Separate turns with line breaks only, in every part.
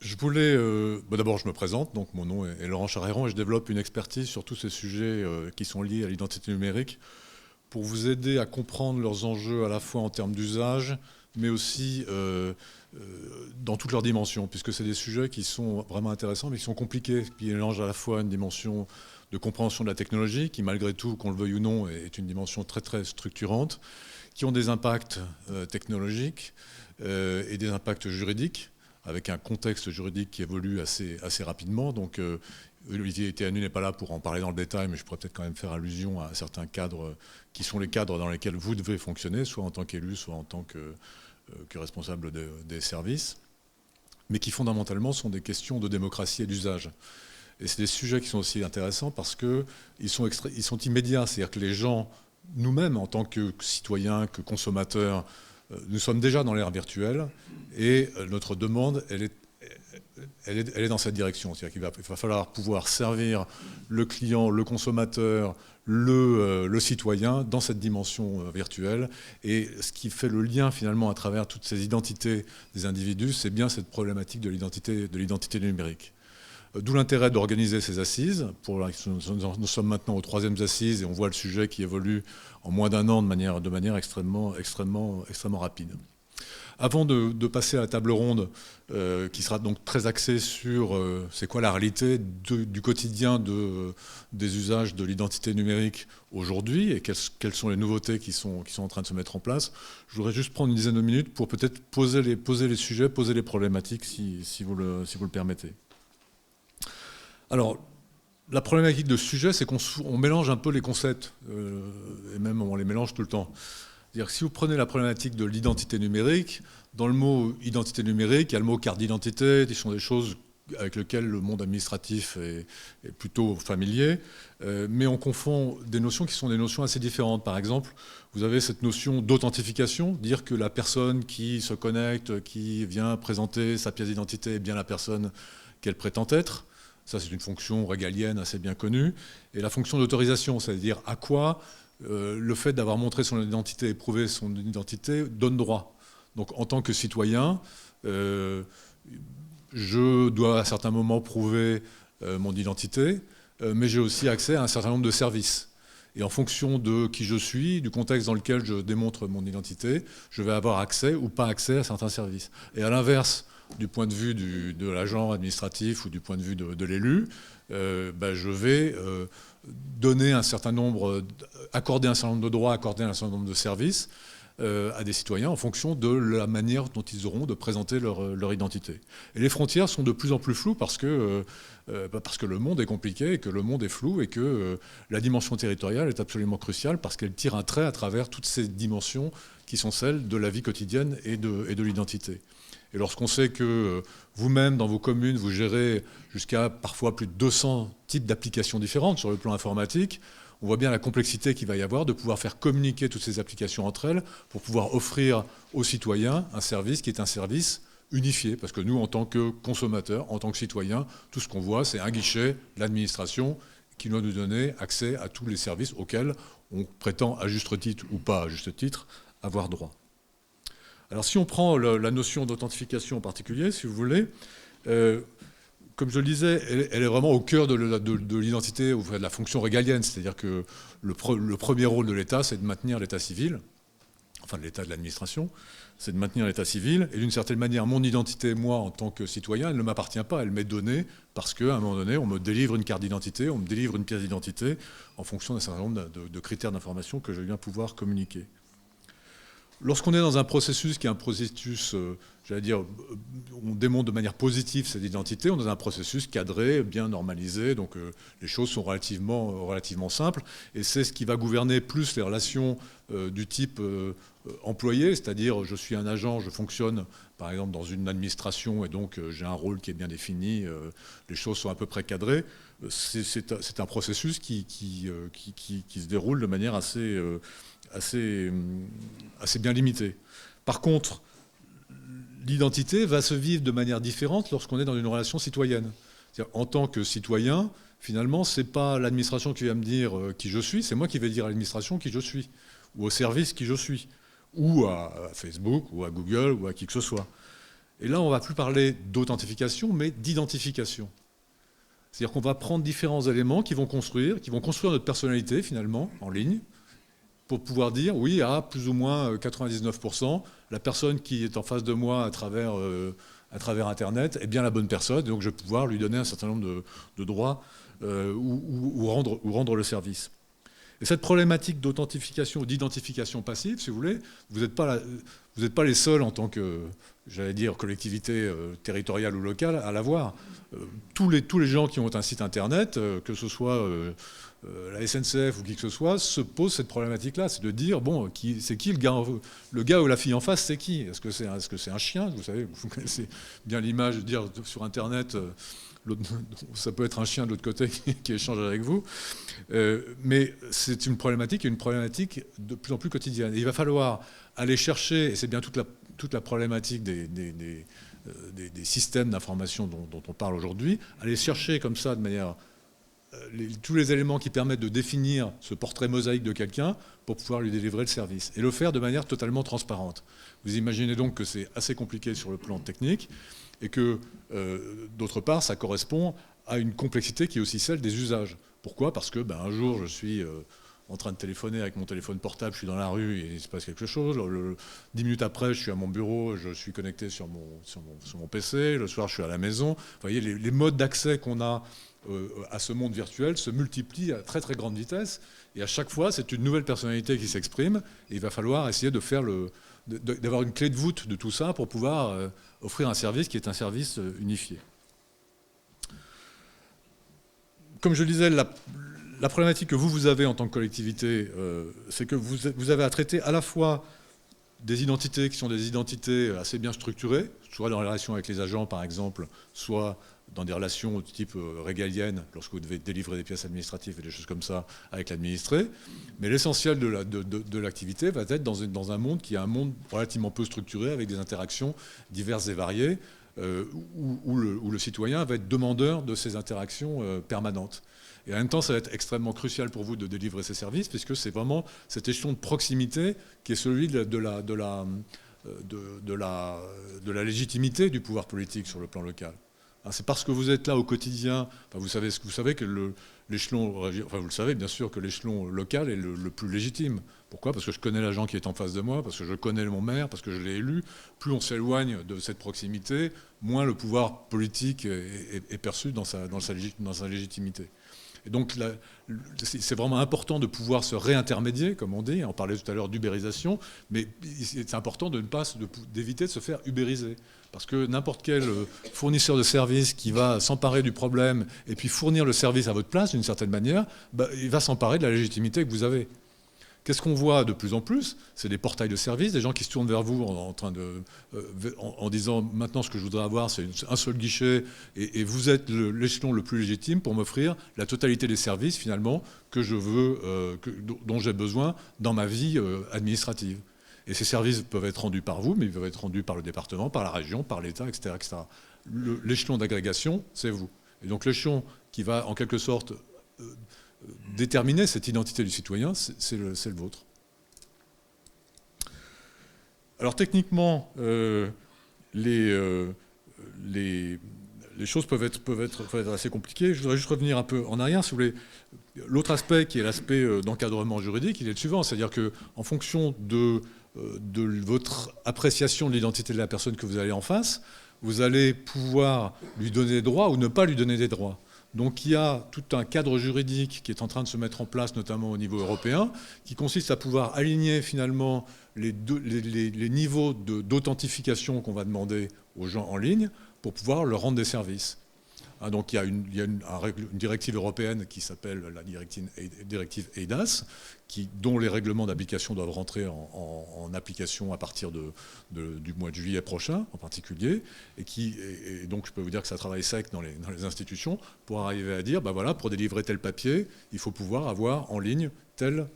Je voulais, d'abord je me présente, donc mon nom est Laurent Charéron et je développe une expertise sur tous ces sujets qui sont liés à l'identité numérique pour vous aider à comprendre leurs enjeux à la fois en termes d'usage, mais aussi dans toutes leurs dimensions, puisque c'est des sujets qui sont vraiment intéressants, mais qui sont compliqués, qui mélangent à la fois une dimension de compréhension de la technologie, qui malgré tout, qu'on le veuille ou non, est une dimension très très structurante, qui ont des impacts technologiques et des impacts juridiques, avec un contexte juridique qui évolue assez rapidement. Donc, Olivier Théanu n'est pas là pour en parler dans le détail, mais je pourrais peut-être quand même faire allusion à certains cadres qui sont les cadres dans lesquels vous devez fonctionner, soit en tant qu'élu, soit en tant que responsable des services, mais qui fondamentalement sont des questions de démocratie et d'usage. Et c'est des sujets qui sont aussi intéressants parce qu'ils sont immédiats, c'est-à-dire que les gens, nous-mêmes, en tant que citoyens, que consommateurs, nous sommes déjà dans l'ère virtuelle et notre demande, elle est dans cette direction. C'est-à-dire qu'il va falloir pouvoir servir le client, le consommateur, le citoyen dans cette dimension virtuelle. Et ce qui fait le lien finalement à travers toutes ces identités des individus, c'est bien cette problématique de l'identité numérique. D'où l'intérêt d'organiser ces assises. Nous sommes maintenant aux 3e assises et on voit le sujet qui évolue en moins d'un an de manière extrêmement rapide. Avant de passer à la table ronde, qui sera donc très axée sur c'est quoi la réalité du quotidien des usages de l'identité numérique aujourd'hui et quelles sont les nouveautés qui sont en train de se mettre en place, je voudrais juste prendre une dizaine de minutes pour peut-être poser les sujets, poser les problématiques si vous le permettez. Alors, la problématique de ce sujet, c'est qu'on mélange un peu les concepts, et même on les mélange tout le temps. C'est-à-dire que si vous prenez la problématique de l'identité numérique, dans le mot identité numérique, il y a le mot carte d'identité, qui sont des choses avec lesquelles le monde administratif est plutôt familier, mais on confond des notions qui sont des notions assez différentes. Par exemple, vous avez cette notion d'authentification, dire que la personne qui se connecte, qui vient présenter sa pièce d'identité est bien la personne qu'elle prétend être. Ça, c'est une fonction régalienne assez bien connue. Et la fonction d'autorisation, c'est-à-dire à quoi le fait d'avoir montré son identité et prouvé son identité donne droit. Donc, en tant que citoyen, je dois à certains moments prouver mon identité, mais j'ai aussi accès à un certain nombre de services. Et en fonction de qui je suis, du contexte dans lequel je démontre mon identité, je vais avoir accès ou pas accès à certains services. Et à l'inverse, du point de vue de l'agent administratif ou du point de vue de l'élu, je vais donner un certain nombre, accorder un certain nombre de droits, accorder un certain nombre de services à des citoyens en fonction de la manière dont ils auront de présenter leur identité. Et les frontières sont de plus en plus floues parce que le monde est compliqué et que le monde est flou et que la dimension territoriale est absolument cruciale parce qu'elle tire un trait à travers toutes ces dimensions qui sont celles de la vie quotidienne et de l'identité. Et lorsqu'on sait que vous-même, dans vos communes, vous gérez jusqu'à parfois plus de 200 types d'applications différentes sur le plan informatique, on voit bien la complexité qu'il va y avoir de pouvoir faire communiquer toutes ces applications entre elles pour pouvoir offrir aux citoyens un service qui est un service unifié. Parce que nous, en tant que consommateurs, en tant que citoyens, tout ce qu'on voit, c'est un guichet, l'administration, qui doit nous donner accès à tous les services auxquels on prétend, à juste titre ou pas à juste titre, avoir droit. Alors si on prend la notion d'authentification en particulier, si vous voulez, comme je le disais, elle est vraiment au cœur de l'identité, ou de la fonction régalienne. C'est-à-dire que le premier rôle de l'État, c'est de maintenir l'état civil, enfin de l'État de l'administration, c'est de maintenir l'état civil. Et d'une certaine manière, mon identité, moi, en tant que citoyen, elle ne m'appartient pas, elle m'est donnée parce qu'à un moment donné, on me délivre une carte d'identité, on me délivre une pièce d'identité en fonction d'un certain nombre de critères d'information que je viens pouvoir communiquer. Lorsqu'on est dans un processus qui est un processus, j'allais dire, on démontre de manière positive cette identité, on est dans un processus cadré, bien normalisé, donc les choses sont relativement simples, et c'est ce qui va gouverner plus les relations du type employé, c'est-à-dire je suis un agent, je fonctionne par exemple dans une administration, et donc j'ai un rôle qui est bien défini, les choses sont à peu près cadrées. C'est un processus qui se déroule de manière assez bien limitée. Par contre, l'identité va se vivre de manière différente lorsqu'on est dans une relation citoyenne. En tant que citoyen, finalement, ce n'est pas l'administration qui va me dire qui je suis, c'est moi qui vais dire à l'administration qui je suis, ou au service qui je suis, ou à Facebook, ou à Google, ou à qui que ce soit. Et là, on ne va plus parler d'authentification, mais d'identification. C'est-à-dire qu'on va prendre différents éléments qui vont construire notre personnalité, finalement, en ligne, pour pouvoir dire, oui, à plus ou moins 99%, la personne qui est en face de moi à travers Internet est bien la bonne personne, et donc je vais pouvoir lui donner un certain nombre de droits ou rendre le service. Et cette problématique d'authentification ou d'identification passive, si vous voulez, vous n'êtes pas les seuls en tant que, j'allais dire, collectivité territoriale ou locale à l'avoir. Tous les gens qui ont un site internet, que ce soit la SNCF ou qui que ce soit, se posent cette problématique-là. C'est de dire, bon, c'est qui le gars ou la fille en face, c'est qui? Est-ce que c'est un chien? Vous savez, vous connaissez bien l'image de dire sur internet... ça peut être un chien de l'autre côté qui échange avec vous. Mais c'est une problématique de plus en plus quotidienne. Et il va falloir aller chercher, et c'est bien toute la problématique des systèmes d'information dont on parle aujourd'hui, aller chercher comme ça de manière... tous les éléments qui permettent de définir ce portrait mosaïque de quelqu'un pour pouvoir lui délivrer le service. Et le faire de manière totalement transparente. Vous imaginez donc que c'est assez compliqué sur le plan technique, et que, d'autre part, ça correspond à une complexité qui est aussi celle des usages. Pourquoi? Parce que un jour, je suis en train de téléphoner avec mon téléphone portable, je suis dans la rue et il se passe quelque chose. 10 minutes après, je suis à mon bureau, je suis connecté sur mon PC. Le soir, je suis à la maison. Vous voyez, les modes d'accès qu'on a à ce monde virtuel se multiplient à très très grande vitesse. Et à chaque fois, c'est une nouvelle personnalité qui s'exprime. Et il va falloir essayer de faire d'avoir une clé de voûte de tout ça pour pouvoir offrir un service qui est un service unifié. Comme je le disais, la problématique que vous avez en tant que collectivité, c'est que vous avez à traiter à la fois des identités qui sont des identités assez bien structurées, soit dans les relations avec les agents par exemple, soit dans des relations de type régalienne, lorsque vous devez délivrer des pièces administratives et des choses comme ça avec l'administré. Mais l'essentiel de l'activité va être dans un monde qui est un monde relativement peu structuré, avec des interactions diverses et variées, où le citoyen va être demandeur de ces interactions permanentes. Et en même temps, ça va être extrêmement crucial pour vous de délivrer ces services, puisque c'est vraiment cet échelon de proximité qui est celui de la légitimité du pouvoir politique sur le plan local. C'est parce que vous êtes là au quotidien, vous savez que l'échelon, enfin vous le savez bien sûr que l'échelon local est le plus légitime. Pourquoi? Parce que je connais l'agent qui est en face de moi, parce que je connais mon maire, parce que je l'ai élu. Plus on s'éloigne de cette proximité, moins le pouvoir politique est perçu dans sa légitimité. Et donc c'est vraiment important de pouvoir se réintermédier, comme on dit. On parlait tout à l'heure d'ubérisation, mais c'est important d'éviter de se faire ubériser. Parce que n'importe quel fournisseur de services qui va s'emparer du problème et puis fournir le service à votre place, d'une certaine manière, il va s'emparer de la légitimité que vous avez. Qu'est-ce qu'on voit de plus en plus? C'est des portails de services, des gens qui se tournent vers vous en disant « Maintenant, ce que je voudrais avoir, c'est un seul guichet et vous êtes l'échelon le plus légitime pour m'offrir la totalité des services, finalement, que je veux, dont j'ai besoin dans ma vie administrative. » Et ces services peuvent être rendus par vous, mais ils peuvent être rendus par le département, par la région, par l'État, etc., etc. L'échelon d'agrégation, c'est vous. Et donc l'échelon qui va, en quelque sorte, déterminer cette identité du citoyen, c'est le vôtre. Alors techniquement, les choses peuvent être assez compliquées. Je voudrais juste revenir un peu en arrière, si vous voulez. L'autre aspect, qui est l'aspect d'encadrement juridique, il est le suivant, c'est-à-dire qu'en fonction de votre appréciation de l'identité de la personne que vous avez en face, vous allez pouvoir lui donner des droits ou ne pas lui donner des droits. Donc il y a tout un cadre juridique qui est en train de se mettre en place, notamment au niveau européen, qui consiste à pouvoir aligner finalement les niveaux d'authentification qu'on va demander aux gens en ligne pour pouvoir leur rendre des services. Donc il y a une directive européenne qui s'appelle la directive eIDAS, dont les règlements d'application doivent rentrer en application à partir du mois de juillet prochain en particulier, et donc je peux vous dire que ça travaille sec dans les institutions pour arriver à dire, voilà, pour délivrer tel papier, il faut pouvoir avoir en ligne telle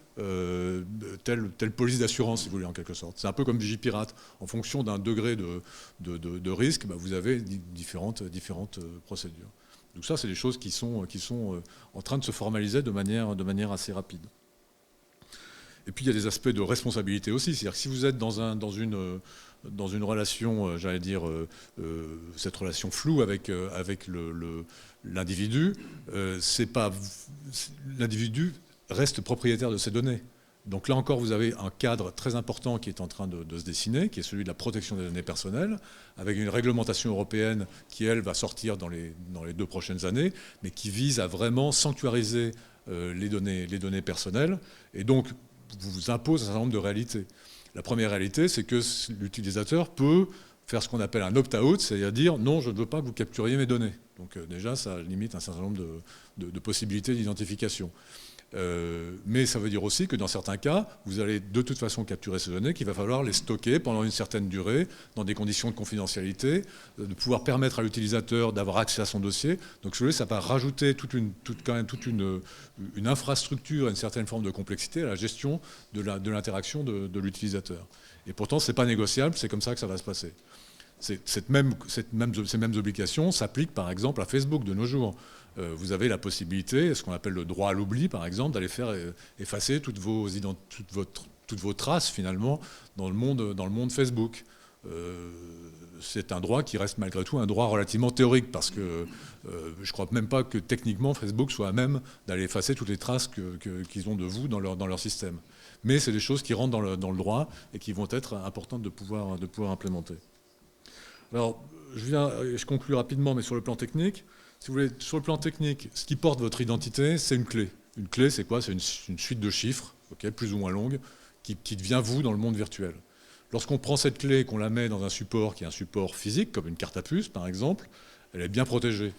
police d'assurance, si vous voulez, en quelque sorte. C'est un peu comme Vigipirate. En fonction d'un degré de risque, vous avez différentes procédures. Donc ça, c'est des choses qui sont en train de se formaliser de manière assez rapide. Et puis il y a des aspects de responsabilité aussi. C'est-à-dire que si vous êtes dans dans une relation, j'allais dire, cette relation floue avec l'individu, l'individu reste propriétaire de ces données. Donc là encore, vous avez un cadre très important qui est en train de se dessiner, qui est celui de la protection des données personnelles, avec une réglementation européenne qui, elle, va sortir dans les 2 prochaines années, mais qui vise à vraiment sanctuariser les données personnelles, et donc vous impose un certain nombre de réalités. La première réalité, c'est que l'utilisateur peut faire ce qu'on appelle un opt-out, c'est-à-dire dire non, je ne veux pas que vous capturiez mes données. Donc déjà, ça limite un certain nombre de possibilités d'identification. Mais ça veut dire aussi que dans certains cas, vous allez de toute façon capturer ces données, qu'il va falloir les stocker pendant une certaine durée, dans des conditions de confidentialité, de pouvoir permettre à l'utilisateur d'avoir accès à son dossier. Donc ça va rajouter quand même toute une infrastructure, une certaine forme de complexité à la gestion de l'interaction de l'utilisateur. Et pourtant, ce n'est pas négociable, c'est comme ça que ça va se passer. Ces mêmes obligations s'appliquent par exemple à Facebook de nos jours. Vous avez la possibilité, ce qu'on appelle le droit à l'oubli par exemple, d'aller faire effacer toutes vos traces finalement dans le monde Facebook. C'est un droit qui reste malgré tout un droit relativement théorique, parce que je ne crois même pas que techniquement Facebook soit à même d'aller effacer toutes les traces qu'ils ont de vous dans leur système. Mais c'est des choses qui rentrent dans le droit et qui vont être importantes de pouvoir implémenter. Alors, je conclue rapidement, mais sur le plan technique. Si vous voulez, sur le plan technique, ce qui porte votre identité, c'est une clé. Une clé, c'est quoi? C'est une suite de chiffres, plus ou moins longue, qui devient vous dans le monde virtuel. Lorsqu'on prend cette clé et qu'on la met dans un support qui est un support physique, comme une carte à puce par exemple, elle est bien protégée.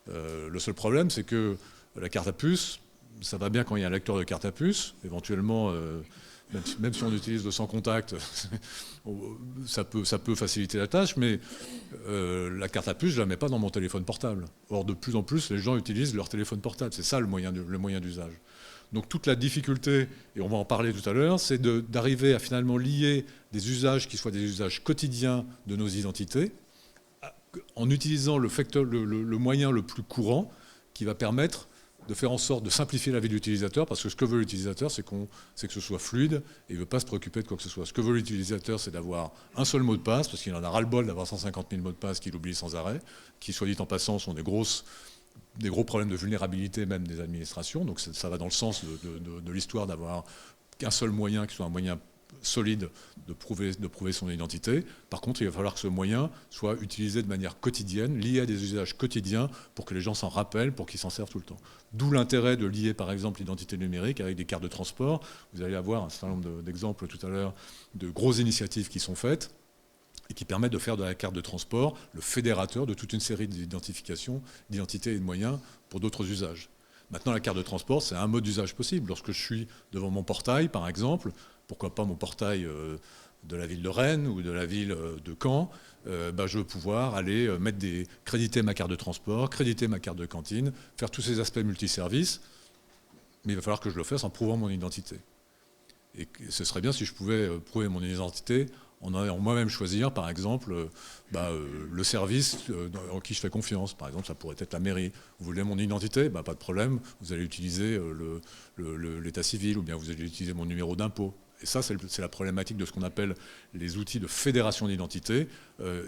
Le seul problème, c'est que la carte à puce, ça va bien quand il y a un lecteur de carte à puce, éventuellement... Même si on utilise le sans contact, ça peut faciliter la tâche, mais la carte à puce, je ne la mets pas dans mon téléphone portable. Or, de plus en plus, les gens utilisent leur téléphone portable. C'est ça le moyen d'usage. Donc toute la difficulté, et on va en parler tout à l'heure, c'est d'arriver à finalement lier des usages qui soient des usages quotidiens de nos identités, en utilisant le moyen le plus courant qui va permettre de faire en sorte de simplifier la vie de l'utilisateur, parce que ce que veut l'utilisateur, c'est que ce soit fluide, et il ne veut pas se préoccuper de quoi que ce soit. Ce que veut l'utilisateur, c'est d'avoir un seul mot de passe, parce qu'il en a ras-le-bol d'avoir 150 000 mots de passe qu'il oublie sans arrêt, qui, soit dit en passant, sont des gros problèmes de vulnérabilité même des administrations. Donc ça va dans le sens de l'histoire d'avoir qu'un seul moyen, qui soit un moyen solide de prouver son identité. Par contre, il va falloir que ce moyen soit utilisé de manière quotidienne, lié à des usages quotidiens, pour que les gens s'en rappellent, pour qu'ils s'en servent tout le temps. D'où l'intérêt de lier, par exemple, l'identité numérique avec des cartes de transport. Vous allez avoir un certain nombre d'exemples tout à l'heure de grosses initiatives qui sont faites et qui permettent de faire de la carte de transport le fédérateur de toute une série d'identifications, d'identités et de moyens pour d'autres usages. Maintenant, la carte de transport, c'est un mode d'usage possible. Lorsque je suis devant mon portail, par exemple, pourquoi pas mon portail de la ville de Rennes ou de la ville de Caen, je veux pouvoir aller créditer ma carte de transport, créditer ma carte de cantine, faire tous ces aspects multiservices, mais il va falloir que je le fasse en prouvant mon identité. Et ce serait bien si je pouvais prouver mon identité en moi-même choisir, par exemple, le service en qui je fais confiance. Par exemple, ça pourrait être la mairie. Vous voulez mon identité? Pas de problème, vous allez utiliser l'état civil, ou bien vous allez utiliser mon numéro d'impôt. Et ça, c'est la problématique de ce qu'on appelle les outils de fédération d'identité,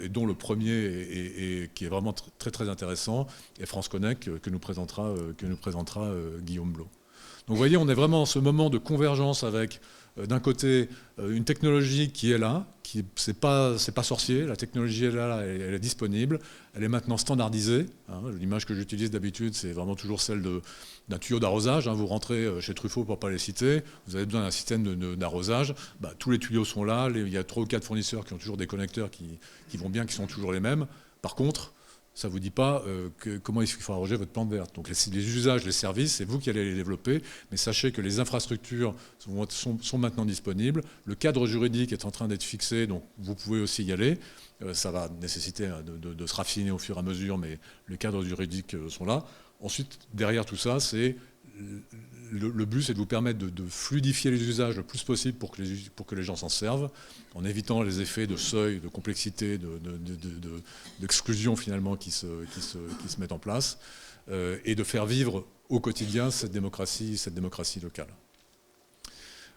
et dont le premier, qui est vraiment très très intéressant, est France Connect, que nous présentera Guillaume Blot. Donc vous voyez, on est vraiment dans ce moment de convergence avec, d'un côté, une technologie qui est là, c'est pas sorcier, la technologie est là, elle est disponible, elle est maintenant standardisée. L'image que j'utilise d'habitude, c'est vraiment toujours celle d'un tuyau d'arrosage. Vous rentrez chez Truffaut, pour ne pas les citer, vous avez besoin d'un système d'arrosage, tous les tuyaux sont là, il y a 3 ou 4 fournisseurs qui ont toujours des connecteurs qui vont bien, qui sont toujours les mêmes. Par contre, ça ne vous dit pas comment il faut arranger votre plante verte. Donc les usages, les services, c'est vous qui allez les développer, mais sachez que les infrastructures sont maintenant disponibles. Le cadre juridique est en train d'être fixé, donc vous pouvez aussi y aller. Ça va nécessiter de se raffiner au fur et à mesure, mais les cadres juridiques sont là. Ensuite, derrière tout ça, le but, c'est de vous permettre de fluidifier les usages le plus possible pour que les gens s'en servent, en évitant les effets de seuil, de complexité, d'exclusion finalement qui se mettent en place, et de faire vivre au quotidien cette démocratie locale.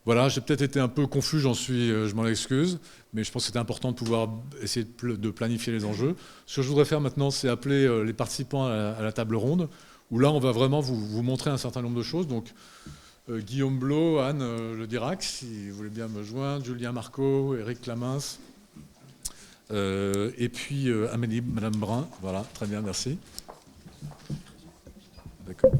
Voilà, j'ai peut-être été un peu confus, je m'en excuse, mais je pense que c'était important de pouvoir essayer de planifier les enjeux. Ce que je voudrais faire maintenant, c'est appeler les participants à la table ronde, où là, on va vraiment vous montrer un certain nombre de choses. Donc, Guillaume Blot, Anne Le Dirac, si vous voulez bien me joindre, Julien Marco, Éric Clamins, et puis Amélie, Madame Brun. Voilà, très bien, merci. D'accord.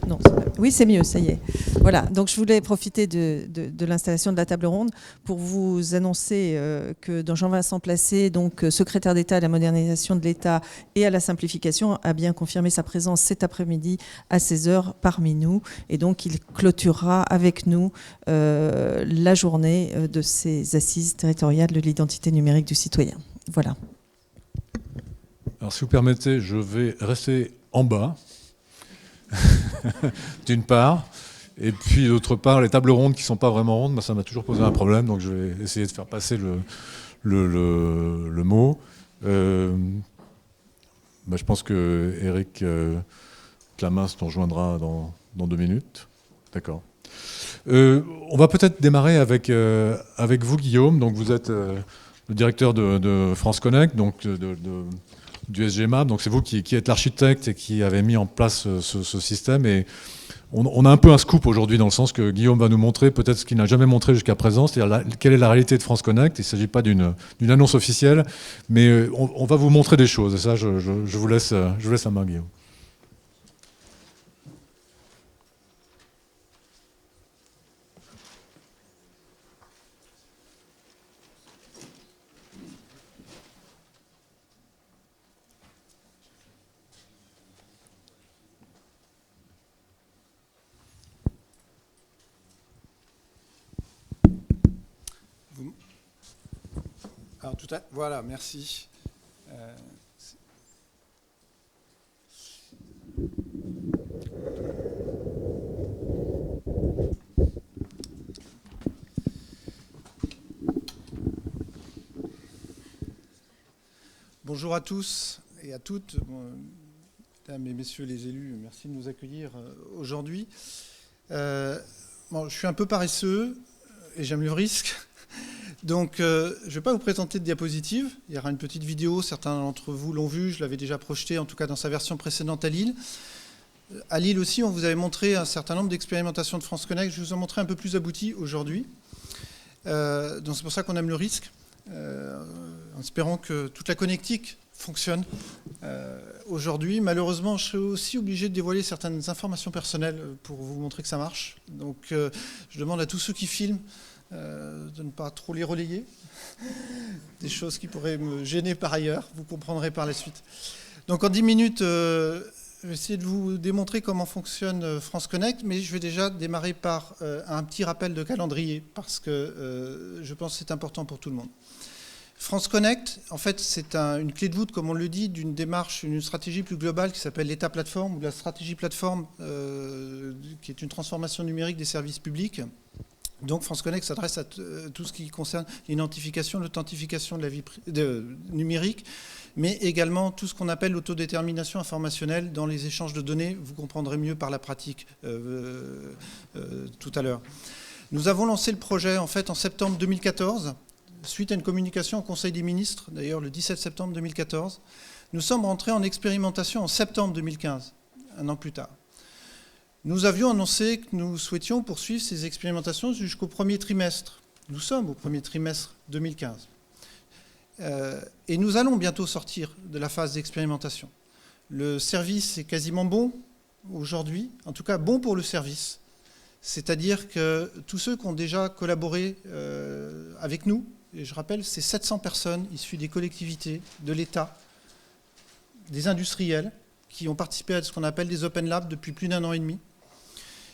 Non, oui, c'est mieux, ça y est. Voilà, donc je voulais profiter de l'installation de la table ronde pour vous annoncer que Jean-Vincent Placé, donc secrétaire d'État à la modernisation de l'État et à la simplification, a bien confirmé sa présence cet après-midi à 16 h parmi nous. Et donc, il clôturera avec nous la journée de ces assises territoriales de l'identité numérique du citoyen. Voilà.
Alors, si vous permettez, je vais rester en bas. D'une part, et puis d'autre part, les tables rondes qui ne sont pas vraiment rondes, ça m'a toujours posé un problème, donc je vais essayer de faire passer le mot. Je pense que Éric Clamins nous rejoindra dans 2 minutes. D'accord. On va peut-être démarrer avec vous, Guillaume. Donc vous êtes le directeur de France Connect, donc du SGMAP. Donc c'est vous qui êtes l'architecte et qui avez mis en place ce système. Et on a un peu un scoop aujourd'hui dans le sens que Guillaume va nous montrer peut-être ce qu'il n'a jamais montré jusqu'à présent, c'est-à-dire quelle est la réalité de France Connect. Il ne s'agit pas d'une annonce officielle, mais on va vous montrer des choses. Et ça, je vous laisse la main, Guillaume.
Alors, voilà, merci. Bonjour à tous et à toutes. Mesdames et messieurs les élus, merci de nous accueillir aujourd'hui. Je suis un peu paresseux et j'aime le risque. Donc, je ne vais pas vous présenter de diapositives. Il y aura une petite vidéo, certains d'entre vous l'ont vu, je l'avais déjà projetée, en tout cas dans sa version précédente à Lille. À Lille aussi, on vous avait montré un certain nombre d'expérimentations de France Connect. Je vous en montrer un peu plus abouti aujourd'hui. Donc c'est pour ça qu'on aime le risque, en espérant que toute la connectique fonctionne aujourd'hui. Malheureusement, je serai aussi obligé de dévoiler certaines informations personnelles pour vous montrer que ça marche. Donc je demande à tous ceux qui filment de ne pas trop les relayer. Des choses qui pourraient me gêner par ailleurs, vous comprendrez par la suite. Donc en 10 minutes, je vais essayer de vous démontrer comment fonctionne France Connect, mais je vais déjà démarrer par un petit rappel de calendrier, parce que je pense que c'est important pour tout le monde. France Connect, en fait, c'est une clé de voûte, comme on le dit, d'une démarche, une stratégie plus globale qui s'appelle l'État plateforme, ou la stratégie plateforme, qui est une transformation numérique des services publics. Donc France Connect s'adresse à tout ce qui concerne l'identification, l'authentification de la vie numérique, mais également tout ce qu'on appelle l'autodétermination informationnelle dans les échanges de données. Vous comprendrez mieux par la pratique tout à l'heure. Nous avons lancé le projet en fait en septembre 2014, suite à une communication au Conseil des ministres, d'ailleurs le 17 septembre 2014. Nous sommes rentrés en expérimentation en septembre 2015, un an plus tard. Nous avions annoncé que nous souhaitions poursuivre ces expérimentations jusqu'au premier trimestre. Nous sommes au premier trimestre 2015. Et nous allons bientôt sortir de la phase d'expérimentation. Le service est quasiment bon aujourd'hui, en tout cas bon pour le service. C'est-à-dire que tous ceux qui ont déjà collaboré avec nous, et je rappelle, c'est 700 personnes issues des collectivités, de l'État, des industriels, qui ont participé à ce qu'on appelle des Open Labs depuis plus d'1 an et demi.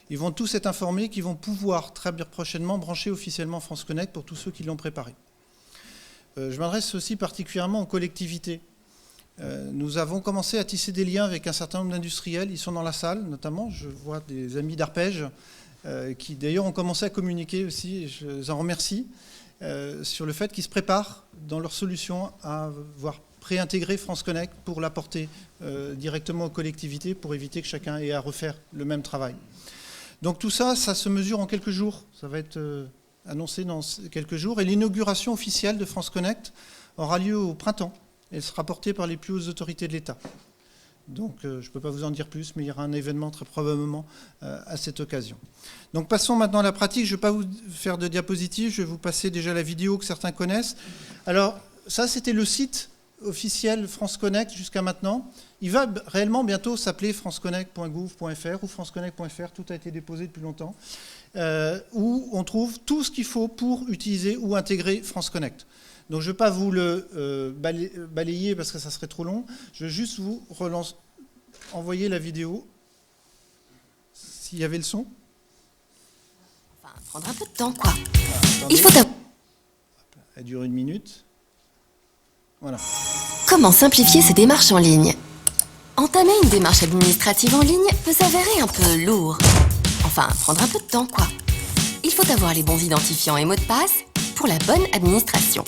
Ils vont tous être informés qu'ils vont pouvoir très prochainement brancher officiellement France Connect pour tous ceux qui l'ont préparé. Je m'adresse aussi particulièrement aux collectivités. Nous avons commencé à tisser des liens avec un certain nombre d'industriels. Ils sont dans la salle, notamment. Je vois des amis d'Arpège qui, d'ailleurs, ont commencé à communiquer aussi. Et je les en remercie sur le fait qu'ils se préparent dans leurs solutions à voir préintégrer France Connect pour l'apporter directement aux collectivités pour éviter que chacun ait à refaire le même travail. Donc tout ça, ça se mesure en quelques jours. Ça va être annoncé dans quelques jours. Et l'inauguration officielle de France Connect aura lieu au printemps. Elle sera portée par les plus hautes autorités de l'État. Donc je ne peux pas vous en dire plus, mais il y aura un événement très probablement à cette occasion. Donc passons maintenant à la pratique. Je ne vais pas vous faire de diapositives, je vais vous passer déjà la vidéo que certains connaissent. Alors ça, c'était le site officiel France Connect jusqu'à maintenant. Il va réellement bientôt s'appeler franceconnect.gouv.fr ou franceconnect.fr, tout a été déposé depuis longtemps, où on trouve tout ce qu'il faut pour utiliser ou intégrer France Connect. Donc je ne vais pas vous le balayer parce que ça serait trop long. Je vais juste vous envoyer la vidéo, s'il y avait le son.
Enfin, prendre un peu de temps, quoi.
Attendez.
Il faut
Elle dure 1 minute. Voilà.
Comment simplifier ses démarches en ligne? Entamer une démarche administrative en ligne peut s'avérer un peu lourd. Enfin, prendre un peu de temps, quoi. Il faut avoir les bons identifiants et mots de passe pour la bonne administration.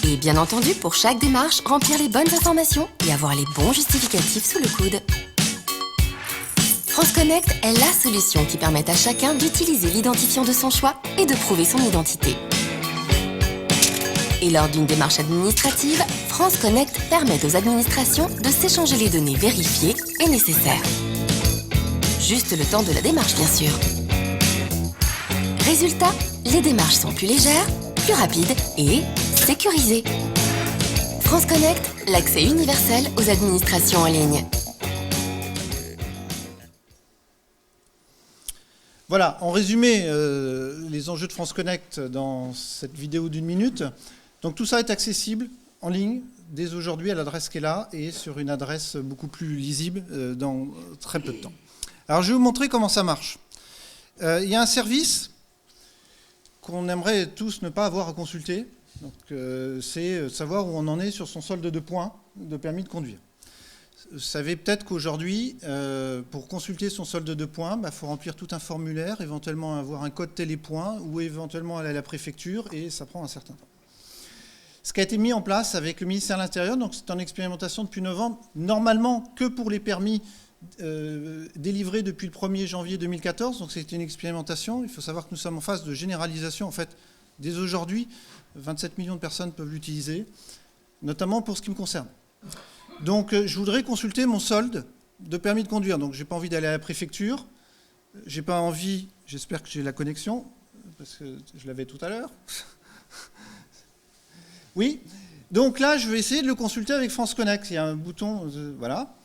Et bien entendu, pour chaque démarche, remplir les bonnes informations et avoir les bons justificatifs sous le coude. France Connect est la solution qui permet à chacun d'utiliser l'identifiant de son choix et de prouver son identité. Et lors d'une démarche administrative, France Connect permet aux administrations de s'échanger les données vérifiées et nécessaires. Juste le temps de la démarche, bien sûr. Résultat, les démarches sont plus légères, plus rapides et sécurisées. France Connect, l'accès universel aux administrations en ligne.
Voilà, en résumé, les enjeux de France Connect dans cette vidéo d'1 minute. Donc tout ça est accessible en ligne dès aujourd'hui à l'adresse qui est là et sur une adresse beaucoup plus lisible dans très peu de temps. Alors je vais vous montrer comment ça marche. Il y a un service qu'on aimerait tous ne pas avoir à consulter. C'est savoir où on en est sur son solde de points de permis de conduire. Vous savez peut-être qu'aujourd'hui, pour consulter son solde de points, il faut remplir tout un formulaire, éventuellement avoir un code télépoint ou éventuellement aller à la préfecture et ça prend un certain temps. Ce qui a été mis en place avec le ministère de l'Intérieur, donc c'est en expérimentation depuis novembre, normalement que pour les permis délivrés depuis le 1er janvier 2014, donc c'est une expérimentation. Il faut savoir que nous sommes en phase de généralisation. En fait, dès aujourd'hui, 27 millions de personnes peuvent l'utiliser, notamment pour ce qui me concerne. Donc je voudrais consulter mon solde de permis de conduire. Donc je n'ai pas envie d'aller à la préfecture, j'ai pas envie, j'espère que j'ai la connexion, parce que je l'avais tout à l'heure. Oui, donc là je vais essayer de le consulter avec France Connect. Il y a un bouton, voilà.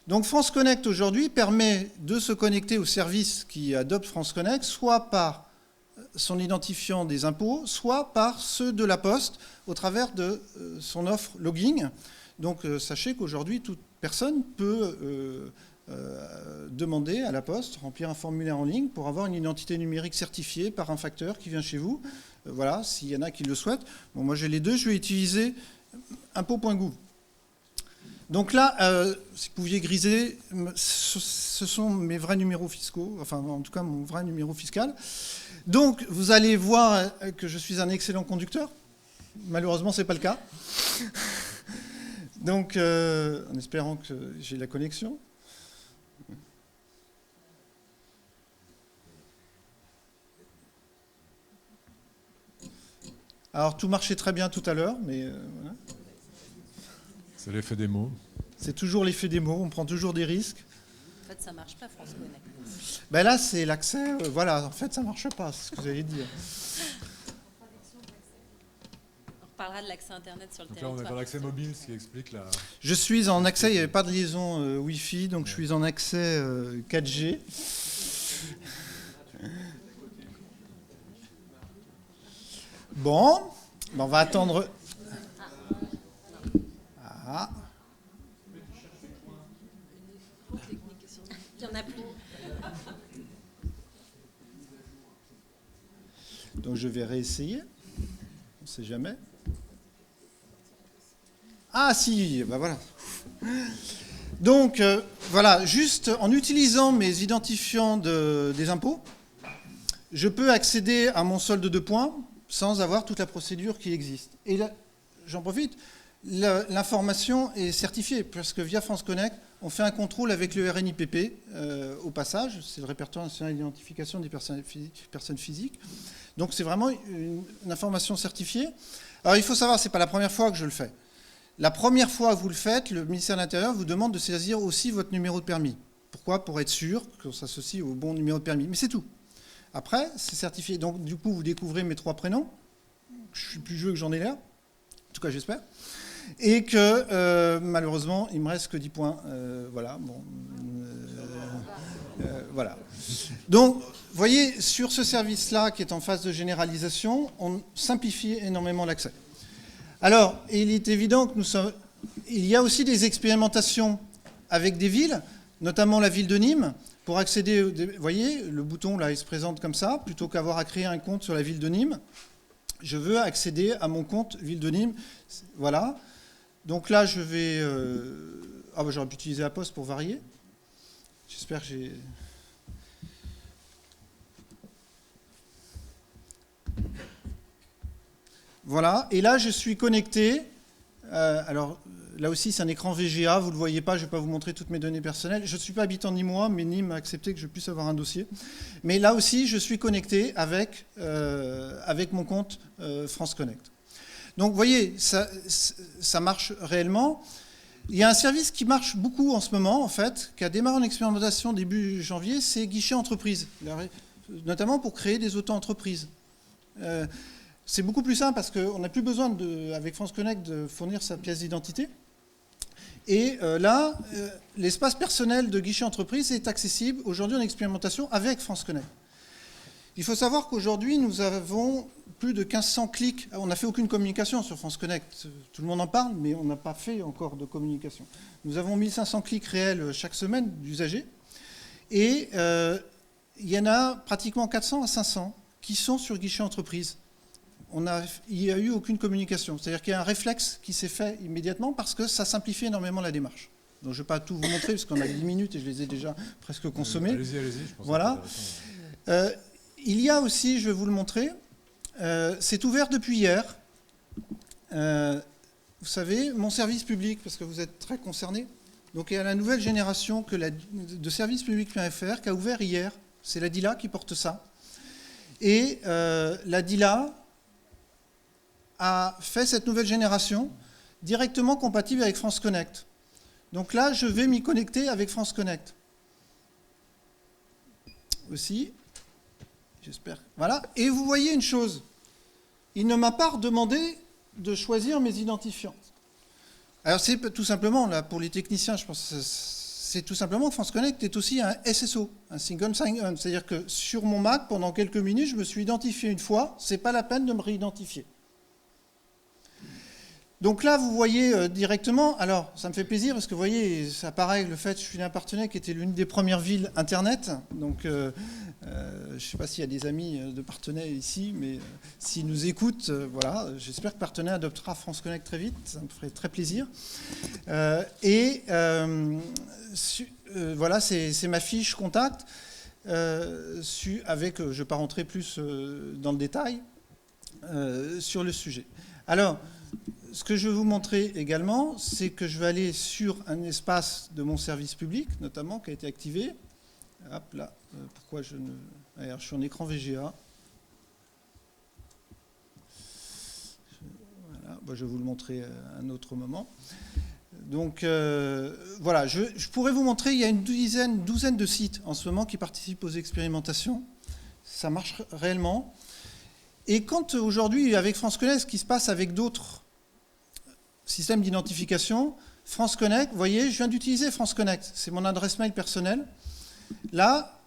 Donc France Connect aujourd'hui permet de se connecter aux services qui adoptent France Connect, soit par son identifiant des impôts, soit par ceux de la Poste au travers de son offre logging. Donc sachez qu'aujourd'hui, toute personne peut demander à la Poste, remplir un formulaire en ligne pour avoir une identité numérique certifiée par un facteur qui vient chez vous. Voilà, s'il y en a qui le souhaitent. Bon, moi j'ai les deux, je vais utiliser impôt.gouv. Donc là, si vous pouviez griser, ce sont mes vrais numéros fiscaux, enfin en tout cas mon vrai numéro fiscal. Donc vous allez voir que je suis un excellent conducteur. Malheureusement, ce n'est pas le cas. Donc, en espérant que j'ai la connexion. Alors, tout marchait très bien tout à l'heure, mais voilà.
C'est l'effet des mots.
C'est toujours l'effet des mots, on prend toujours des risques.
En fait, ça ne marche pas, France Connect.
Ben là, c'est l'accès. Voilà, en fait, ça ne marche pas, c'est ce que vous allez dire.
On reparlera de l'accès Internet sur le
Donc là, on
territoire.
est dans l'accès mobile, ce qui explique la...
Je suis en accès, il n'y avait pas de liaison Wi-Fi, donc je suis en accès 4G. Bon, on va attendre. Ah.
Il n'y en a plus.
Donc je vais réessayer. On ne sait jamais. Ah si, ben voilà. Donc voilà, juste en utilisant mes identifiants des impôts, je peux accéder à mon solde de points sans avoir toute la procédure qui existe. Et là, j'en profite, l'information est certifiée, parce que via France Connect, on fait un contrôle avec le RNIPP au passage, c'est le répertoire national d'identification des personnes physiques. Donc c'est vraiment une information certifiée. Alors il faut savoir, ce n'est pas la première fois que je le fais. La première fois que vous le faites, le ministère de l'Intérieur vous demande de saisir aussi votre numéro de permis. Pourquoi ? Pour être sûr qu'on s'associe au bon numéro de permis. Mais c'est tout. Après, c'est certifié. Donc du coup, vous découvrez mes 3 prénoms. Je suis plus vieux que j'en ai l'air. En tout cas, j'espère. Et que malheureusement, il me reste que 10 points. Voilà. Bon, voilà. Donc, vous voyez, sur ce service-là, qui est en phase de généralisation, on simplifie énormément l'accès. Alors, il est évident que il y a aussi des expérimentations avec des villes, notamment la ville de Nîmes, pour accéder, vous voyez, le bouton là, il se présente comme ça, plutôt qu'avoir à créer un compte sur la ville de Nîmes. Je veux accéder à mon compte ville de Nîmes. Voilà. Donc là, je vais... Ah, bah, j'aurais pu utiliser la poste pour varier. J'espère que j'ai... Voilà, et là je suis connecté, alors là aussi c'est un écran VGA, vous ne le voyez pas, je ne vais pas vous montrer toutes mes données personnelles. Je ne suis pas habitant ni moi, mais Nîmes a accepté que je puisse avoir un dossier. Mais là aussi je suis connecté avec mon compte France Connect. Donc vous voyez, ça marche réellement. Il y a un service qui marche beaucoup en ce moment, en fait, qui a démarré en expérimentation début janvier, c'est Guichet Entreprise, notamment pour créer des auto-entreprises. C'est beaucoup plus simple parce qu'on n'a plus besoin, avec France Connect, de fournir sa pièce d'identité. Et là, l'espace personnel de guichet entreprise est accessible aujourd'hui en expérimentation avec France Connect. Il faut savoir qu'aujourd'hui, nous avons plus de 1500 clics. On n'a fait aucune communication sur France Connect. Tout le monde en parle, mais on n'a pas fait encore de communication. Nous avons 1500 clics réels chaque semaine d'usagers. Et il y en a pratiquement 400 à 500 qui sont sur guichet entreprise. Il n'y a eu aucune communication. C'est-à-dire qu'il y a un réflexe qui s'est fait immédiatement parce que ça simplifie énormément la démarche. Donc je ne vais pas tout vous montrer parce qu'on a 10 minutes et je les ai déjà presque consommées.
Allez-y, je pense.
Voilà. Il y a aussi, je vais vous le montrer, c'est ouvert depuis hier. Vous savez, mon service public, parce que vous êtes très concernés, donc il y a la nouvelle génération de servicepublic.fr qui a ouvert hier. C'est la DILA qui porte ça. Et la DILA a fait cette nouvelle génération directement compatible avec France Connect. Donc là, je vais m'y connecter avec France Connect. Aussi, j'espère. Voilà. Et vous voyez une chose, il ne m'a pas demandé de choisir mes identifiants. Alors c'est tout simplement, là, pour les techniciens, je pense, c'est tout simplement que France Connect est aussi un SSO, un Single Sign-On. C'est-à-dire que sur mon Mac, pendant quelques minutes, je me suis identifié une fois, c'est pas la peine de me réidentifier. Donc là, vous voyez directement, alors ça me fait plaisir parce que vous voyez, ça paraît le fait que je suis un partenaire qui était l'une des premières villes Internet. Donc je ne sais pas s'il y a des amis de Partenay ici, mais s'ils nous écoutent, voilà, j'espère que Partenay adoptera France Connect très vite, ça me ferait très plaisir. Voilà, c'est ma fiche contact, avec, je ne vais pas rentrer plus dans le détail, sur le sujet. Alors, ce que je vais vous montrer également, c'est que je vais aller sur un espace de mon service public, notamment, qui a été activé. Hop là, pourquoi je ne... Alors, je suis en écran VGA. Voilà, bon, je vais vous le montrer à un autre moment. Donc, voilà, je pourrais vous montrer, il y a une douzaine de sites en ce moment qui participent aux expérimentations. Ça marche réellement. Et quand aujourd'hui, avec France Connect, ce qui se passe avec d'autres système d'identification, France Connect, vous voyez, je viens d'utiliser France Connect, c'est mon adresse mail personnelle. Là,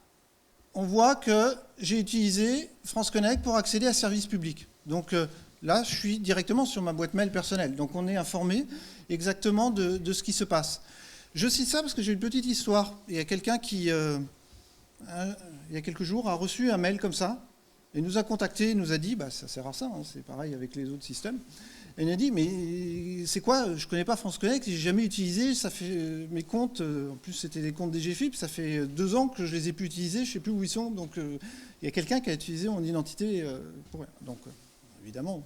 on voit que j'ai utilisé France Connect pour accéder à service public. Donc là, je suis directement sur ma boîte mail personnelle. Donc on est informé exactement de ce qui se passe. Je cite ça parce que j'ai une petite histoire. Il y a quelqu'un qui, il y a quelques jours, a reçu un mail comme ça, Il nous a contactés, il nous a dit, ça sert à ça, hein, c'est pareil avec les autres systèmes. Et il a dit, mais c'est quoi? Je ne connais pas France Connect, j'ai jamais utilisé, ça fait mes comptes, en plus c'était des comptes DGFIP, ça fait 2 ans que je les ai plus utilisés, je ne sais plus où ils sont, donc il y a quelqu'un qui a utilisé mon identité pour rien. Donc évidemment,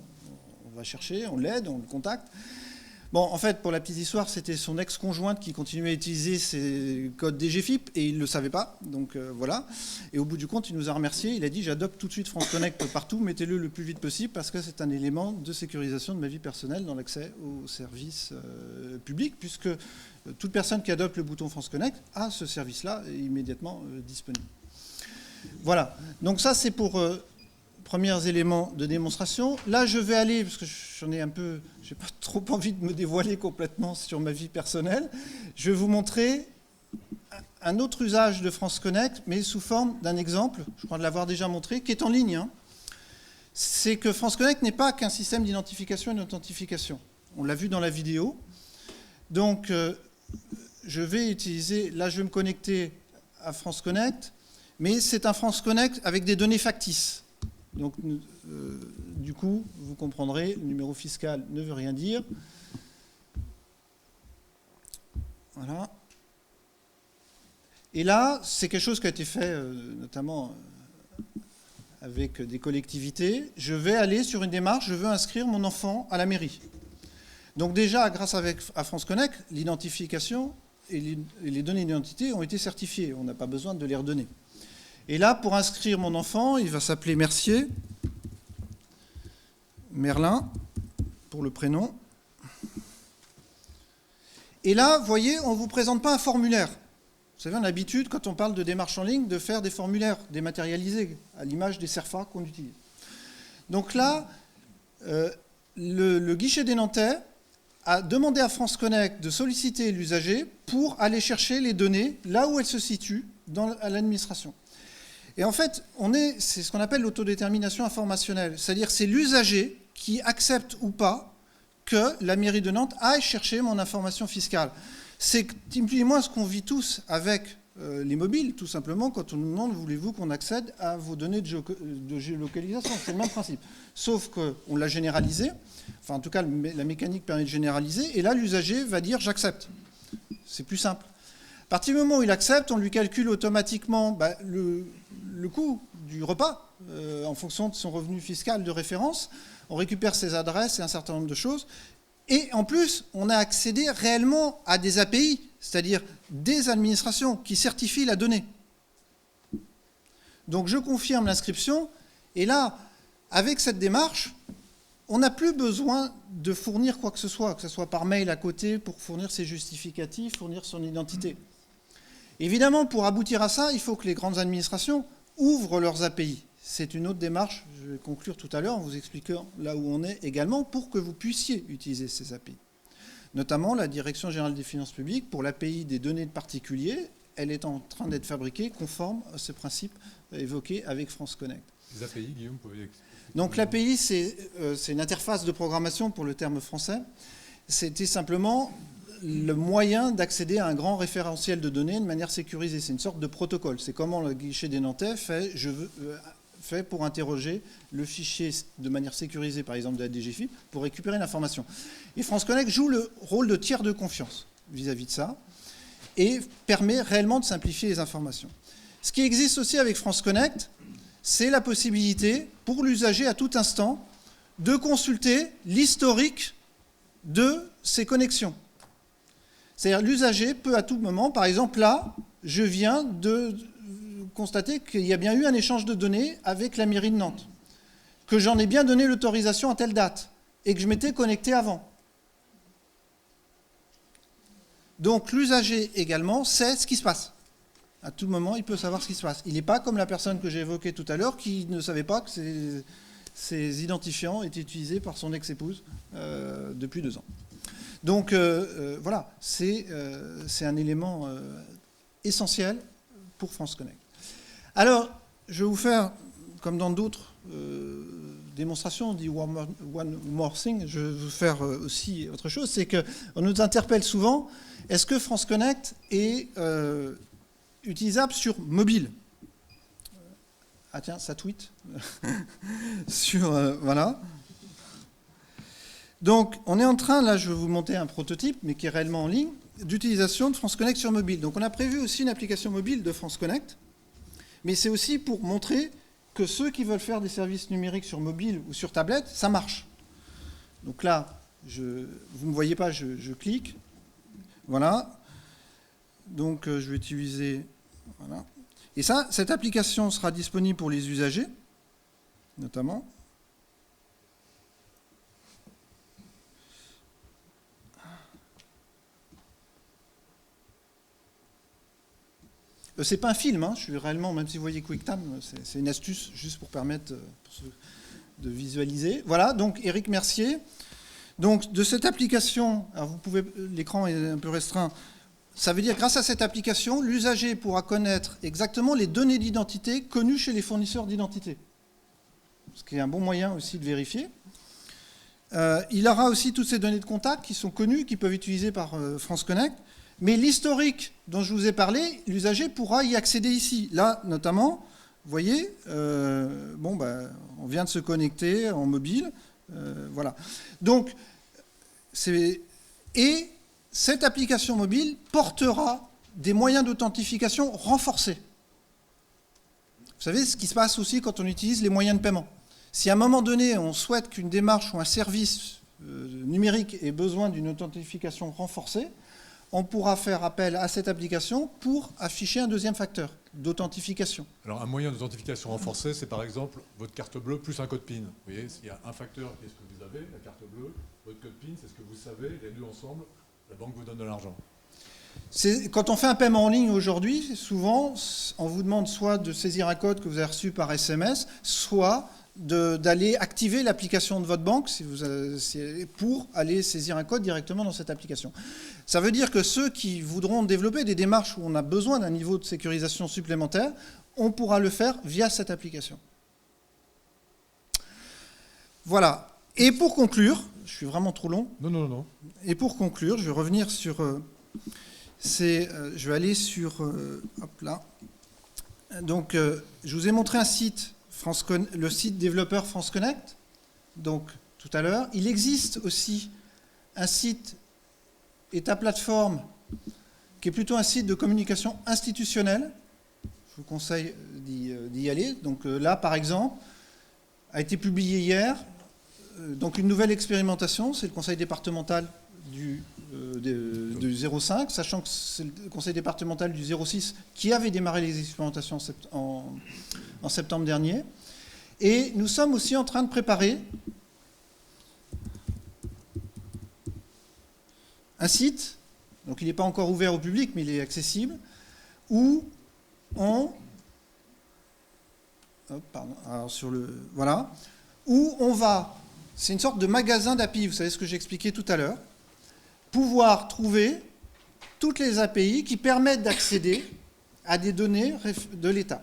on va chercher, on l'aide, on le contacte. Bon, en fait, pour la petite histoire, c'était son ex-conjointe qui continuait à utiliser ses codes DGFIP et il ne le savait pas. Donc voilà. Et au bout du compte, il nous a remerciés. Il a dit, j'adopte tout de suite France Connect partout, mettez-le le plus vite possible parce que c'est un élément de sécurisation de ma vie personnelle dans l'accès aux services publics, puisque toute personne qui adopte le bouton France Connect a ce service-là immédiatement disponible. Voilà. Donc ça, c'est pour... premiers éléments de démonstration. Là, je vais aller, parce que j'en ai un peu, j'ai pas trop envie de me dévoiler complètement sur ma vie personnelle, je vais vous montrer un autre usage de France Connect, mais sous forme d'un exemple, je crois de l'avoir déjà montré, qui est en ligne. Hein. C'est que France Connect n'est pas qu'un système d'identification et d'authentification. On l'a vu dans la vidéo. Donc, je vais utiliser, là, je vais me connecter à France Connect, mais c'est un France Connect avec des données factices. Donc, du coup, vous comprendrez, le numéro fiscal ne veut rien dire. Voilà. Et là, c'est quelque chose qui a été fait notamment avec des collectivités. Je vais aller sur une démarche, je veux inscrire mon enfant à la mairie. Donc déjà, grâce à France Connect, l'identification et les données d'identité ont été certifiées. On n'a pas besoin de les redonner. Et là, pour inscrire mon enfant, il va s'appeler Mercier, Merlin, pour le prénom. Et là, vous voyez, on ne vous présente pas un formulaire. Vous savez, on a l'habitude, quand on parle de démarche en ligne, de faire des formulaires dématérialisés, à l'image des CERFA qu'on utilise. Donc là, le guichet des Nantais a demandé à France Connect de solliciter l'usager pour aller chercher les données là où elles se situent à l'administration. Et en fait, c'est ce qu'on appelle l'autodétermination informationnelle. C'est-à-dire c'est l'usager qui accepte ou pas que la mairie de Nantes aille chercher mon information fiscale. C'est typiquement ce qu'on vit tous avec les mobiles, tout simplement, quand on nous demande, voulez-vous qu'on accède à vos données de géolocalisation? C'est le même principe. Sauf qu'on l'a généralisé, enfin en tout cas la mécanique permet de généraliser, et là l'usager va dire j'accepte. C'est plus simple. À partir du moment où il accepte, on lui calcule automatiquement le coût du repas en fonction de son revenu fiscal de référence. On récupère ses adresses et un certain nombre de choses. Et en plus, on a accédé réellement à des API, c'est-à-dire des administrations qui certifient la donnée. Donc je confirme l'inscription. Et là, avec cette démarche, on n'a plus besoin de fournir quoi que ce soit par mail à côté pour fournir ses justificatifs, fournir son identité. Évidemment, pour aboutir à ça, il faut que les grandes administrations ouvrent leurs API. C'est une autre démarche, je vais conclure tout à l'heure en vous expliquant là où on est également, pour que vous puissiez utiliser ces API. Notamment la Direction générale des finances publiques, pour l'API des données de particuliers, elle est en train d'être fabriquée conforme à ce principe évoqué avec France Connect.
Les API, Guillaume, vous pouvez expliquer.
Donc l'API, c'est une interface de programmation pour le terme français. C'était simplement le moyen d'accéder à un grand référentiel de données de manière sécurisée. C'est une sorte de protocole. C'est comment le guichet des Nantais fait pour interroger le fichier de manière sécurisée, par exemple de la DGFIP, pour récupérer l'information. Et France Connect joue le rôle de tiers de confiance vis-à-vis de ça et permet réellement de simplifier les informations. Ce qui existe aussi avec France Connect, c'est la possibilité pour l'usager à tout instant de consulter l'historique de ses connexions. C'est-à-dire l'usager peut à tout moment, par exemple là, je viens de constater qu'il y a bien eu un échange de données avec la mairie de Nantes, que j'en ai bien donné l'autorisation à telle date et que je m'étais connecté avant. Donc l'usager également sait ce qui se passe. À tout moment, il peut savoir ce qui se passe. Il n'est pas comme la personne que j'ai évoquée tout à l'heure qui ne savait pas que ses identifiants étaient utilisés par son ex-épouse depuis 2 ans. Donc voilà, c'est un élément essentiel pour France Connect. Alors, je vais vous faire, comme dans d'autres démonstrations, on dit one more thing, je vais vous faire aussi autre chose, c'est qu'on nous interpelle souvent, est-ce que France Connect est utilisable sur mobile? Ah tiens, ça tweet. Sur, voilà. Donc, on est en train, là, je vais vous monter un prototype, mais qui est réellement en ligne, d'utilisation de France Connect sur mobile. Donc, on a prévu aussi une application mobile de France Connect, mais c'est aussi pour montrer que ceux qui veulent faire des services numériques sur mobile ou sur tablette, ça marche. Donc là, vous ne me voyez pas, je clique. Voilà. Donc, je vais utiliser... Voilà. Et ça, cette application sera disponible pour les usagers, notamment. C'est pas un film, hein, je suis réellement, même si vous voyez QuickTime, c'est une astuce juste pour permettre de visualiser. Voilà, donc Éric Mercier. Donc de cette application, alors vous pouvez, l'écran est un peu restreint, ça veut dire que grâce à cette application, l'usager pourra connaître exactement les données d'identité connues chez les fournisseurs d'identité. Ce qui est un bon moyen aussi de vérifier. Il aura aussi toutes ces données de contact qui sont connues, qui peuvent être utilisées par France Connect. Mais l'historique dont je vous ai parlé, l'usager pourra y accéder ici. Là, notamment, vous voyez, on vient de se connecter en mobile. Voilà. Donc, et cette application mobile portera des moyens d'authentification renforcés. Vous savez ce qui se passe aussi quand on utilise les moyens de paiement. Si à un moment donné, on souhaite qu'une démarche ou un service numérique ait besoin d'une authentification renforcée, on pourra faire appel à cette application pour afficher un deuxième facteur d'authentification.
Alors un moyen d'authentification renforcée, c'est par exemple votre carte bleue plus un code PIN. Vous voyez, il y a un facteur qui est ce que vous avez, la carte bleue, votre code PIN, c'est ce que vous savez, les deux ensemble, la banque vous donne de l'argent.
Quand on fait un paiement en ligne aujourd'hui, souvent, on vous demande soit de saisir un code que vous avez reçu par SMS, soit d'aller activer l'application de votre banque pour aller saisir un code directement dans cette application. Ça veut dire que ceux qui voudront développer des démarches où on a besoin d'un niveau de sécurisation supplémentaire, on pourra le faire via cette application. Voilà. Et pour conclure, je suis vraiment trop long.
Non.
Et pour conclure, je vais revenir sur... je vais aller sur... hop là. Donc, je vous ai montré un site, le site développeur France Connect, donc tout à l'heure. Il existe aussi un site État Plateforme, qui est plutôt un site de communication institutionnelle. Je vous conseille d'y aller. Donc là, par exemple, a été publié hier donc une nouvelle expérimentation, c'est le conseil départemental du 05, sachant que c'est le conseil départemental du 06 qui avait démarré les expérimentations en septembre dernier. Et nous sommes aussi en train de préparer un site, donc il n'est pas encore ouvert au public, mais il est accessible, où on... où on va... C'est une sorte de magasin d'API, vous savez ce que j'ai expliqué tout à l'heure, pouvoir trouver toutes les API qui permettent d'accéder à des données de l'État.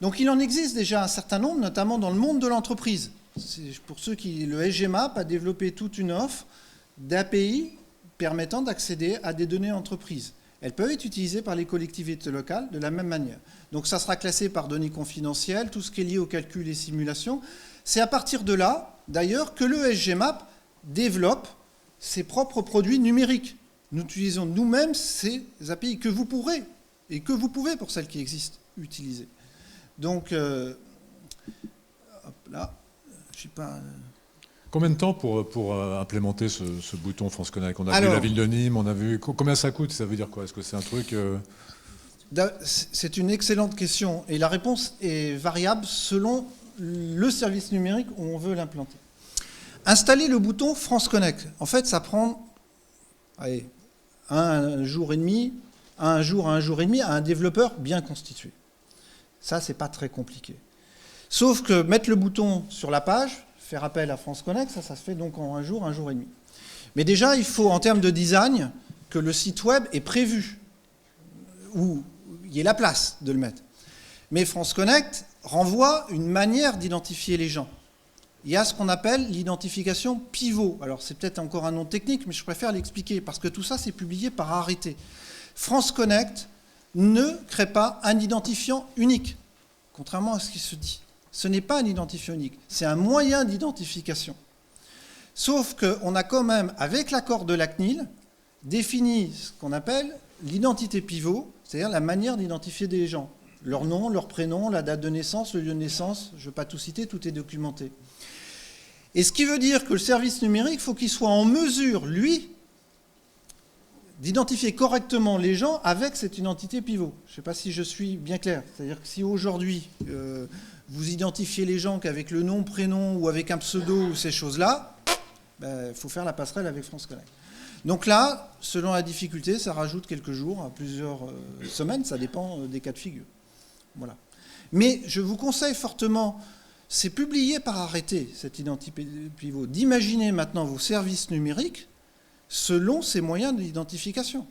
Donc il en existe déjà un certain nombre, notamment dans le monde de l'entreprise. Pour ceux qui... Le SGMAP a développé toute une offre d'API permettant d'accéder à des données entreprises. Elles peuvent être utilisées par les collectivités locales de la même manière. Donc ça sera classé par données confidentielles, tout ce qui est lié au calcul et simulation. C'est à partir de là, d'ailleurs, que le SGMAP développe ses propres produits numériques. Nous utilisons nous-mêmes ces API que vous pourrez, et que vous pouvez, pour celles qui existent, utiliser. Donc, hop là, je ne sais pas...
Combien de temps pour implémenter ce bouton France Connect? On a vu la ville de Nîmes, on a vu... Combien ça coûte? Ça veut dire quoi? Est-ce que c'est un truc...
C'est une excellente question. Et la réponse est variable selon le service numérique où on veut l'implanter. Installer le bouton France Connect, en fait, ça prend un jour et demi à un développeur bien constitué. Ça, c'est pas très compliqué. Sauf que mettre le bouton sur la page, faire appel à France Connect, ça se fait donc en un jour et demi. Mais déjà, il faut, en termes de design, que le site web est prévu, où il y ait la place de le mettre. Mais France Connect renvoie une manière d'identifier les gens. Il y a ce qu'on appelle l'identification pivot. Alors, c'est peut-être encore un nom technique, mais je préfère l'expliquer, parce que tout ça, c'est publié par arrêté. France Connect ne crée pas un identifiant unique. contrairement à ce qui se dit. Ce n'est pas un identifiant unique, c'est un moyen d'identification. Sauf qu'on a quand même, avec l'accord de la CNIL, défini ce qu'on appelle l'identité pivot, c'est-à-dire la manière d'identifier des gens. Leur nom, leur prénom, la date de naissance, le lieu de naissance, je ne vais pas tout citer, tout est documenté. Et ce qui veut dire que le service numérique, il faut qu'il soit en mesure, lui, d'identifier correctement les gens avec cette identité pivot. Je ne sais pas si je suis bien clair. C'est-à-dire que si aujourd'hui, vous identifiez les gens qu'avec le nom, prénom ou avec un pseudo ou ces choses-là, il faut faire la passerelle avec France Connect. Donc là, selon la difficulté, ça rajoute quelques jours à plusieurs semaines, ça dépend des cas de figure. Voilà. Mais je vous conseille fortement, c'est publié par arrêté, cette identité pivot, d'imaginer maintenant vos services numériques selon ces moyens d'identification.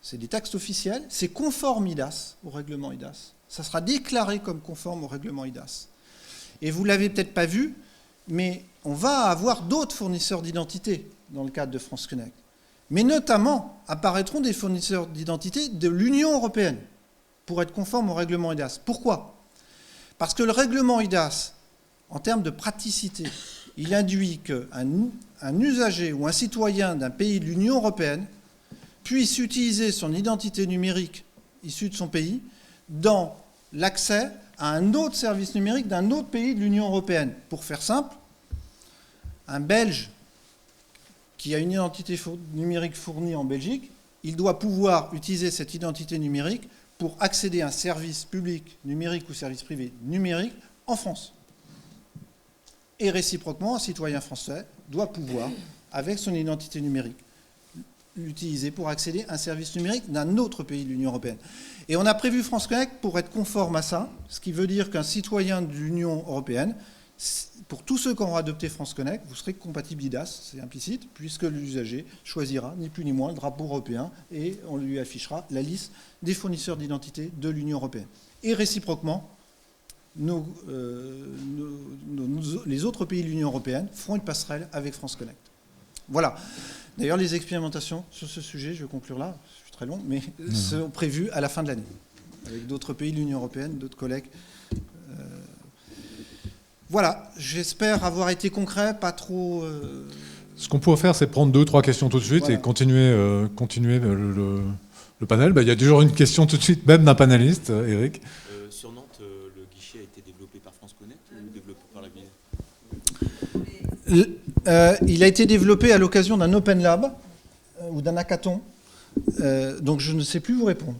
C'est des textes officiels, c'est conforme IDAS, au règlement IDAS. Ça sera déclaré comme conforme au règlement IDAS. Et vous ne l'avez peut-être pas vu, mais on va avoir d'autres fournisseurs d'identité dans le cadre de France Connect. Mais notamment, apparaîtront des fournisseurs d'identité de l'Union européenne pour être conformes au règlement IDAS. Pourquoi ? Parce que le règlement IDAS, en termes de praticité, il induit qu'un usager ou un citoyen d'un pays de l'Union européenne puisse utiliser son identité numérique issue de son pays dans l'accès à un autre service numérique d'un autre pays de l'Union européenne. Pour faire simple, un Belge qui a une identité numérique fournie en Belgique, il doit pouvoir utiliser cette identité numérique pour accéder à un service public numérique ou service privé numérique en France. Et réciproquement, un citoyen français doit pouvoir, avec son identité numérique, l'utiliser pour accéder à un service numérique d'un autre pays de l'Union européenne. Et on a prévu France Connect pour être conforme à ça, ce qui veut dire qu'un citoyen de l'Union européenne, pour tous ceux qui auront adopté France Connect, vous serez compatible IDAS, c'est implicite, puisque l'usager choisira, ni plus ni moins, le drapeau européen et on lui affichera la liste des fournisseurs d'identité de l'Union européenne. Et réciproquement, les autres pays de l'Union européenne feront une passerelle avec France Connect. Voilà. D'ailleurs, les expérimentations sur ce sujet, je vais conclure là, je suis très long, mais sont prévues à la fin de l'année, avec d'autres pays de l'Union européenne, d'autres collègues. Voilà, j'espère avoir été concret, pas trop...
Ce qu'on pourrait faire, c'est prendre 2 ou 3 questions tout de suite, voilà, et continuer le panel. Il y a toujours une question tout de suite, même d'un panéliste, Eric.
Sur Nantes, le guichet a été développé par France Connect ou développé par la ville ?
Il a été développé à l'occasion d'un Open Lab ou d'un hackathon, donc je ne sais plus vous répondre.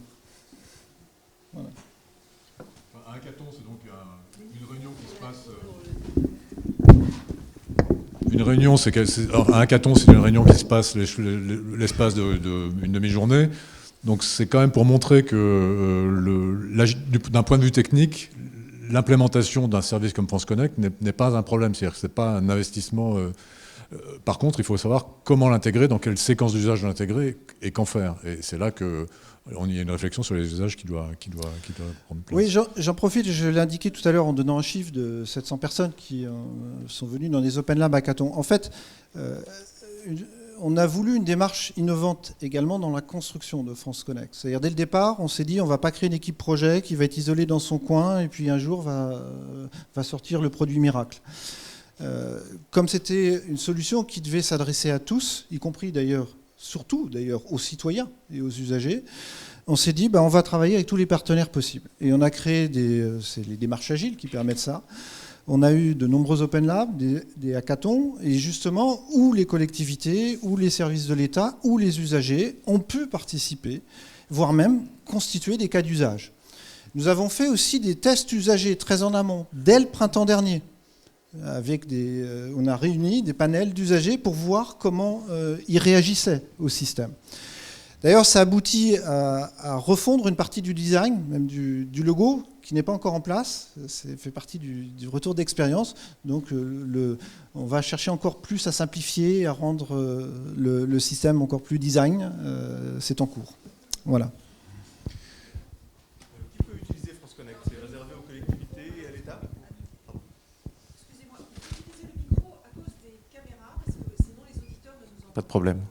Voilà.
Un hackathon, c'est donc une réunion qui se passe... Un hackathon, c'est une réunion qui se passe l'espace d'une demi-journée. Donc c'est quand même pour montrer que, d'un point de vue technique, l'implémentation d'un service comme France Connect n'est pas un problème. C'est-à-dire que ce n'est pas un investissement... par contre, il faut savoir comment l'intégrer, dans quelle séquence d'usage l'intégrer et qu'en faire. Et c'est là qu'il y a une réflexion sur les usages qui doit prendre place.
Oui, j'en profite, je l'ai indiqué tout à l'heure en donnant un chiffre de 700 personnes qui sont venues dans des Open Lab hackathons. En fait, on a voulu une démarche innovante également dans la construction de France Connect. C'est-à-dire, dès le départ, on s'est dit on ne va pas créer une équipe projet qui va être isolée dans son coin et puis un jour va sortir le produit miracle. Comme c'était une solution qui devait s'adresser à tous, y compris d'ailleurs, surtout d'ailleurs aux citoyens et aux usagers, on s'est dit on va travailler avec tous les partenaires possibles. Et on a créé les démarches agiles qui permettent ça. On a eu de nombreux Open Labs, des hackathons, et justement, où les collectivités, où les services de l'État, où les usagers ont pu participer, voire même constituer des cas d'usage. Nous avons fait aussi des tests usagers très en amont, dès le printemps dernier. On a réuni des panels d'usagers pour voir comment ils réagissaient au système. D'ailleurs, ça aboutit à refondre une partie du design, même du logo, qui n'est pas encore en place. Ça fait partie du retour d'expérience. Donc, on va chercher encore plus à simplifier, à rendre le système encore plus design. C'est en cours. Voilà.
Qui peut utiliser France Connect ? C'est réservé aux collectivités et à l'État ?
Excusez-moi, vous pouvez utiliser le micro à cause des caméras, parce que sinon les auditeurs ne nous entendent pas.
Pas de problème.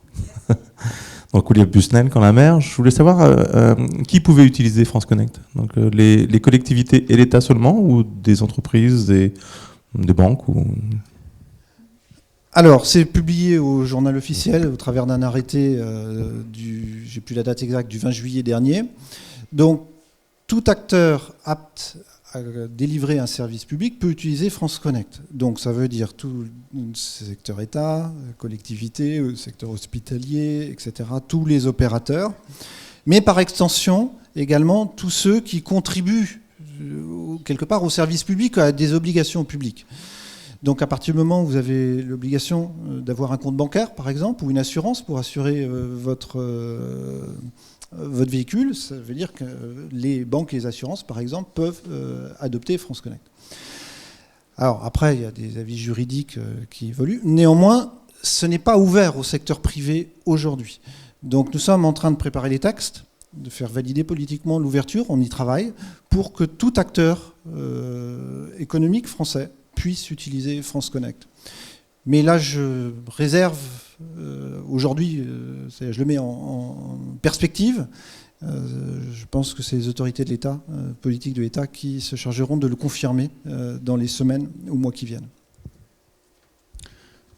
couler plus net qu'en la mer. Je voulais savoir qui pouvait utiliser France Connect. Donc les collectivités et l'État seulement, ou des entreprises, des banques ou...
Alors, c'est publié au journal officiel au travers d'un arrêté j'ai plus la date exacte, du 20 juillet dernier. Donc, tout acteur apte à délivrer un service public peut utiliser France Connect. Donc, ça veut dire tout le secteur État, collectivité, secteur hospitalier, etc., tous les opérateurs. Mais par extension, également, tous ceux qui contribuent quelque part au service public, à des obligations publiques. Donc à partir du moment où vous avez l'obligation d'avoir un compte bancaire, par exemple, ou une assurance pour assurer votre véhicule, ça veut dire que les banques et les assurances, par exemple, peuvent adopter France Connect. Alors après, il y a des avis juridiques qui évoluent. Néanmoins, ce n'est pas ouvert au secteur privé aujourd'hui. Donc nous sommes en train de préparer les textes, de faire valider politiquement l'ouverture, on y travaille, pour que tout acteur économique français puisse utiliser France Connect. Mais là, je réserve aujourd'hui, je le mets en perspective. Je pense que c'est les autorités de l'État, politiques de l'État, qui se chargeront de le confirmer dans les semaines ou mois qui viennent.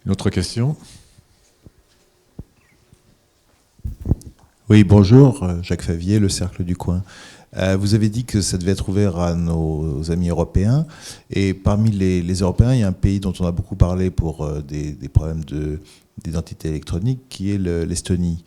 Une autre question ?
Oui, bonjour, Jacques Favier, Le Cercle du Coin. Vous avez dit que ça devait être ouvert à nos amis européens. Et parmi les Européens, il y a un pays dont on a beaucoup parlé pour des problèmes d'identité électronique, qui est l'Estonie,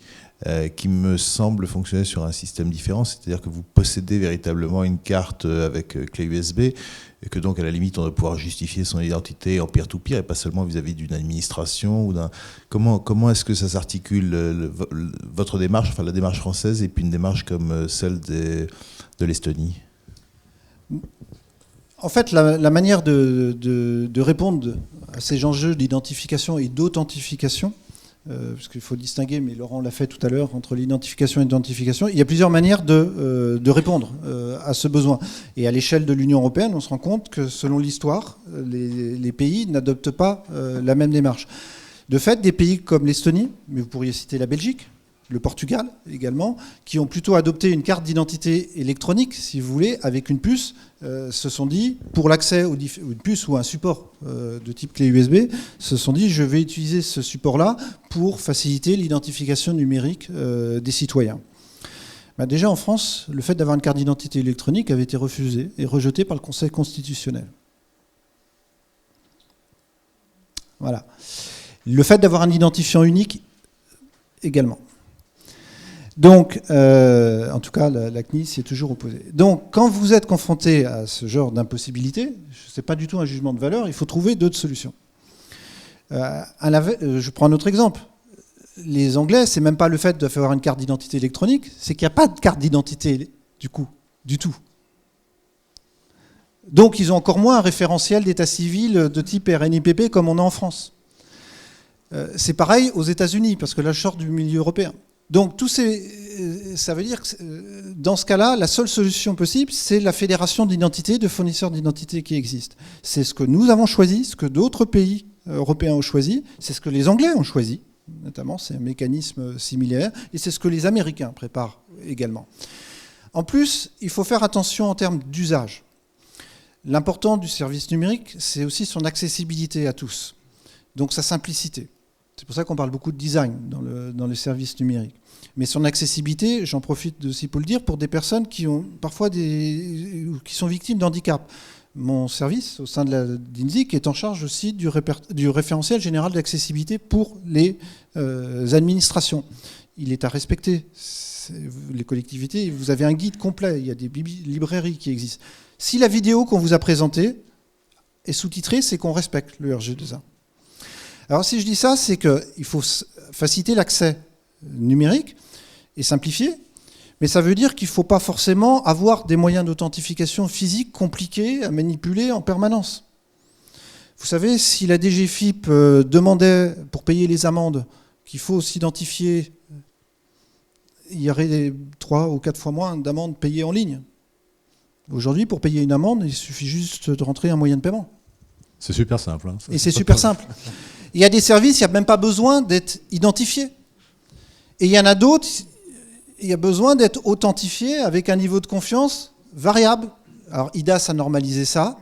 qui me semble fonctionner sur un système différent. C'est-à-dire que vous possédez véritablement une carte avec clé USB, et que donc à la limite on doit pouvoir justifier son identité en peer-to-peer et pas seulement vis-à-vis d'une administration ou d'un... Comment est-ce que ça s'articule votre démarche, enfin la démarche française, et puis une démarche comme celle de l'Estonie?
En fait, la manière de répondre à ces enjeux d'identification et d'authentification, parce qu'il faut distinguer, mais Laurent l'a fait tout à l'heure, entre l'identification et l'identification. Il y a plusieurs manières de répondre à ce besoin. Et à l'échelle de l'Union européenne, on se rend compte que selon l'histoire, les pays n'adoptent pas la même démarche. De fait, des pays comme l'Estonie, mais vous pourriez citer la Belgique, le Portugal également, qui ont plutôt adopté une carte d'identité électronique, si vous voulez, avec une puce, se sont dit, pour l'accès une puce ou un support de type clé USB, se sont dit, je vais utiliser ce support-là pour faciliter l'identification numérique des citoyens. Ben déjà en France, le fait d'avoir une carte d'identité électronique avait été refusé et rejeté par le Conseil constitutionnel. Voilà. Le fait d'avoir un identifiant unique également. Donc, en tout cas, la CNIL s'y est toujours opposée. Donc, quand vous êtes confronté à ce genre d'impossibilité, ce n'est pas du tout un jugement de valeur, il faut trouver d'autres solutions. Je prends un autre exemple. Les Anglais, c'est même pas le fait d'avoir une carte d'identité électronique, c'est qu'il n'y a pas de carte d'identité du tout. Donc, ils ont encore moins un référentiel d'état civil de type RNIPP comme on a en France. C'est pareil aux États-Unis, parce que là, je sors du milieu européen. Donc, ça veut dire que dans ce cas-là, la seule solution possible, c'est la fédération d'identité, de fournisseurs d'identité qui existent. C'est ce que nous avons choisi, ce que d'autres pays européens ont choisi, c'est ce que les Anglais ont choisi, notamment, c'est un mécanisme similaire, et c'est ce que les Américains préparent également. En plus, il faut faire attention en termes d'usage. L'important du service numérique, c'est aussi son accessibilité à tous, donc sa simplicité. C'est pour ça qu'on parle beaucoup de design dans le service numérique. Mais son accessibilité, j'en profite aussi pour le dire, pour des personnes qui ont parfois qui sont victimes d'handicap. Mon service, au sein de d'INSIC, est en charge aussi du référentiel général d'accessibilité pour les administrations. Il est à respecter. Les collectivités, vous avez un guide complet, il y a des librairies qui existent. Si la vidéo qu'on vous a présentée est sous-titrée, c'est qu'on respecte le RG2A. Alors si je dis ça, c'est qu'il faut faciliter l'accès numérique et simplifier, mais ça veut dire qu'il ne faut pas forcément avoir des moyens d'authentification physique compliqués à manipuler en permanence. Vous savez, si la DGFiP demandait, pour payer les amendes, qu'il faut s'identifier, il y aurait 3 ou 4 fois moins d'amendes payées en ligne. Aujourd'hui, pour payer une amende, il suffit juste de rentrer un moyen de paiement.
C'est super simple. Hein,
et c'est super simple. Il y a des services, il n'y a même pas besoin d'être identifié. Et il y en a d'autres, il y a besoin d'être authentifié avec un niveau de confiance variable. Alors IDAS a normalisé ça,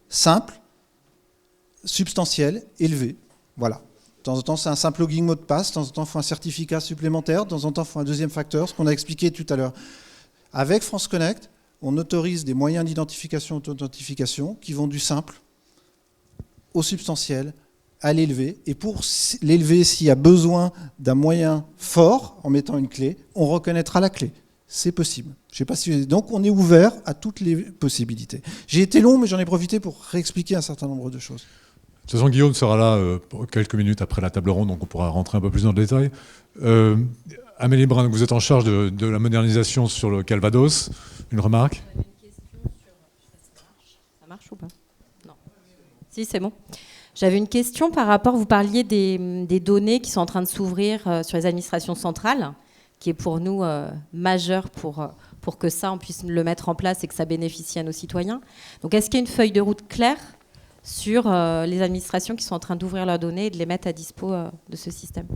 simple, substantiel, élevé. Voilà. De temps en temps, c'est un simple login mot de passe, de temps en temps, il faut un certificat supplémentaire, de temps en temps, il faut un deuxième facteur, ce qu'on a expliqué tout à l'heure. Avec France Connect, on autorise des moyens d'identification et d'authentification qui vont du simple au substantiel, à l'élevé. Et pour l'élevé, s'il y a besoin d'un moyen fort, en mettant une clé, on reconnaîtra la clé. C'est possible. Je sais pas si... Donc on est ouvert à toutes les possibilités. J'ai été long, mais j'en ai profité pour réexpliquer un certain nombre de choses.
De toute façon, Guillaume sera là pour quelques minutes après la table ronde, donc on pourra rentrer un peu plus dans le détail. Amélie Brun, vous êtes en charge de la modernisation sur le Calvados. Une remarque ?
Ça marche ou pas? Non. Si, c'est bon. J'avais une question par rapport, vous parliez des données qui sont en train de s'ouvrir sur les administrations centrales, qui est pour nous majeur pour que ça, on puisse le mettre en place et que ça bénéficie à nos citoyens. Donc est-ce qu'il y a une feuille de route claire sur les administrations qui sont en train d'ouvrir leurs données et de les mettre à dispo de ce système?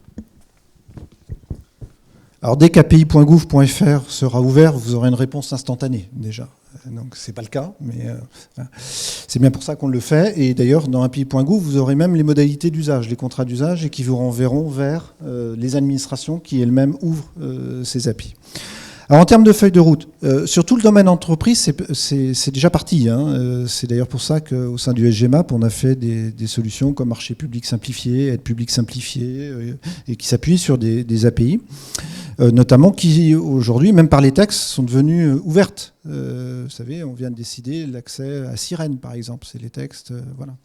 Alors dès qu'api.gouv.fr sera ouvert, vous aurez une réponse instantanée déjà. Donc c'est pas le cas, mais c'est bien pour ça qu'on le fait. Et d'ailleurs, dans api.gouv, vous aurez même les modalités d'usage, les contrats d'usage, et qui vous renverront vers les administrations qui elles-mêmes ouvrent ces API. Alors en termes de feuille de route, sur tout le domaine entreprise, c'est déjà parti. Hein. C'est d'ailleurs pour ça qu'au sein du SGMAP, on a fait des solutions comme marché public simplifié, aide publique simplifiée, et qui s'appuient sur des API, notamment qui aujourd'hui, même par les textes, sont devenues ouvertes. Vous savez, on vient de décider l'accès à Sirène, par exemple, c'est les textes, voilà.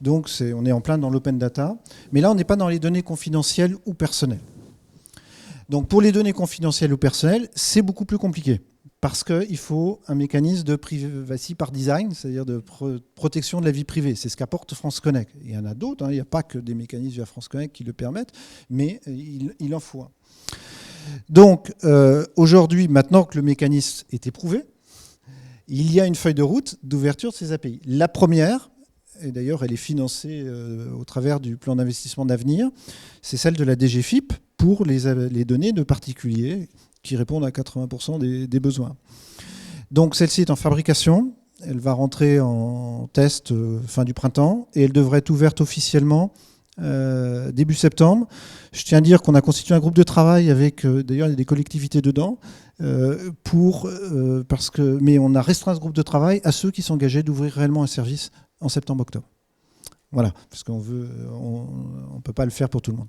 Donc on est en plein dans l'open data, mais là on n'est pas dans les données confidentielles ou personnelles. Donc pour les données confidentielles ou personnelles, c'est beaucoup plus compliqué parce qu'il faut un mécanisme de privacy par design, c'est-à-dire de protection de la vie privée. C'est ce qu'apporte France Connect. Il y en a d'autres, hein, il n'y a pas que des mécanismes via France Connect qui le permettent, mais il en faut un. Donc aujourd'hui, maintenant que le mécanisme est éprouvé, il y a une feuille de route d'ouverture de ces API. La première, et d'ailleurs elle est financée au travers du plan d'investissement d'avenir, c'est celle de la DGFiP, pour les données de particuliers qui répondent à 80% des besoins. Donc celle-ci est en fabrication, elle va rentrer en test fin du printemps et elle devrait être ouverte officiellement début septembre. Je tiens à dire qu'on a constitué un groupe de travail avec, d'ailleurs il y a des collectivités dedans, mais on a restreint ce groupe de travail à ceux qui sont engagés d'ouvrir réellement un service en septembre-octobre. Voilà, parce qu'on on peut pas le faire pour tout le monde.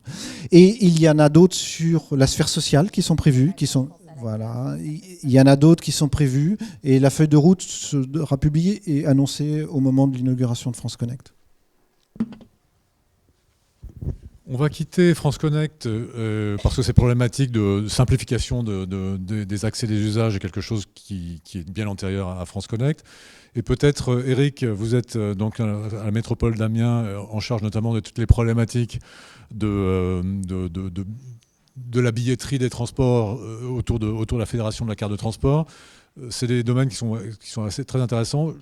Et il y en a d'autres sur la sphère sociale qui sont prévues, voilà, il y en a d'autres qui sont prévues, et la feuille de route sera publiée et annoncée au moment de l'inauguration de France Connect.
On va quitter France Connect parce que ces problématiques de simplification des accès des usages est quelque chose qui est bien antérieur à France Connect. Et peut-être, Eric, vous êtes donc à la métropole d'Amiens en charge notamment de toutes les problématiques de la billetterie des transports autour de la fédération de la carte de transport. C'est des domaines qui sont très intéressants.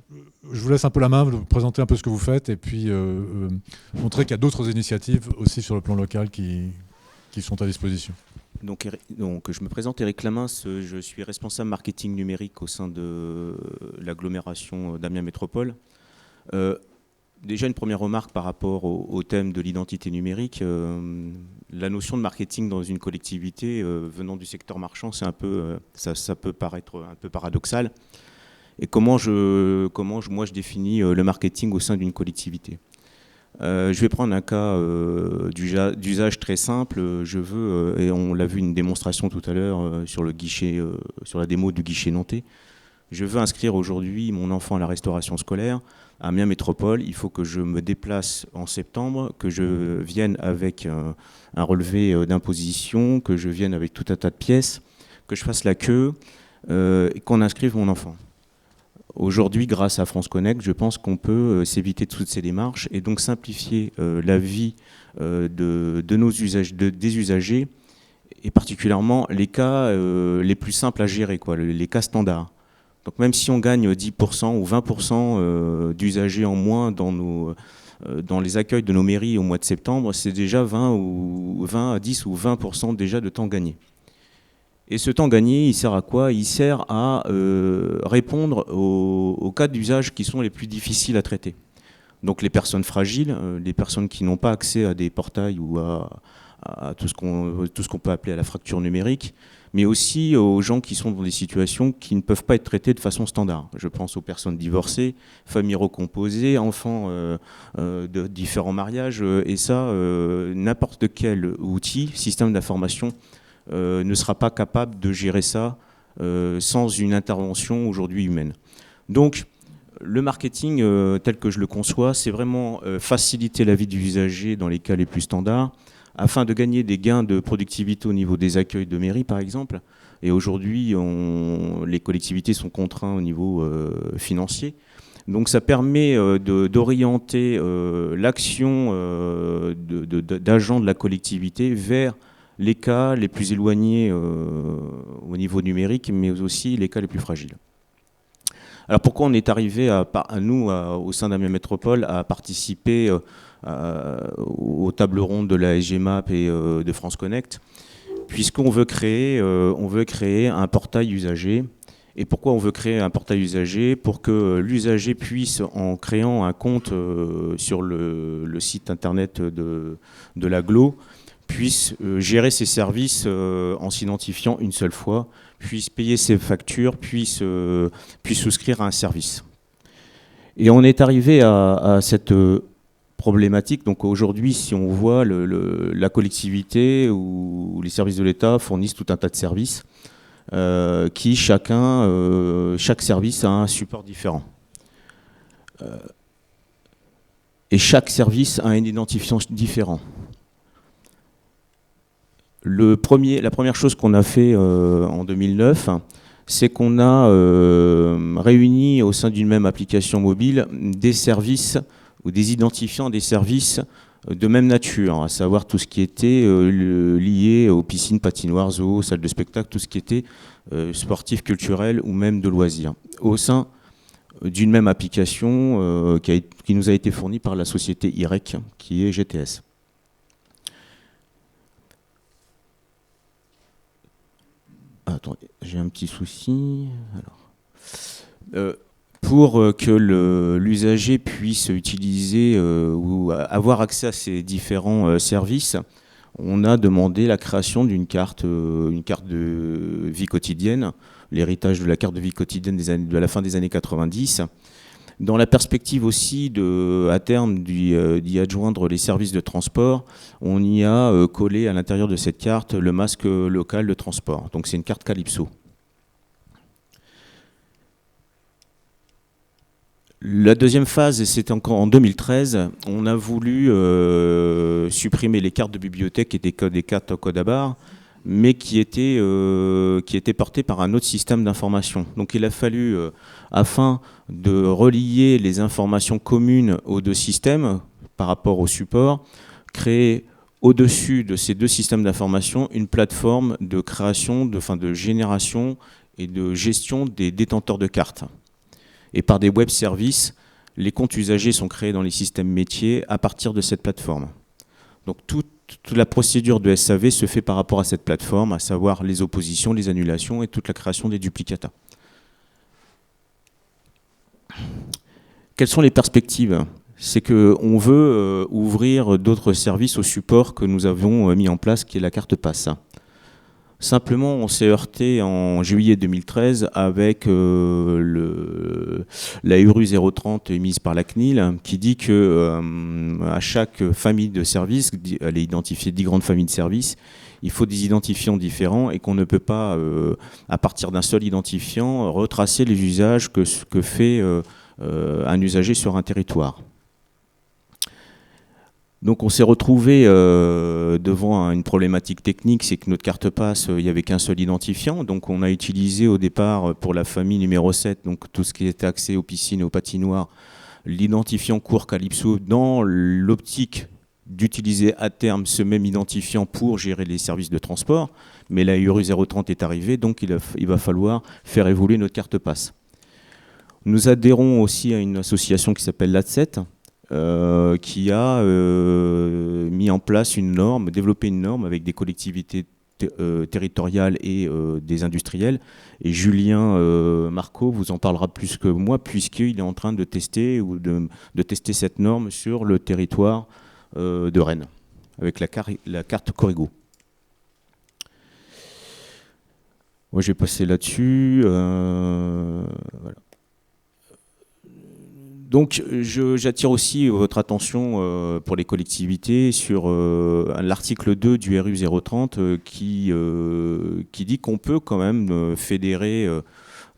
Je vous laisse un peu la main, vous présenter un peu ce que vous faites et puis montrer qu'il y a d'autres initiatives aussi sur le plan local qui sont à disposition.
Donc, je me présente, Eric Lamins, je suis responsable marketing numérique au sein de l'agglomération d'Amiens Métropole. Déjà une première remarque par rapport au thème de l'identité numérique. La notion de marketing dans une collectivité venant du secteur marchand, c'est ça peut paraître un peu paradoxal. Et comment moi je définis le marketing au sein d'une collectivité. Je vais prendre un cas d'usage très simple. Et on l'a vu une démonstration tout à l'heure sur le guichet, sur la démo du guichet nantais. Je veux inscrire aujourd'hui mon enfant à la restauration scolaire à Amiens Métropole. Il faut que je me déplace en septembre, que je vienne avec un relevé d'imposition, que je vienne avec tout un tas de pièces, que je fasse la queue et qu'on inscrive mon enfant. Aujourd'hui, grâce à France Connect, je pense qu'on peut s'éviter toutes ces démarches et donc simplifier la vie de nos des usagers, et particulièrement les cas les plus simples à gérer, les cas standards. Donc même si on gagne 10% ou 20% d'usagers en moins dans dans les accueils de nos mairies au mois de septembre, c'est déjà 10 ou 20% déjà de temps gagné. Et ce temps gagné, il sert à quoi? Il sert à répondre aux cas d'usage qui sont les plus difficiles à traiter. Donc les personnes fragiles, les personnes qui n'ont pas accès à des portails ou à tout ce qu'on peut appeler à la fracture numérique, mais aussi aux gens qui sont dans des situations qui ne peuvent pas être traitées de façon standard. Je pense aux personnes divorcées, familles recomposées, enfants de différents mariages, et ça, n'importe quel outil, système d'information, ne sera pas capable de gérer ça sans une intervention aujourd'hui humaine. Donc, le marketing, tel que je le conçois, c'est vraiment faciliter la vie du usager dans les cas les plus standards, afin de gagner des gains de productivité au niveau des accueils de mairie, par exemple. Et aujourd'hui, les collectivités sont contraintes au niveau financier. Donc ça permet d'orienter l'action d'agents de la collectivité vers les cas les plus éloignés au niveau numérique, mais aussi les cas les plus fragiles. Alors pourquoi on est arrivé, au sein d'Amiens Métropole, à participer aux tables rondes de la SGMAP et de France Connect, puisqu'on veut créer un portail usager. Et pourquoi on veut créer un portail usager? Pour que l'usager puisse, en créant un compte sur le site internet de l'Agglo, puisse gérer ses services en s'identifiant une seule fois, puisse payer ses factures, puisse souscrire à un service. Et on est arrivé à cette problématique. Donc aujourd'hui, si on voit la collectivité ou les services de l'État fournissent tout un tas de services qui chaque service a un support différent. Et chaque service a un identifiant différent. La première chose qu'on a fait en 2009, c'est qu'on a réuni au sein d'une même application mobile des services ou des identifiants des services de même nature, à savoir tout ce qui était lié aux piscines, patinoires, zoos, salles de spectacle, tout ce qui était sportif, culturel ou même de loisirs, au sein d'une même application qui nous a été fournie par la société IREC, qui est GTS. Attendez, j'ai un petit souci. Alors, pour que l'usager puisse utiliser ou avoir accès à ces différents services, on a demandé la création d'une carte de vie quotidienne, l'héritage de la carte de vie quotidienne de la fin des années 90, dans la perspective aussi à terme d'y adjoindre les services de transport. On y a collé à l'intérieur de cette carte le masque local de transport. Donc c'est une carte Calypso. La deuxième phase, et c'était encore en 2013, on a voulu supprimer les cartes de bibliothèque qui étaient des cartes au code à barres, mais qui étaient portées par un autre système d'information. Donc il a fallu, afin de relier les informations communes aux deux systèmes par rapport au support, créer au-dessus de ces deux systèmes d'information une plateforme de création, de génération et de gestion des détenteurs de cartes. Et par des web services, les comptes usagers sont créés dans les systèmes métiers à partir de cette plateforme. Donc toute la procédure de SAV se fait par rapport à cette plateforme, à savoir les oppositions, les annulations et toute la création des duplicata. Quelles sont les perspectives? C'est qu'on veut ouvrir d'autres services au support que nous avons mis en place, qui est la carte passe. Simplement, on s'est heurté en juillet 2013 avec la URU 030 émise par la CNIL, qui dit que à chaque famille de services, elle est identifiée 10 grandes familles de services, il faut des identifiants différents et qu'on ne peut pas, à partir d'un seul identifiant, retracer les usages que fait un usager sur un territoire. Donc on s'est retrouvé devant une problématique technique, c'est que notre carte passe, il n'y avait qu'un seul identifiant. Donc on a utilisé au départ pour la famille numéro 7, donc tout ce qui était accès aux piscines et aux patinoires, l'identifiant court Calypso dans l'optique d'utiliser à terme ce même identifiant pour gérer les services de transport. Mais la URU 030 est arrivée, donc il va falloir faire évoluer notre carte passe. Nous adhérons aussi à une association qui s'appelle l'AT7, qui a mis en place une norme, développé une norme avec des collectivités territoriales et des industriels. Et Julien Marco vous en parlera plus que moi, puisqu'il est en train de tester, de tester cette norme sur le territoire de Rennes, avec la carte Corrigo. Moi, je vais passer là-dessus. Voilà. Donc, j'attire aussi votre attention pour les collectivités sur l'article 2 du RU 030 qui dit qu'on peut quand même fédérer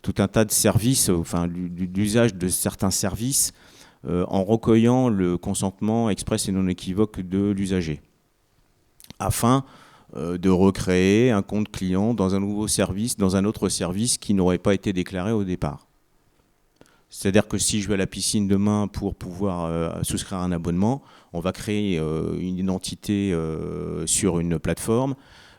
tout un tas de services, enfin l'usage de certains services en recueillant le consentement express et non équivoque de l'usager, afin de recréer un compte client dans un nouveau service, dans un autre service qui n'aurait pas été déclaré au départ. C'est-à-dire que si je vais à la piscine demain pour pouvoir souscrire un abonnement, on va créer une identité sur une plateforme.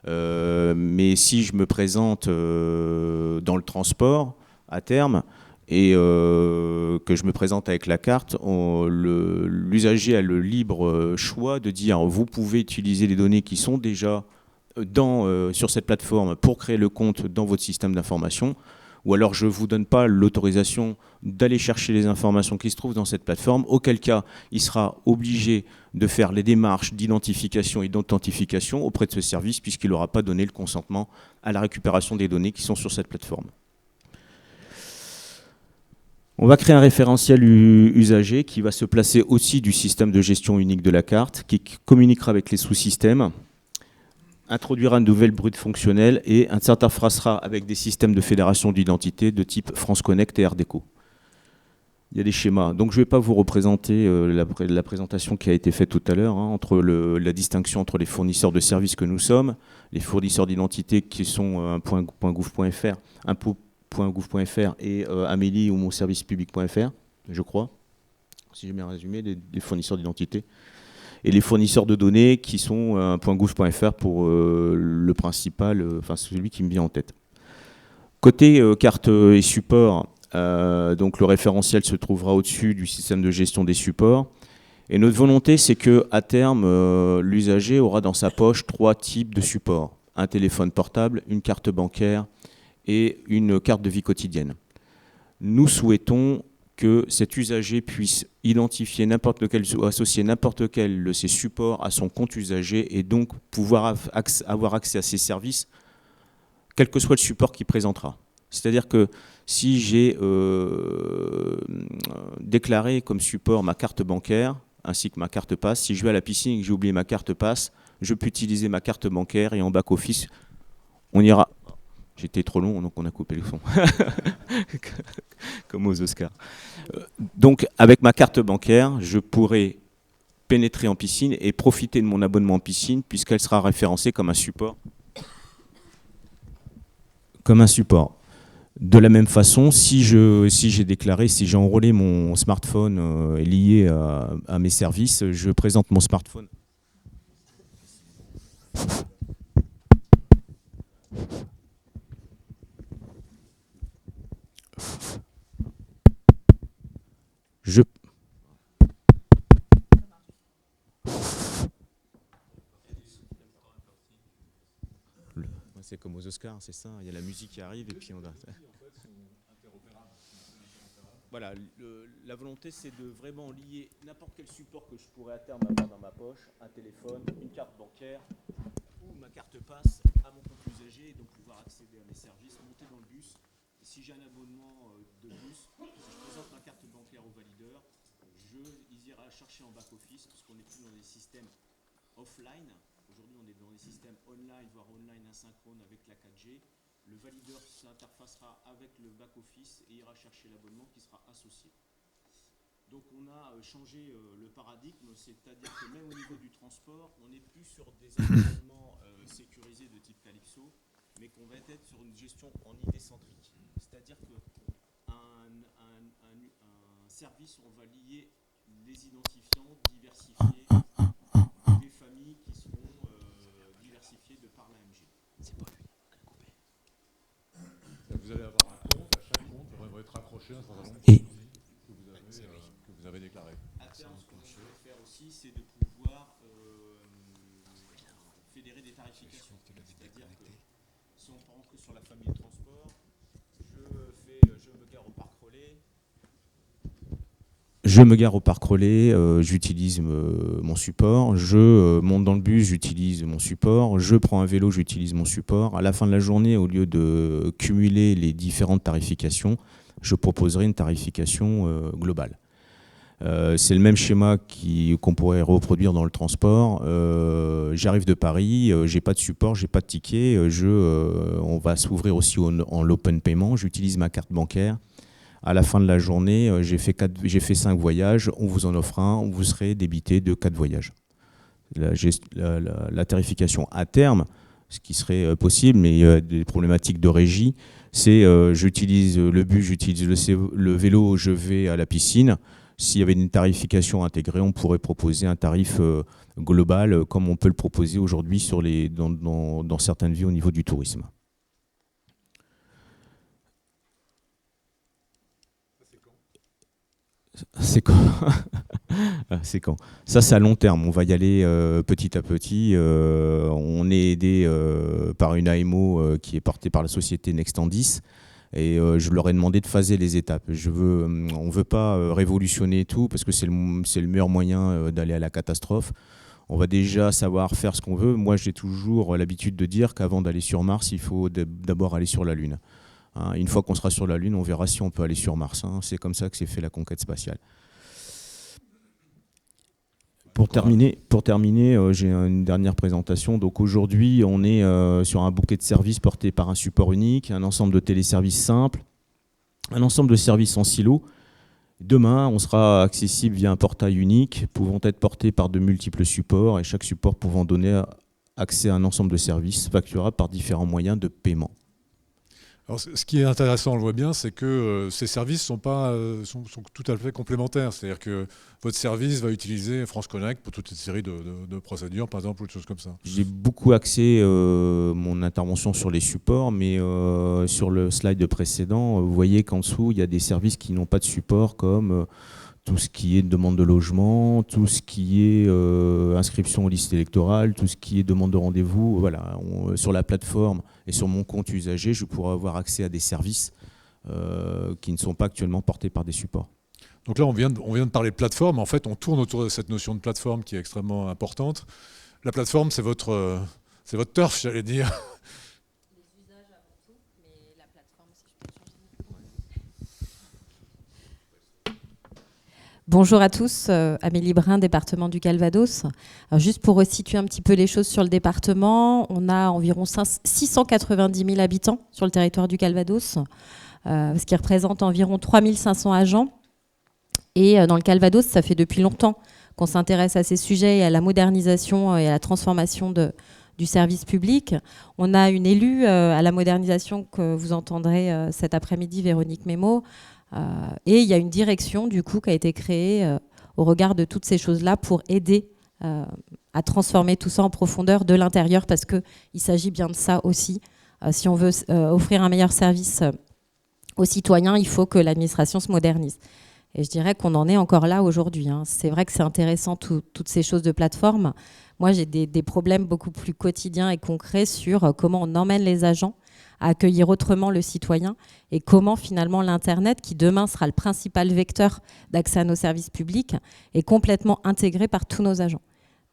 Mais si je me présente dans le transport à terme et que je me présente avec la carte, l'usager a le libre choix de dire vous pouvez utiliser les données qui sont déjà sur cette plateforme pour créer le compte dans votre système d'information. Ou alors je ne vous donne pas l'autorisation d'aller chercher les informations qui se trouvent dans cette plateforme, auquel cas il sera obligé de faire les démarches d'identification et d'authentification auprès de ce service, puisqu'il n'aura pas donné le consentement à la récupération des données qui sont sur cette plateforme. On va créer un référentiel usager qui va se placer aussi du système de gestion unique de la carte, qui communiquera avec les sous-systèmes, introduira une nouvelle brute fonctionnelle et s'interfacera avec des systèmes de fédération d'identité de type France Connect et RDECO. Il y a des schémas. Donc je ne vais pas vous représenter la présentation qui a été faite tout à l'heure, entre la distinction entre les fournisseurs de services que nous sommes, les fournisseurs d'identité qui sont .gouv.fr, impôt.gouv.fr et Amélie ou monservicepublic.fr, je crois, si j'ai bien résumé, des fournisseurs d'identité. Et les fournisseurs de données qui sont .gouv.fr pour le principal, enfin celui qui me vient en tête. Côté carte et support, donc le référentiel se trouvera au-dessus du système de gestion des supports. Et notre volonté, c'est qu'à terme, l'usager aura dans sa poche 3 types de supports. Un téléphone portable, une carte bancaire et une carte de vie quotidienne. Nous souhaitons que cet usager puisse identifier n'importe lequel, ou associer n'importe quel de ces supports à son compte usager et donc pouvoir avoir accès à ces services, quel que soit le support qu'il présentera. C'est-à-dire que si j'ai déclaré comme support ma carte bancaire ainsi que ma carte passe, si je vais à la piscine et que j'ai oublié ma carte passe, je peux utiliser ma carte bancaire et en back-office, on ira... J'étais trop long, donc on a coupé le son. Comme aux Oscars. Donc, avec ma carte bancaire, je pourrai pénétrer en piscine et profiter de mon abonnement en piscine, puisqu'elle sera référencée comme un support. De la même façon, si j'ai déclaré, si j'ai enrôlé mon smartphone lié à mes services, je présente mon smartphone. C'est comme aux Oscars, c'est ça. Il y a la musique qui arrive et puis on a... Voilà, la volonté, c'est de vraiment lier n'importe quel support que je pourrais à terme avoir dans ma poche, un téléphone, une carte bancaire ou ma carte passe à mon compte usager et donc pouvoir accéder à mes services, monter dans le bus. Et si j'ai un abonnement de bus, si je présente ma carte bancaire au valideur, ils ira chercher en back-office, puisqu'on n'est plus dans des systèmes offline. Aujourd'hui, on est dans des systèmes online, voire online asynchrone avec la 4G. Le valideur s'interfacera avec le back-office et ira chercher l'abonnement qui sera associé. Donc on a changé le paradigme, c'est-à-dire que même au niveau du transport, on n'est plus sur des environnements sécurisés de type Calypso, mais qu'on va être sur une gestion en idée centrique. C'est-à-dire qu'un service, on va lier les identifiants diversifiés des familles qui seront diversifiées de par l'AMG. C'est pas lui, elle a coupé.
Vous allez avoir un compte, à chaque compte, va être raccroché à un certain nombre de
Et
que vous avez déclaré.
à terme, ce qu'on aussi, c'est de pouvoir fédérer des tarifications. C'est-à-dire que si on prend sur la famille de transport, je me gare au parc relais. Je me gare au parc relais, j'utilise mon support. Je monte dans le bus, j'utilise mon support. Je prends un vélo, j'utilise mon support. À la fin de la journée, au lieu de cumuler les différentes tarifications, je proposerai une tarification globale. C'est le même schéma qu'on pourrait reproduire dans le transport. J'arrive de Paris, j'ai pas de support, j'ai pas de ticket. On va s'ouvrir aussi en l'open payment. J'utilise ma carte bancaire. À la fin de la journée, j'ai fait 5 voyages. On vous en offre un. Vous serez débité de 4 voyages. La tarification à terme, ce qui serait possible, mais il y a des problématiques de régie, c'est j'utilise le bus, j'utilise le vélo, je vais à la piscine. S'il y avait une tarification intégrée, on pourrait proposer un tarif global comme on peut le proposer aujourd'hui dans certaines villes au niveau du tourisme. C'est quand C'est quand ça, c'est à long terme. On va y aller petit à petit. On est aidé par une AMO qui est portée par la société Nextendis. Et je leur ai demandé de phaser les étapes. On ne veut pas révolutionner tout parce que c'est le meilleur moyen d'aller à la catastrophe. On va déjà savoir faire ce qu'on veut. Moi, j'ai toujours l'habitude de dire qu'avant d'aller sur Mars, il faut d'abord aller sur la Lune. Hein, une fois qu'on sera sur la Lune, on verra si on peut aller sur Mars. Hein. C'est comme ça que s'est fait la conquête spatiale. Pour terminer, j'ai une dernière présentation. Donc aujourd'hui, on est sur un bouquet de services porté par un support unique, un ensemble de téléservices simples, un ensemble de services en silo. Demain, on sera accessible via un portail unique, pouvant être porté par de multiples supports et chaque support pouvant donner accès à un ensemble de services facturables par différents moyens de paiement.
Alors, ce qui est intéressant, on le voit bien, c'est que ces services sont tout à fait complémentaires. C'est-à-dire que votre service va utiliser France Connect pour toute une série de procédures, par exemple, ou de choses comme ça.
J'ai beaucoup axé mon intervention sur les supports, mais sur le slide précédent, vous voyez qu'en dessous, il y a des services qui n'ont pas de support, comme tout ce qui est demande de logement, tout ce qui est inscription aux listes électorales, tout ce qui est demande de rendez-vous. Voilà, sur la plateforme et sur mon compte usager, je pourrai avoir accès à des services qui ne sont pas actuellement portés par des supports.
Donc là, on vient de parler de plateforme. En fait, on tourne autour de cette notion de plateforme qui est extrêmement importante. La plateforme, c'est votre turf, j'allais dire.
Les usages avant tout, mais la plateforme, si je peux changer. Bonjour à tous, Amélie Brun, département du Calvados. Alors juste pour resituer un petit peu les choses sur le département, on a environ 690 000 habitants sur le territoire du Calvados, ce qui représente environ 3500 agents. Et dans le Calvados, ça fait depuis longtemps qu'on s'intéresse à ces sujets et à la modernisation et à la transformation du service public. On a une élue à la modernisation que vous entendrez cet après-midi, Véronique Mémo. Et il y a une direction du coup qui a été créée au regard de toutes ces choses-là pour aider à transformer tout ça en profondeur de l'intérieur, parce qu'il s'agit bien de ça aussi. Si on veut offrir un meilleur service aux citoyens, il faut que l'administration se modernise. Et je dirais qu'on en est encore là aujourd'hui. Hein. C'est vrai que c'est intéressant, toutes ces choses de plateforme. Moi, j'ai des problèmes beaucoup plus quotidiens et concrets sur comment on emmène les agents à accueillir autrement le citoyen et comment finalement l'Internet, qui demain sera le principal vecteur d'accès à nos services publics, est complètement intégré par tous nos agents.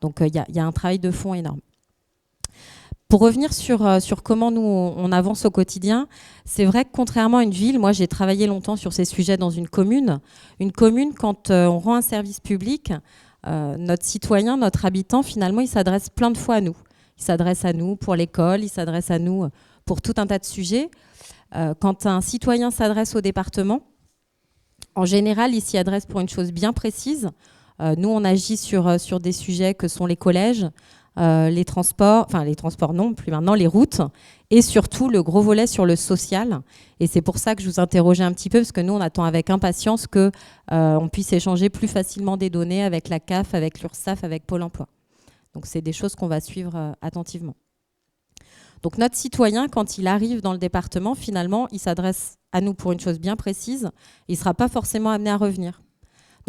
Donc il y a un travail de fond énorme. Pour revenir sur comment nous, on avance au quotidien, c'est vrai que contrairement à une ville, moi j'ai travaillé longtemps sur ces sujets dans une commune. Une commune, quand on rend un service public, notre citoyen, notre habitant, finalement, il s'adresse plein de fois à nous. Il s'adresse à nous pour l'école, il s'adresse à nous pour tout un tas de sujets. Quand un citoyen s'adresse au département, en général, il s'y adresse pour une chose bien précise. Nous, on agit sur des sujets que sont les collèges, les transports non, plus maintenant, les routes, et surtout le gros volet sur le social. Et c'est pour ça que je vous interrogeais un petit peu, parce que nous, on attend avec impatience qu'on puisse échanger plus facilement des données avec la CAF, avec l'URSSAF, avec Pôle emploi. Donc, c'est des choses qu'on va suivre attentivement. Donc, notre citoyen, quand il arrive dans le département, finalement, il s'adresse à nous pour une chose bien précise. Il ne sera pas forcément amené à revenir.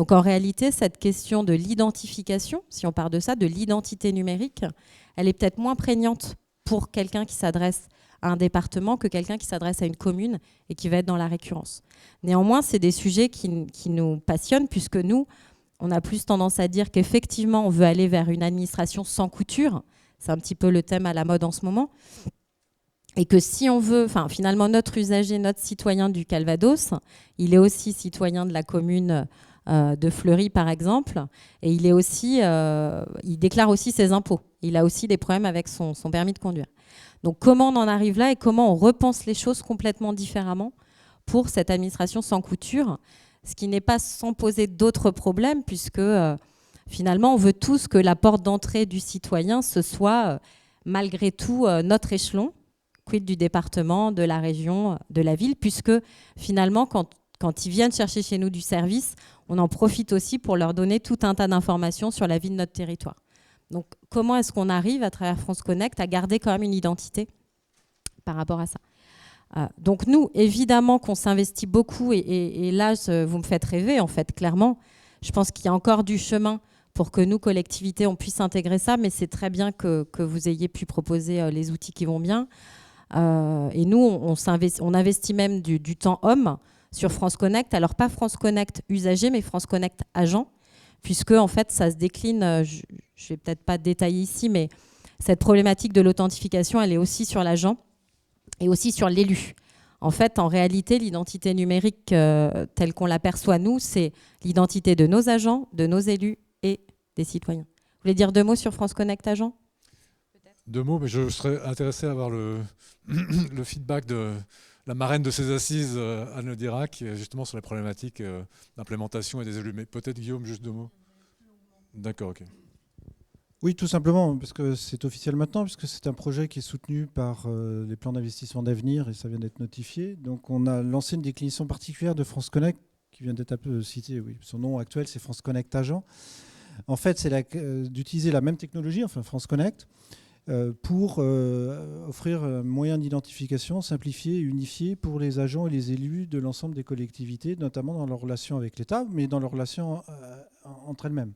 Donc en réalité, cette question de l'identification, si on part de ça, de l'identité numérique, elle est peut-être moins prégnante pour quelqu'un qui s'adresse à un département que quelqu'un qui s'adresse à une commune et qui va être dans la récurrence. Néanmoins, c'est des sujets qui nous passionnent, puisque nous, on a plus tendance à dire qu'effectivement, on veut aller vers une administration sans couture. C'est un petit peu le thème à la mode en ce moment. Et que si on veut, finalement, notre usager, notre citoyen du Calvados, il est aussi citoyen de la commune de Fleury, par exemple, et il est aussi, il déclare aussi ses impôts. Il a aussi des problèmes avec son permis de conduire. Donc, comment on en arrive là et comment on repense les choses complètement différemment pour cette administration sans couture, ce qui n'est pas sans poser d'autres problèmes, puisque finalement, on veut tous que la porte d'entrée du citoyen, ce soit malgré tout notre échelon, quid du département, de la région, de la ville, puisque finalement, quand ils viennent chercher chez nous du service, on en profite aussi pour leur donner tout un tas d'informations sur la vie de notre territoire. Donc, comment est-ce qu'on arrive, à travers France Connect, à garder quand même une identité par rapport à ça ? Donc, nous, évidemment qu'on s'investit beaucoup, et là, vous me faites rêver, en fait, clairement. Je pense qu'il y a encore du chemin pour que nous, collectivités, on puisse intégrer ça, mais c'est très bien que vous ayez pu proposer les outils qui vont bien. Et nous, on investit même du temps homme sur France Connect. Alors, pas France Connect usager, mais France Connect agent, puisque, en fait, ça se décline, je ne vais peut-être pas détailler ici, mais cette problématique de l'authentification, elle est aussi sur l'agent et aussi sur l'élu. En fait, en réalité, l'identité numérique telle qu'on l'aperçoit, nous, c'est l'identité de nos agents, de nos élus et des citoyens. Vous voulez dire 2 mots sur France Connect agent ?
2 mots, mais je serais intéressé à avoir le feedback de la marraine de ces assises, Anne Dirac, justement sur les problématiques d'implémentation et des élus. Mais peut-être, Guillaume, juste 2 mots. D'accord, ok.
Oui, tout simplement, parce que c'est officiel maintenant, puisque c'est un projet qui est soutenu par les plans d'investissement d'avenir, et ça vient d'être notifié. Donc on a lancé une déclinaison particulière de France Connect, qui vient d'être un peu citée, oui. Son nom actuel, c'est France Connect Agent. En fait, c'est d'utiliser la même technologie, enfin France Connect, pour offrir un moyen d'identification simplifié et unifié pour les agents et les élus de l'ensemble des collectivités, notamment dans leur relation avec l'État, mais dans leur relation entre elles-mêmes.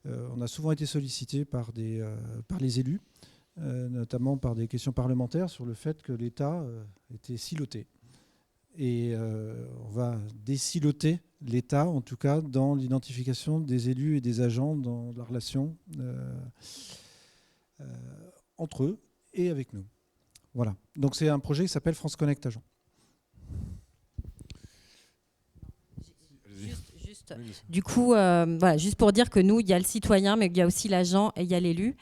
On a souvent été sollicité par les élus, notamment par des questions parlementaires sur le fait que l'État était siloté. Et on va désiloter l'État, en tout cas, dans l'identification des élus et des agents dans la relation entre eux et avec nous. Voilà. Donc c'est un projet qui s'appelle France Connect Agent.
Du coup, voilà, juste pour dire que nous, il y a le citoyen, mais il y a aussi l'agent et il y a l'élu.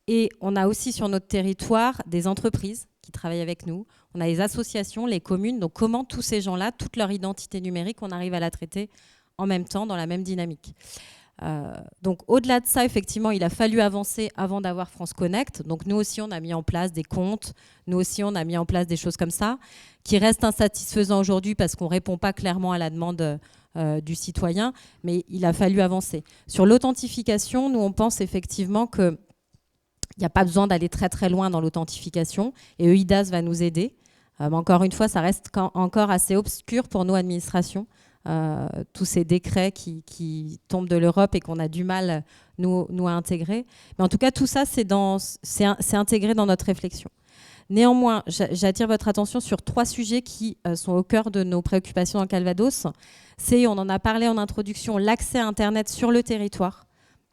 Et on a aussi sur notre territoire des entreprises qui travaillent avec nous. On a les associations, les communes. Donc comment tous ces gens-là, toute leur identité numérique, on arrive à la traiter en même temps, dans la même dynamique. Donc au-delà de ça, effectivement, il a fallu avancer avant d'avoir France Connect. Donc nous aussi, on a mis en place des comptes. Nous aussi, on a mis en place des choses comme ça, qui restent insatisfaisants aujourd'hui parce qu'on ne répond pas clairement à la demande du citoyen, mais il a fallu avancer. Sur l'authentification, nous, on pense effectivement qu'il n'y a pas besoin d'aller très très loin dans l'authentification, et EIDAS va nous aider. Mais encore une fois, ça reste encore assez obscur pour nos administrations, tous ces décrets qui tombent de l'Europe et qu'on a du mal, nous à intégrer. Mais en tout cas, tout ça, c'est intégré dans notre réflexion. Néanmoins, j'attire votre attention sur 3 sujets qui sont au cœur de nos préoccupations dans le Calvados. On en a parlé en introduction, l'accès à Internet sur le territoire,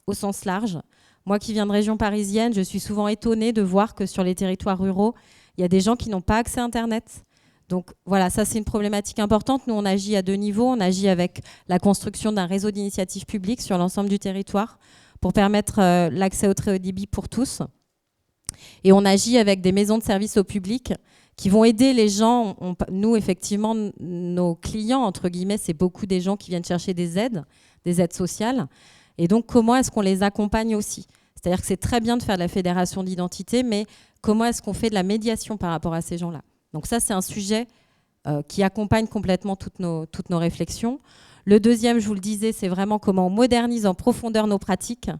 au sens large. Moi qui viens de région parisienne, je suis souvent étonnée de voir que sur les territoires ruraux, il y a des gens qui n'ont pas accès à Internet. Donc voilà, ça c'est une problématique importante. Nous, on agit à 2 niveaux. On agit avec la construction d'un réseau d'initiatives publiques sur l'ensemble du territoire pour permettre l'accès au très haut débit pour tous. Et on agit avec des maisons de services au public qui vont aider les gens. Nous, effectivement, nos clients, entre guillemets, c'est beaucoup des gens qui viennent chercher des aides sociales. Et donc, comment est-ce qu'on les accompagne aussi ? C'est-à-dire que c'est très bien de faire de la fédération d'identité, mais comment est-ce qu'on fait de la médiation par rapport à ces gens-là ? Donc ça, c'est un sujet qui accompagne complètement toutes nos réflexions. Le deuxième, je vous le disais, c'est vraiment comment on modernise en profondeur nos pratiques.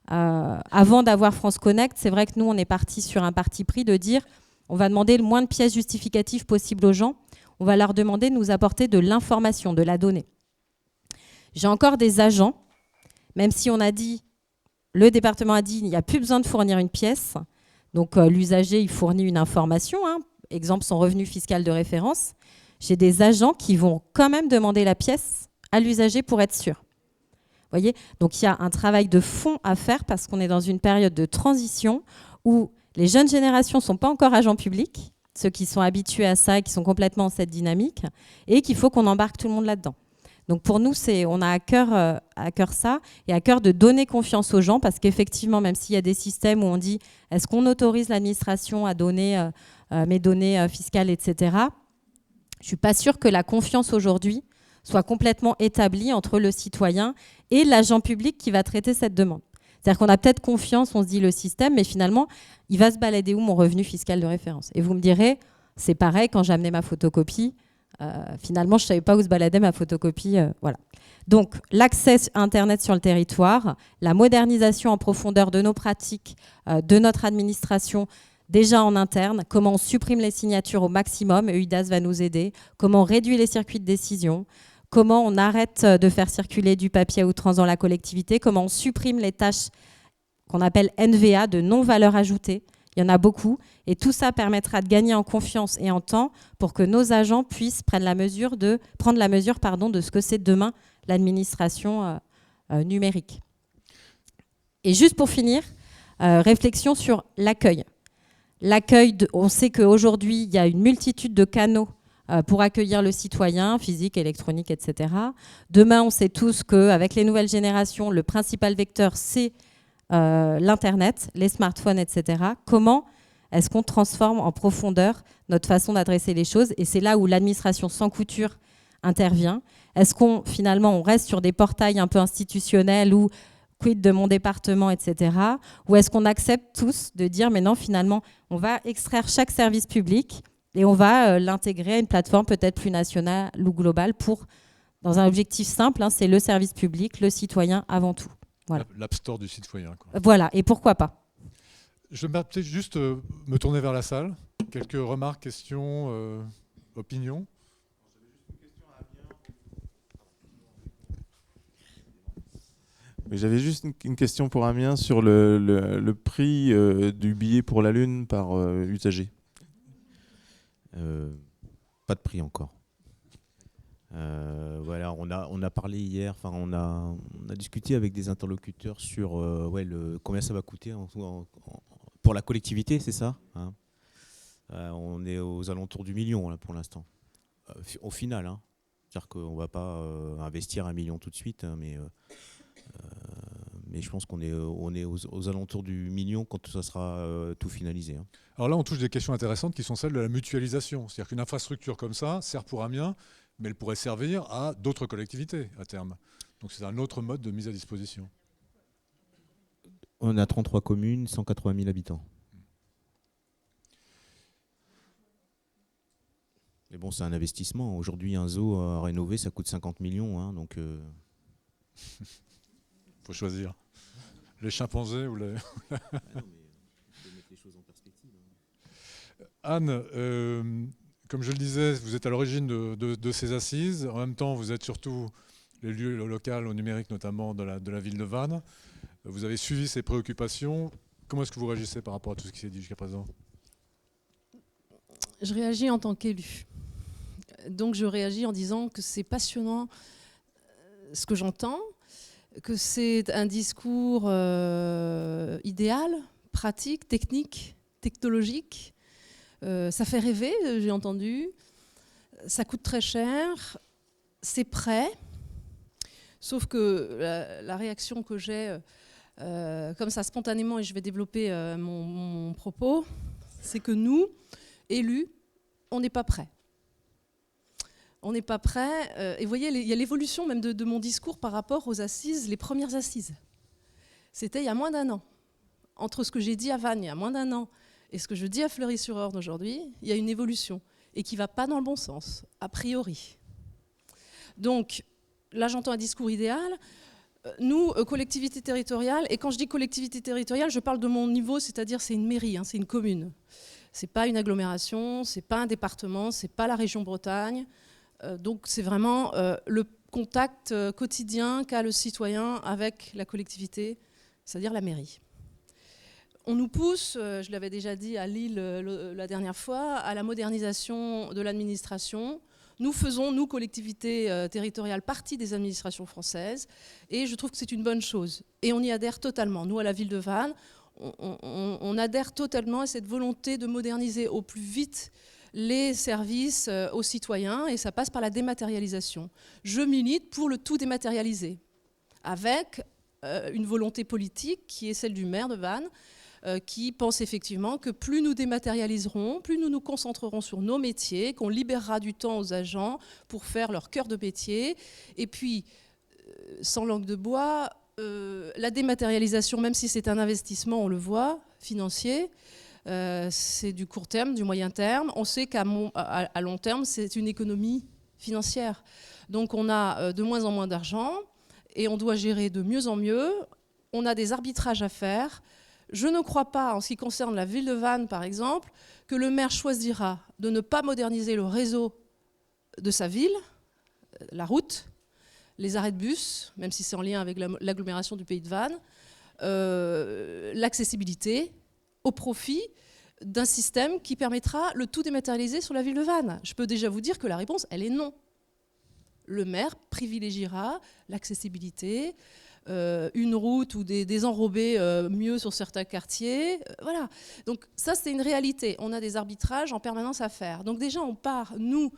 Avant d'avoir France Connect, c'est vrai que nous, on est parti sur un parti pris de dire on va demander le moins de pièces justificatives possible aux gens. On va leur demander de nous apporter de l'information, de la donnée. J'ai encore des agents, même si on a dit, le département a dit, il n'y a plus besoin de fournir une pièce. Donc l'usager, il fournit une information, hein. Exemple, son revenu fiscal de référence. J'ai des agents qui vont quand même demander la pièce à l'usager pour être sûr. Vous voyez ? Donc il y a un travail de fond à faire parce qu'on est dans une période de transition où les jeunes générations ne sont pas encore agents publics, ceux qui sont habitués à ça et qui sont complètement dans cette dynamique, et qu'il faut qu'on embarque tout le monde là-dedans. Donc pour nous, on a à cœur ça, et à cœur de donner confiance aux gens, parce qu'effectivement, même s'il y a des systèmes où on dit est-ce qu'on autorise l'administration à donner mes données fiscales, etc., je ne suis pas sûre que la confiance aujourd'hui soit complètement établie entre le citoyen et l'agent public qui va traiter cette demande. C'est-à-dire qu'on a peut-être confiance, on se dit le système, mais finalement, il va se balader où mon revenu fiscal de référence ? Et vous me direz, c'est pareil, quand j'amenais ma photocopie, finalement, je ne savais pas où se baladait ma photocopie. Voilà. Donc, l'accès à Internet sur le territoire, la modernisation en profondeur de nos pratiques, de notre administration, déjà en interne, comment on supprime les signatures au maximum, EUIDAS va nous aider, comment on réduit les circuits de décision, comment on arrête de faire circuler du papier à outrance dans la collectivité, comment on supprime les tâches qu'on appelle NVA, de non-valeur ajoutée. Il y en a beaucoup. Et tout ça permettra de gagner en confiance et en temps pour que nos agents puissent prendre la mesure de ce que c'est demain l'administration numérique. Et juste pour finir, réflexion sur l'accueil. L'accueil, on sait qu'aujourd'hui, il y a une multitude de canaux pour accueillir le citoyen, physique, électronique, etc. Demain, on sait tous qu'avec les nouvelles générations, le principal vecteur, c'est l'Internet, les smartphones, etc. Comment est-ce qu'on transforme en profondeur notre façon d'adresser les choses ? Et c'est là où l'administration sans couture intervient. Est-ce qu'on, finalement, on reste sur des portails un peu institutionnels ou quid de mon département, etc. Ou est-ce qu'on accepte tous de dire, mais non, finalement, on va extraire chaque service public et on va l'intégrer à une plateforme peut-être plus nationale ou globale dans un objectif simple, hein, c'est le service public, le citoyen avant tout. Voilà.
L'App Store du citoyen, quoi.
Voilà, et pourquoi pas ?
Je vais peut-être juste me tourner vers la salle. Quelques remarques, questions, opinions.
J'avais juste une question pour Amiens sur le prix du billet pour la Lune par usager.
Pas de prix encore. Voilà, on a parlé hier, on a discuté avec des interlocuteurs sur combien ça va coûter pour la collectivité, c'est ça, hein. On est aux alentours du million là, pour l'instant. Au final, hein. C'est-à-dire qu'on ne va pas investir 1 million tout de suite, hein, mais je pense qu'on est aux alentours du million quand ça sera tout finalisé, hein.
Alors là, on touche des questions intéressantes qui sont celles de la mutualisation. C'est-à-dire qu'une infrastructure comme ça sert pour Amiens, mais elle pourrait servir à d'autres collectivités à terme. Donc c'est un autre mode de mise à disposition.
On a 33 communes, 180 000 habitants. Mais bon, c'est un investissement. Aujourd'hui, un zoo à rénover, ça coûte 50 millions. Hein, donc,
faut choisir. Les chimpanzés ou les...
Ah non, mais faut mettre les choses en perspective.
Anne, comme je le disais, vous êtes à l'origine de ces assises. En même temps, vous êtes surtout l'élu local au numérique, notamment de la ville de Vannes. Vous avez suivi ces préoccupations. Comment est-ce que vous réagissez par rapport à tout ce qui s'est dit jusqu'à présent ?
Je réagis en tant qu'élu. Donc je réagis en disant que c'est passionnant ce que j'entends, que c'est un discours idéal, pratique, technique, technologique. Ça fait rêver, j'ai entendu. Ça coûte très cher. C'est prêt. Sauf que la réaction que j'ai, comme ça spontanément, et je vais développer mon propos, c'est que nous, élus, on n'est pas prêts. On n'est pas prêts. Et vous voyez, il y a l'évolution même de mon discours par rapport aux assises, les premières assises. C'était il y a moins d'1 an. Entre ce que j'ai dit à Vannes il y a moins d'1 an et ce que je dis à Fleury-sur-Orne aujourd'hui, il y a une évolution et qui ne va pas dans le bon sens, a priori. Donc, là, j'entends un discours idéal. Nous, collectivité territoriale, et quand je dis collectivité territoriale, je parle de mon niveau, c'est-à-dire c'est une mairie, hein, c'est une commune. Ce n'est pas une agglomération, ce n'est pas un département, ce n'est pas la région Bretagne. Donc c'est vraiment le contact quotidien qu'a le citoyen avec la collectivité, c'est-à-dire la mairie. On nous pousse, je l'avais déjà dit à Lille la dernière fois, à la modernisation de l'administration. Nous faisons, nous, collectivités territoriales, partie des administrations françaises, et je trouve que c'est une bonne chose. Et on y adhère totalement. Nous, à la ville de Vannes, on adhère totalement à cette volonté de moderniser au plus vite les services aux citoyens, et ça passe par la dématérialisation. Je milite pour le tout dématérialiser, avec une volonté politique qui est celle du maire de Vannes, qui pense effectivement que plus nous dématérialiserons, plus nous nous concentrerons sur nos métiers, qu'on libérera du temps aux agents pour faire leur cœur de métier. Et puis, sans langue de bois, la dématérialisation, même si c'est un investissement, on le voit, financier, c'est du court terme, du moyen terme. On sait qu'à long terme, c'est une économie financière. Donc on a de moins en moins d'argent et on doit gérer de mieux en mieux. On a des arbitrages à faire. Je ne crois pas, en ce qui concerne la ville de Vannes, par exemple, que le maire choisira de ne pas moderniser le réseau de sa ville, la route, les arrêts de bus, même si c'est en lien avec l'agglomération du Pays de Vannes, l'accessibilité, au profit d'un système qui permettra le tout dématérialiser sur la ville de Vannes. Je peux déjà vous dire que la réponse, elle est non. Le maire privilégiera l'accessibilité, une route ou des enrobés mieux sur certains quartiers. Voilà. Donc ça, c'est une réalité. On a des arbitrages en permanence à faire. Donc déjà, on part, nous,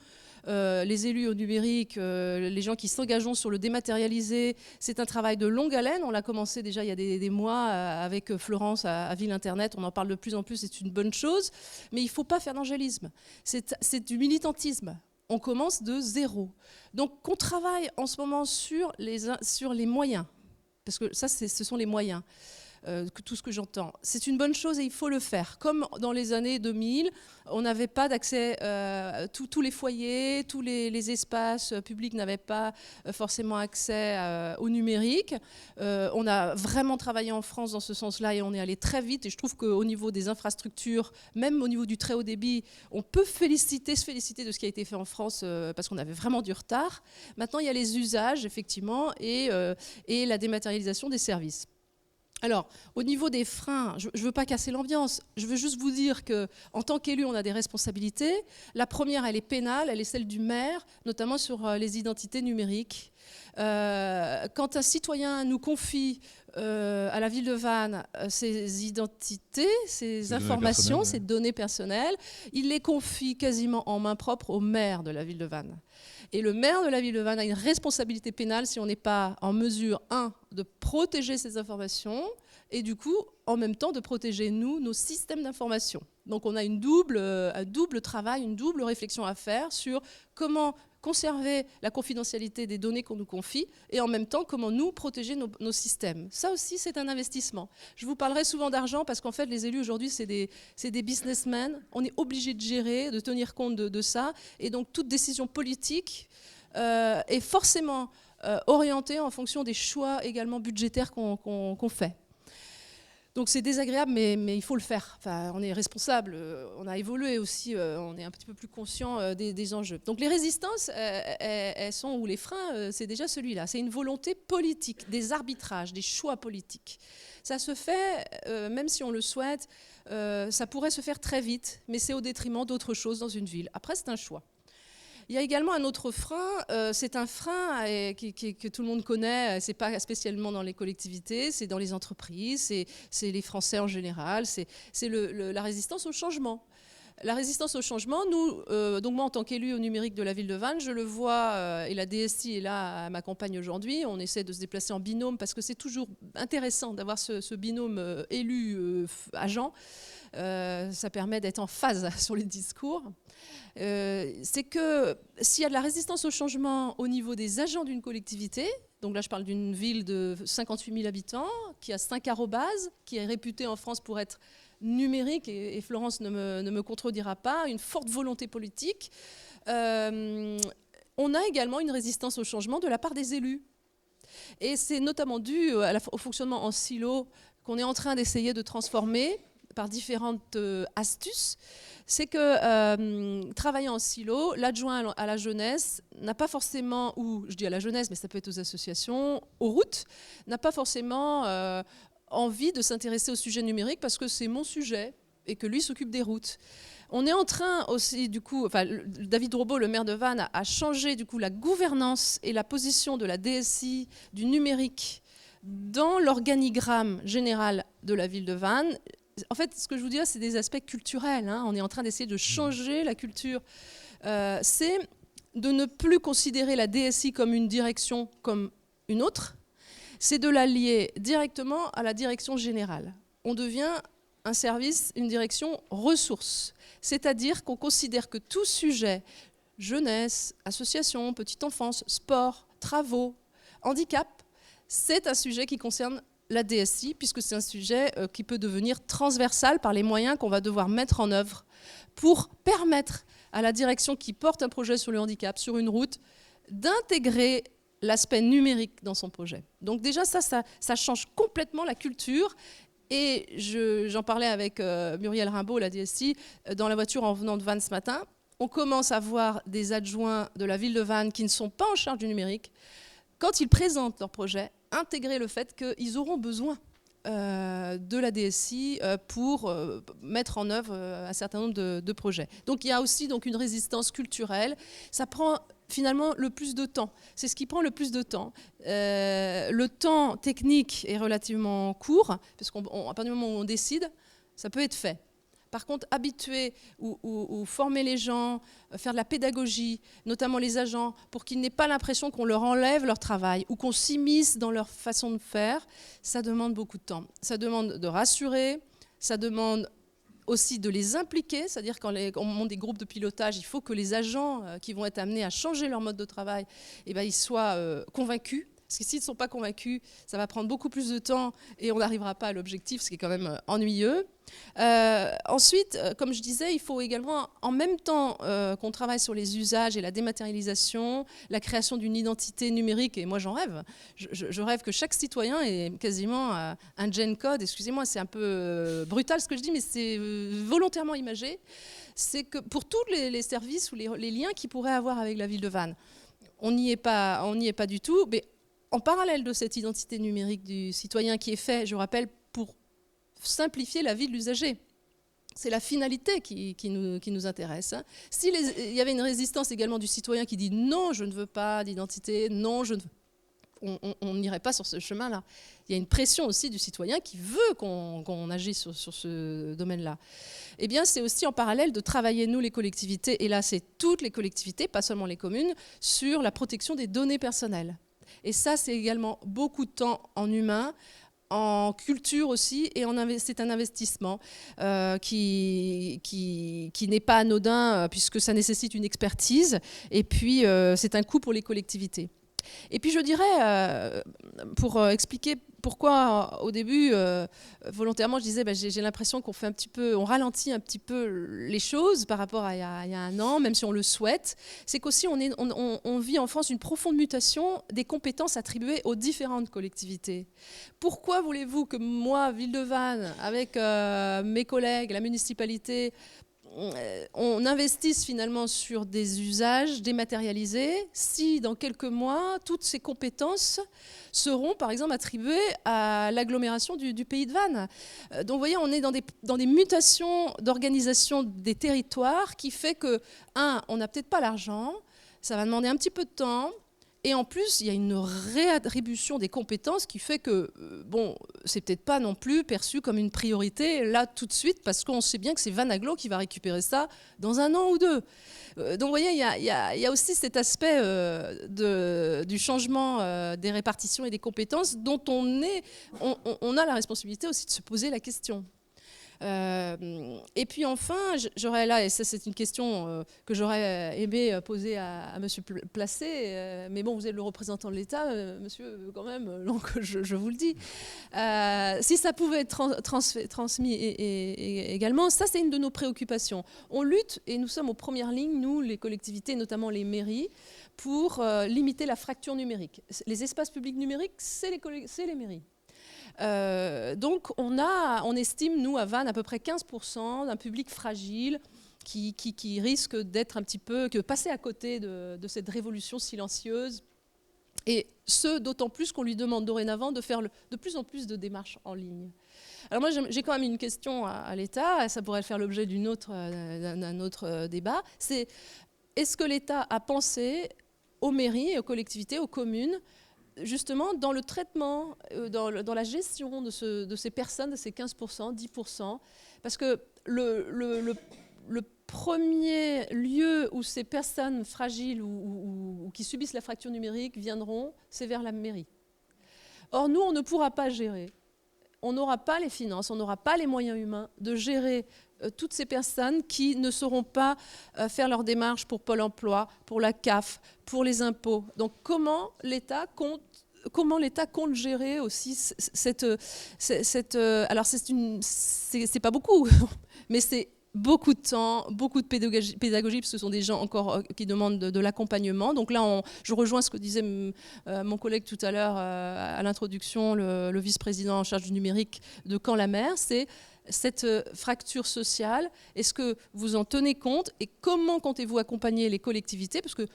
les élus au numérique, les gens qui s'engagent sur le dématérialisé, c'est un travail de longue haleine. On l'a commencé déjà il y a des mois avec Florence à Ville Internet. On en parle de plus en plus, c'est une bonne chose. Mais il ne faut pas faire d'angélisme. C'est du militantisme. On commence de zéro. Donc on travaille en ce moment sur les moyens. Parce que ça, ce sont les moyens. Tout ce que j'entends. C'est une bonne chose et il faut le faire. Comme dans les années 2000, on n'avait pas d'accès, tous les foyers, tous les espaces publics n'avaient pas forcément accès au numérique. On a vraiment travaillé en France dans ce sens-là et on est allé très vite. Et je trouve qu'au niveau des infrastructures, même au niveau du très haut débit, on peut se féliciter de ce qui a été fait en France parce qu'on avait vraiment du retard. Maintenant, il y a les usages, effectivement, et la dématérialisation des services. Alors, au niveau des freins, je ne veux pas casser l'ambiance, je veux juste vous dire qu'en tant qu'élu, on a des responsabilités. La première, elle est pénale, elle est celle du maire, notamment sur les identités numériques. Quand un citoyen nous confie à la ville de Vannes ses identités, ses informations, ses données personnelles, il les confie quasiment en main propre au maire de la ville de Vannes. Et le maire de la ville de Vannes a une responsabilité pénale si on n'est pas en mesure, de protéger ces informations et du coup, en même temps, de protéger nos systèmes d'information. Donc on a un double travail, une double réflexion à faire sur comment conserver la confidentialité des données qu'on nous confie et en même temps, comment nous protéger nos systèmes. Ça aussi, c'est un investissement. Je vous parlerai souvent d'argent parce qu'en fait, les élus aujourd'hui, c'est des businessmen. On est obligé de gérer, de tenir compte de ça. Et donc, toute décision politique est forcément orientée en fonction des choix également budgétaires qu'on fait. Donc c'est désagréable, mais il faut le faire. Enfin, on est responsable, on a évolué aussi, on est un petit peu plus conscient des enjeux. Donc les résistances, elles sont, ou les freins, c'est déjà celui-là. C'est une volonté politique, des arbitrages, des choix politiques. Ça se fait, même si on le souhaite, ça pourrait se faire très vite, mais c'est au détriment d'autres choses dans une ville. Après, c'est un choix. Il y a également un autre frein, c'est un frein que tout le monde connaît, c'est pas spécialement dans les collectivités, c'est dans les entreprises, c'est les Français en général, c'est la résistance au changement. La résistance au changement, donc moi en tant qu'élu au numérique de la ville de Vannes, je le vois, et la DSI est là, elle m'accompagne aujourd'hui, on essaie de se déplacer en binôme parce que c'est toujours intéressant d'avoir ce binôme élu-agent, ça permet d'être en phase sur les discours. C'est que s'il y a de la résistance au changement au niveau des agents d'une collectivité, donc là je parle d'une ville de 58 000 habitants, qui a 5 arrobases, qui est réputée en France pour être numérique, et Florence ne me contredira pas, une forte volonté politique, on a également une résistance au changement de la part des élus. Et c'est notamment dû au fonctionnement en silo qu'on est en train d'essayer de transformer par différentes astuces, c'est que travaillant en silo, l'adjoint à la jeunesse n'a pas forcément, ou je dis à la jeunesse, mais ça peut être aux associations, aux routes, n'a pas forcément envie de s'intéresser au sujet numérique parce que c'est mon sujet et que lui s'occupe des routes. On est en train aussi, du coup, enfin, David Robo, le maire de Vannes, a changé du coup la gouvernance et la position de la DSI du numérique dans l'organigramme général de la ville de Vannes. En fait, ce que je vous dis là, c'est des aspects culturels. Hein. On est en train d'essayer de changer la culture. C'est de ne plus considérer la DSI comme une direction comme une autre. C'est de la lier directement à la direction générale. On devient un service, une direction ressources. C'est-à-dire qu'on considère que tout sujet, jeunesse, association, petite enfance, sport, travaux, handicap, c'est un sujet qui concerne la DSI, puisque c'est un sujet qui peut devenir transversal par les moyens qu'on va devoir mettre en œuvre pour permettre à la direction qui porte un projet sur le handicap, sur une route, d'intégrer l'aspect numérique dans son projet. Donc déjà, ça change complètement la culture. Et j'en parlais avec Muriel Rimbaud, la DSI, dans la voiture en venant de Vannes ce matin. On commence à voir des adjoints de la ville de Vannes qui ne sont pas en charge du numérique, quand ils présentent leur projet, intégrer le fait qu'ils auront besoin de la DSI pour mettre en œuvre un certain nombre de projets. Donc il y a aussi donc, une résistance culturelle. Ça prend finalement le plus de temps. C'est ce qui prend le plus de temps. Le temps technique est relativement court, parce qu'à partir du moment où on décide, ça peut être fait. Par contre, habituer ou former les gens, faire de la pédagogie, notamment les agents, pour qu'ils n'aient pas l'impression qu'on leur enlève leur travail ou qu'on s'immisce dans leur façon de faire, ça demande beaucoup de temps. Ça demande de rassurer, ça demande aussi de les impliquer, c'est-à-dire quand on monte des groupes de pilotage, il faut que les agents qui vont être amenés à changer leur mode de travail, ils soient convaincus. Parce que s'ils ne sont pas convaincus, ça va prendre beaucoup plus de temps et on n'arrivera pas à l'objectif, ce qui est quand même ennuyeux. Ensuite, comme je disais, il faut également, en même temps qu'on travaille sur les usages et la dématérialisation, la création d'une identité numérique, et moi j'en rêve. Je rêve que chaque citoyen ait quasiment un gen code. Excusez-moi, c'est un peu brutal ce que je dis, mais c'est volontairement imagé. C'est que pour tous les services ou les liens qu'ils pourraient avoir avec la ville de Vannes, on n'y est pas du tout. Mais en parallèle de cette identité numérique du citoyen qui est fait, je rappelle, pour simplifier la vie de l'usager. C'est la finalité qui nous intéresse. S'il y avait une résistance également du citoyen qui dit « non, je ne veux pas d'identité, non, je ne veux », on n'irait pas sur ce chemin-là. Il y a une pression aussi du citoyen qui veut qu'on agisse sur ce domaine-là. Eh bien, c'est aussi en parallèle de travailler, nous, les collectivités, et là, c'est toutes les collectivités, pas seulement les communes, sur la protection des données personnelles. Et ça, c'est également beaucoup de temps en humain, en culture aussi, et c'est un investissement qui n'est pas anodin puisque ça nécessite une expertise, et puis c'est un coût pour les collectivités. Et puis je dirais, pour expliquer pourquoi au début, volontairement, je disais, j'ai l'impression qu'on fait on ralentit un petit peu les choses par rapport à il y a un an, même si on le souhaite, c'est qu'aussi on vit en France une profonde mutation des compétences attribuées aux différentes collectivités. Pourquoi voulez-vous que moi, Ville de Vannes, avec mes collègues, la municipalité, on investisse finalement sur des usages dématérialisés si dans quelques mois, toutes ces compétences seront par exemple attribuées à l'agglomération du pays de Vannes. Donc vous voyez, on est dans des mutations d'organisation des territoires qui fait que, on n'a peut-être pas l'argent, ça va demander un petit peu de temps. Et en plus, il y a une réattribution des compétences qui fait que, c'est peut-être pas non plus perçu comme une priorité là tout de suite, parce qu'on sait bien que c'est Vannes Agglo qui va récupérer ça dans 1 an ou 2. Donc vous voyez, il y a aussi cet aspect du changement des répartitions et des compétences dont on a la responsabilité aussi de se poser la question. Et puis enfin, j'aurais là, et ça c'est une question que j'aurais aimé poser à Monsieur Placé, mais bon, vous êtes le représentant de l'État, Monsieur, quand même, donc je vous le dis. Si ça pouvait être transmis également, ça c'est une de nos préoccupations. On lutte, et nous sommes aux premières lignes, nous, les collectivités, notamment les mairies, pour limiter la fracture numérique. Les espaces publics numériques, c'est les mairies. Donc on estime, nous, à Vannes, à peu près 15% d'un public fragile qui risque d'être un petit peu, que passer à côté de cette révolution silencieuse. Et ce, d'autant plus qu'on lui demande dorénavant de faire de plus en plus de démarches en ligne. Alors moi, j'ai quand même une question à l'État, et ça pourrait faire l'objet d'un autre débat. C'est, est-ce que l'État a pensé aux mairies, aux collectivités, aux communes, justement dans le traitement, dans la gestion de ces personnes, de ces 15%, 10%, parce que le premier lieu où ces personnes fragiles ou qui subissent la fracture numérique viendront, c'est vers la mairie. Or, nous, on ne pourra pas gérer. On n'aura pas les finances, on n'aura pas les moyens humains de gérer toutes ces personnes qui ne sauront pas faire leurs démarches pour Pôle emploi, pour la CAF, pour les impôts. Donc, comment l'État compte gérer aussi alors c'est pas beaucoup, mais c'est beaucoup de temps, beaucoup de pédagogie, parce que ce sont des gens encore qui demandent de l'accompagnement. Donc là, je rejoins ce que disait mon collègue tout à l'heure à l'introduction, le vice-président en charge du numérique de Caen-la-Mer, c'est cette fracture sociale. Est-ce que vous en tenez compte et comment comptez-vous accompagner les collectivités? Parce que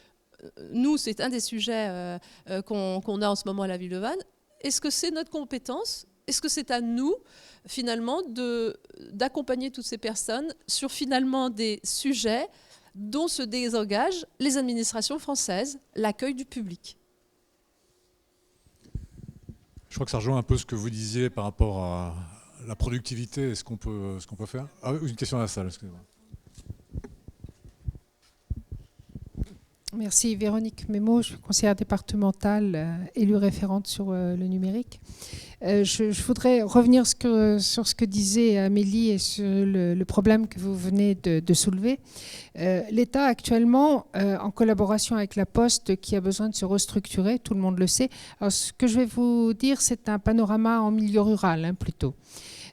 nous, c'est un des sujets qu'on a en ce moment à la ville de Vannes. Est-ce que c'est notre compétence? Est-ce que c'est à nous, finalement, d'accompagner toutes ces personnes sur, finalement, des sujets dont se désengagent les administrations françaises, l'accueil du public?
Je crois que ça rejoint un peu ce que vous disiez par rapport à la productivité et ce qu'on peut faire. Ah, une question à la salle, excusez-moi.
Merci. Véronique Mémo, je suis conseillère départementale, élue référente sur le numérique. Je voudrais revenir sur ce que disait Amélie et sur le problème que vous venez de soulever. L'État actuellement, en collaboration avec la Poste, qui a besoin de se restructurer, tout le monde le sait. Alors, ce que je vais vous dire, c'est un panorama en milieu rural, plutôt.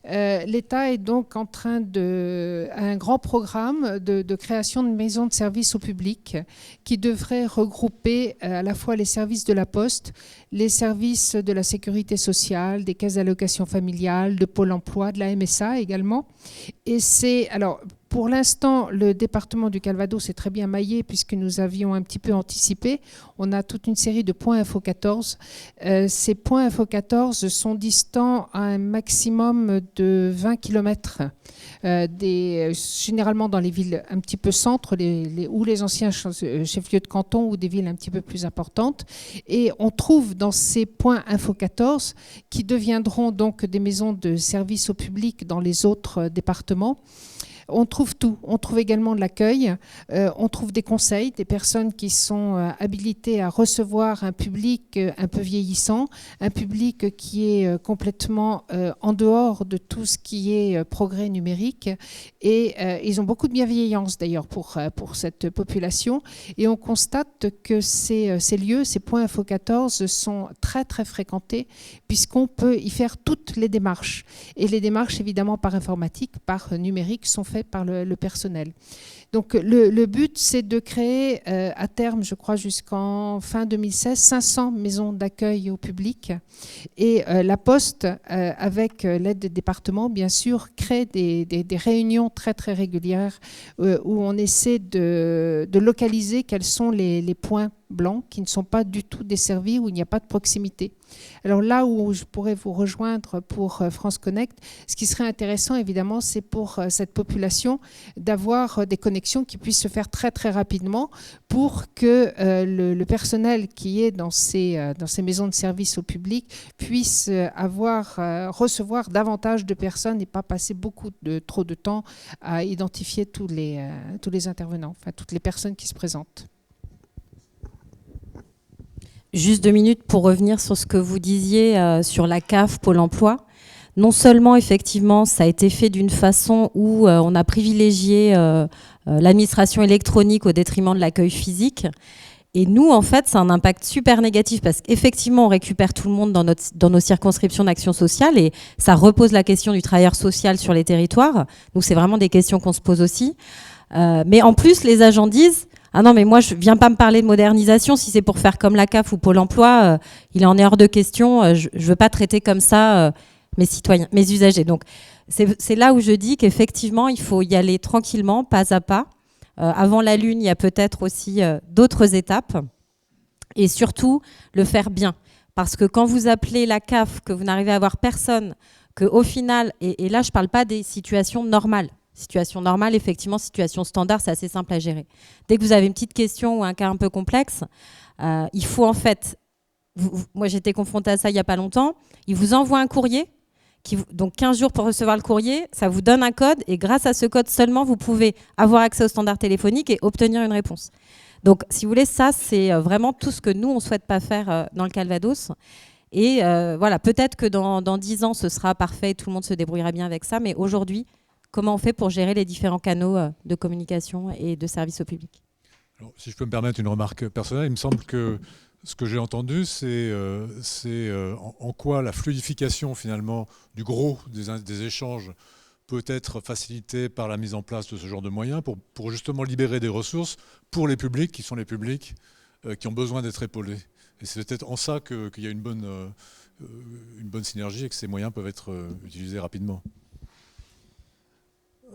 L'État est donc en train un grand programme de création de maisons de services au public qui devrait regrouper à la fois les services de la Poste, les services de la sécurité sociale, des caisses d'allocation familiale, de Pôle emploi, de la MSA également. Et alors, pour l'instant, le département du Calvados est très bien maillé puisque nous avions un petit peu anticipé. On a toute une série de points Info 14. Ces points Info 14 sont distants à un maximum de 20 km, généralement dans les villes un petit peu centres ou les anciens chefs-lieux de canton ou des villes un petit peu plus importantes. Et on trouve dans ces points Info 14 qui deviendront donc des maisons de service au public dans les autres départements. On trouve tout. On trouve également de l'accueil. On trouve des conseils, des personnes qui sont habilitées à recevoir un public un peu vieillissant, un public qui est complètement en dehors de tout ce qui est progrès numérique. Et ils ont beaucoup de bienveillance d'ailleurs pour cette population. Et on constate que ces lieux, ces points Info 14, sont très très fréquentés puisqu'on peut y faire toutes les démarches. Et les démarches évidemment par informatique, par numérique, sont faites par le personnel. Donc le but, c'est de créer à terme, je crois jusqu'en fin 2016, 500 maisons d'accueil au public. Et la Poste, avec l'aide des départements, bien sûr, crée des réunions très très régulières où on essaie de localiser quels sont les points blancs qui ne sont pas du tout desservis, où il n'y a pas de proximité. Alors là où je pourrais vous rejoindre pour France Connect, ce qui serait intéressant évidemment, c'est pour cette population d'avoir des connexions qui puissent se faire très très rapidement pour que le personnel qui est dans ces maisons de service au public puisse recevoir davantage de personnes et pas passer trop de temps à identifier tous les intervenants, enfin toutes les personnes qui se présentent.
Juste 2 minutes pour revenir sur ce que vous disiez sur la CAF, Pôle emploi. Non seulement, effectivement, ça a été fait d'une façon où on a privilégié l'administration électronique au détriment de l'accueil physique. Et nous, en fait, c'est un impact super négatif parce qu'effectivement, on récupère tout le monde dans nos circonscriptions d'action sociale et ça repose la question du travailleur social sur les territoires. Donc, c'est vraiment des questions qu'on se pose aussi. Mais en plus, les agents disent... Ah non, mais moi, je viens pas me parler de modernisation. Si c'est pour faire comme la CAF ou Pôle emploi, il en est hors de question. Je veux pas traiter comme ça mes citoyens, mes usagers. Donc, c'est là où je dis qu'effectivement, il faut y aller tranquillement, pas à pas. Avant la Lune, il y a peut-être aussi d'autres étapes. Et surtout, le faire bien. Parce que quand vous appelez la CAF, que vous n'arrivez à voir personne, qu'au final, et là, je ne parle pas des situations normales. Situation normale, effectivement, situation standard, c'est assez simple à gérer. Dès que vous avez une petite question ou un cas un peu complexe, il faut en fait... moi, j'étais confrontée à ça il n'y a pas longtemps. Ils vous envoient un courrier, donc 15 jours pour recevoir le courrier, ça vous donne un code, et grâce à ce code seulement, vous pouvez avoir accès au standard téléphonique et obtenir une réponse. Donc, si vous voulez, ça, c'est vraiment tout ce que nous, on ne souhaite pas faire dans le Calvados. Et voilà, peut-être que dans 10 ans, ce sera parfait, tout le monde se débrouillera bien avec ça, mais aujourd'hui, comment on fait pour gérer les différents canaux de communication et de service au public?
Alors, si je peux me permettre une remarque personnelle, il me semble que ce que j'ai entendu, c'est en quoi la fluidification finalement du gros des échanges peut être facilitée par la mise en place de ce genre de moyens pour justement libérer des ressources pour les publics qui sont les publics qui ont besoin d'être épaulés. Et c'est peut-être en ça qu'il y a une bonne synergie et que ces moyens peuvent être utilisés rapidement.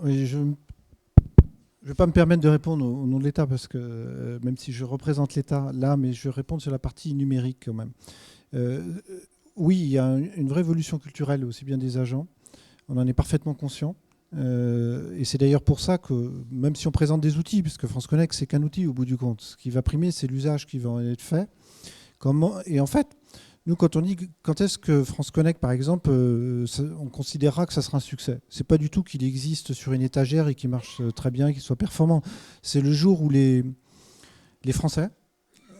Oui, je ne vais pas me permettre de répondre au nom de l'État, parce que même si je représente l'État là, mais je vais répondre sur la partie numérique quand même. Oui, il y a une vraie évolution culturelle aussi bien des agents. On en est parfaitement conscient. Et c'est d'ailleurs pour ça que, même si on présente des outils, puisque France Connect, c'est qu'un outil au bout du compte, ce qui va primer, c'est l'usage qui va en être fait. Et en fait, nous, quand on dit quand est-ce que France Connect, par exemple, on considérera que ça sera un succès. C'est pas du tout qu'il existe sur une étagère et qu'il marche très bien, qu'il soit performant. C'est le jour où les Français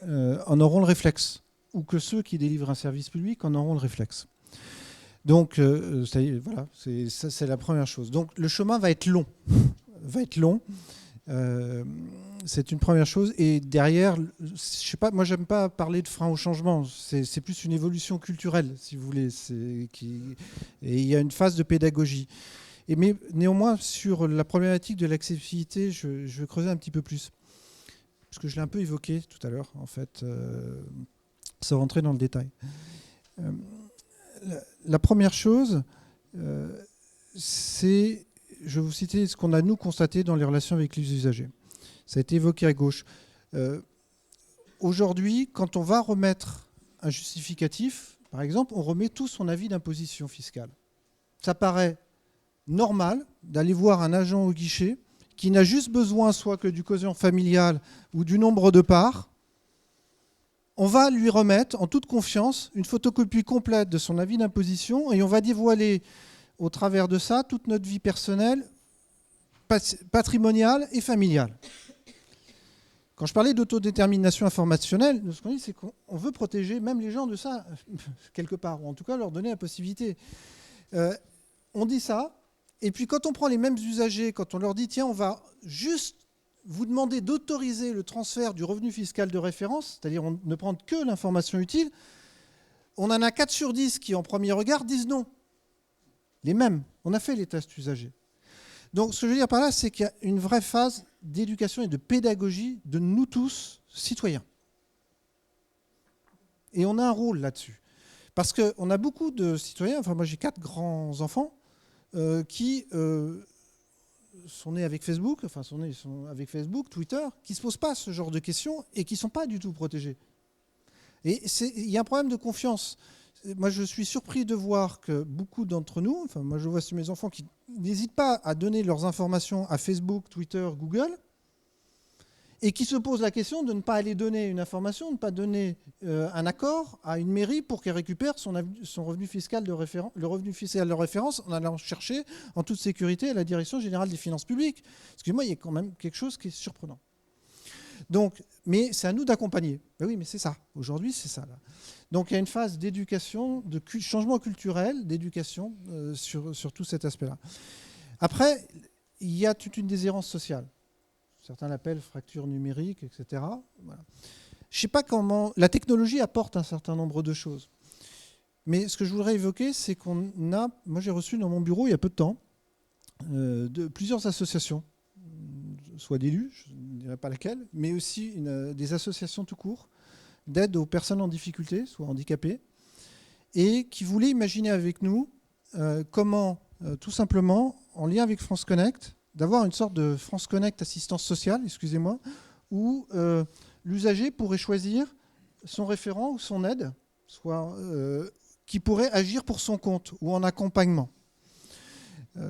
en auront le réflexe, ou que ceux qui délivrent un service public en auront le réflexe. Donc, voilà, c'est la première chose. Donc, le chemin va être long. C'est une première chose. Et derrière, je sais pas, moi, j'aime pas parler de frein au changement. C'est plus une évolution culturelle, si vous voulez. Et il y a une phase de pédagogie. Mais néanmoins, sur la problématique de l'accessibilité, je vais creuser un petit peu plus. Parce que je l'ai un peu évoqué tout à l'heure, en fait, sans rentrer dans le détail. La première chose, c'est, je vais vous citer ce qu'on a nous constaté dans les relations avec les usagers. Ça a été évoqué à gauche. Aujourd'hui, quand on va remettre un justificatif, par exemple, on remet tout son avis d'imposition fiscale. Ça paraît normal d'aller voir un agent au guichet qui n'a juste besoin soit que du quotient familial ou du nombre de parts. On va lui remettre en toute confiance une photocopie complète de son avis d'imposition et on va dévoiler au travers de ça toute notre vie personnelle, patrimoniale et familiale. Quand je parlais d'autodétermination informationnelle, ce qu'on dit, c'est qu'on veut protéger même les gens de ça, quelque part, ou en tout cas leur donner la possibilité. On dit ça, et puis quand on prend les mêmes usagers, quand on leur dit, tiens, on va juste vous demander d'autoriser le transfert du revenu fiscal de référence, c'est-à-dire ne prendre que l'information utile, on en a 4 sur 10 qui, en premier regard, disent non. Les mêmes. On a fait les tests usagers. Donc, ce que je veux dire par là, c'est qu'il y a une vraie phase d'éducation et de pédagogie de nous tous, citoyens. Et on a un rôle là-dessus. Parce qu'on a beaucoup de citoyens, enfin moi j'ai 4 grands-enfants, qui sont nés avec Facebook, Twitter, qui ne se posent pas ce genre de questions et qui ne sont pas du tout protégés. Et il y a un problème de confiance. Moi, je suis surpris de voir que beaucoup d'entre nous, enfin moi je vois sur mes enfants qui n'hésitent pas à donner leurs informations à Facebook, Twitter, Google, et qui se posent la question de ne pas aller donner une information, de ne pas donner un accord à une mairie pour qu'elle récupère son revenu fiscal de référence, le revenu fiscal de référence en allant chercher en toute sécurité à la Direction générale des finances publiques. Excusez-moi, il y a quand même quelque chose qui est surprenant. Donc, mais c'est à nous d'accompagner. Ben oui, mais c'est ça. Aujourd'hui, c'est ça. Là. Donc, il y a une phase d'éducation, de changement culturel, d'éducation sur tout cet aspect-là. Après, il y a toute une déshérence sociale. Certains l'appellent fracture numérique, etc. Voilà. Je ne sais pas comment... La technologie apporte un certain nombre de choses. Mais ce que je voudrais évoquer, c'est qu'on a... Moi, j'ai reçu dans mon bureau, il y a peu de temps, plusieurs associations soit d'élus, je ne dirais pas laquelle, mais aussi des associations tout court d'aide aux personnes en difficulté, soit handicapées, et qui voulaient imaginer avec nous comment, tout simplement, en lien avec France Connect, d'avoir une sorte de France Connect assistance sociale, excusez-moi, où l'usager pourrait choisir son référent ou son aide, soit qui pourrait agir pour son compte ou en accompagnement.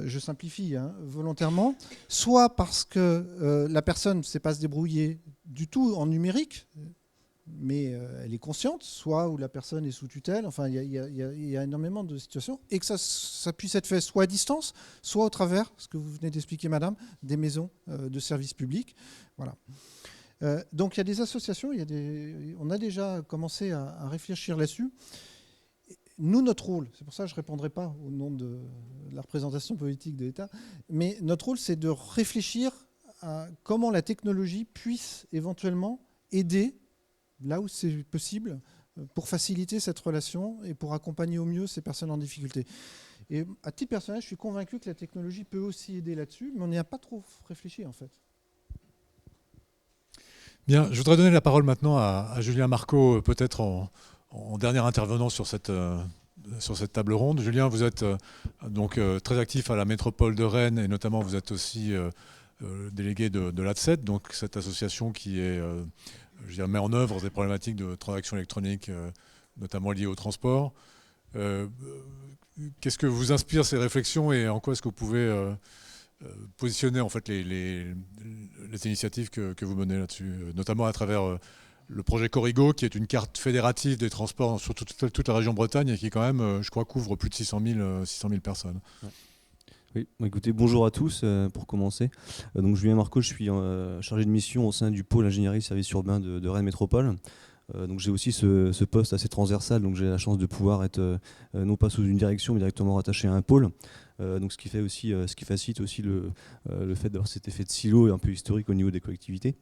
Je simplifie volontairement, soit parce que la personne ne sait pas se débrouiller du tout en numérique, mais elle est consciente, soit où la personne est sous tutelle, enfin il y a énormément de situations, et que ça puisse être fait soit à distance, soit au travers, ce que vous venez d'expliquer madame, des maisons de services publics. Voilà. Donc il y a des associations, on a déjà commencé à réfléchir là-dessus. Nous, notre rôle, c'est pour ça que je ne répondrai pas au nom de la représentation politique de l'État, mais notre rôle, c'est de réfléchir à comment la technologie puisse éventuellement aider, là où c'est possible, pour faciliter cette relation et pour accompagner au mieux ces personnes en difficulté. Et à titre personnel, je suis convaincu que la technologie peut aussi aider là-dessus, mais on n'y a pas trop réfléchi en fait.
Bien, je voudrais donner la parole maintenant à Julien Marco, peut-être en dernier intervenant sur cette table ronde. Julien, vous êtes donc très actif à la métropole de Rennes et notamment vous êtes aussi délégué de l'ATSET, donc cette association qui met en œuvre des problématiques de transactions électroniques, notamment liées au transport. Qu'est-ce que vous inspire ces réflexions et en quoi est-ce que vous pouvez positionner en fait les initiatives que vous menez là-dessus, notamment à travers le projet Corrigo, qui est une carte fédérative des transports sur toute la région Bretagne et qui quand même, je crois, couvre plus de 600 000 personnes.
Ouais. Oui, écoutez, bonjour à tous pour commencer. Donc Julien Marco, je suis chargé de mission au sein du pôle ingénierie services urbains de Rennes Métropole. Donc j'ai aussi ce poste assez transversal, donc j'ai la chance de pouvoir être non pas sous une direction mais directement rattaché à un pôle. Donc ce qui facilite aussi le fait d'avoir cet effet de silo et un peu historique au niveau des collectivités.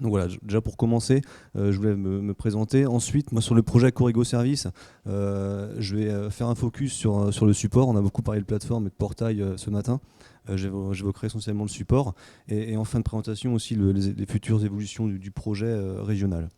Donc voilà, déjà pour commencer, je voulais me présenter. Ensuite, moi sur le projet Corrigo Service, je vais faire un focus sur le support. On a beaucoup parlé de plateforme et de portail ce matin. J'évoquerai essentiellement le support. Et en fin de présentation aussi les futures évolutions du projet régional.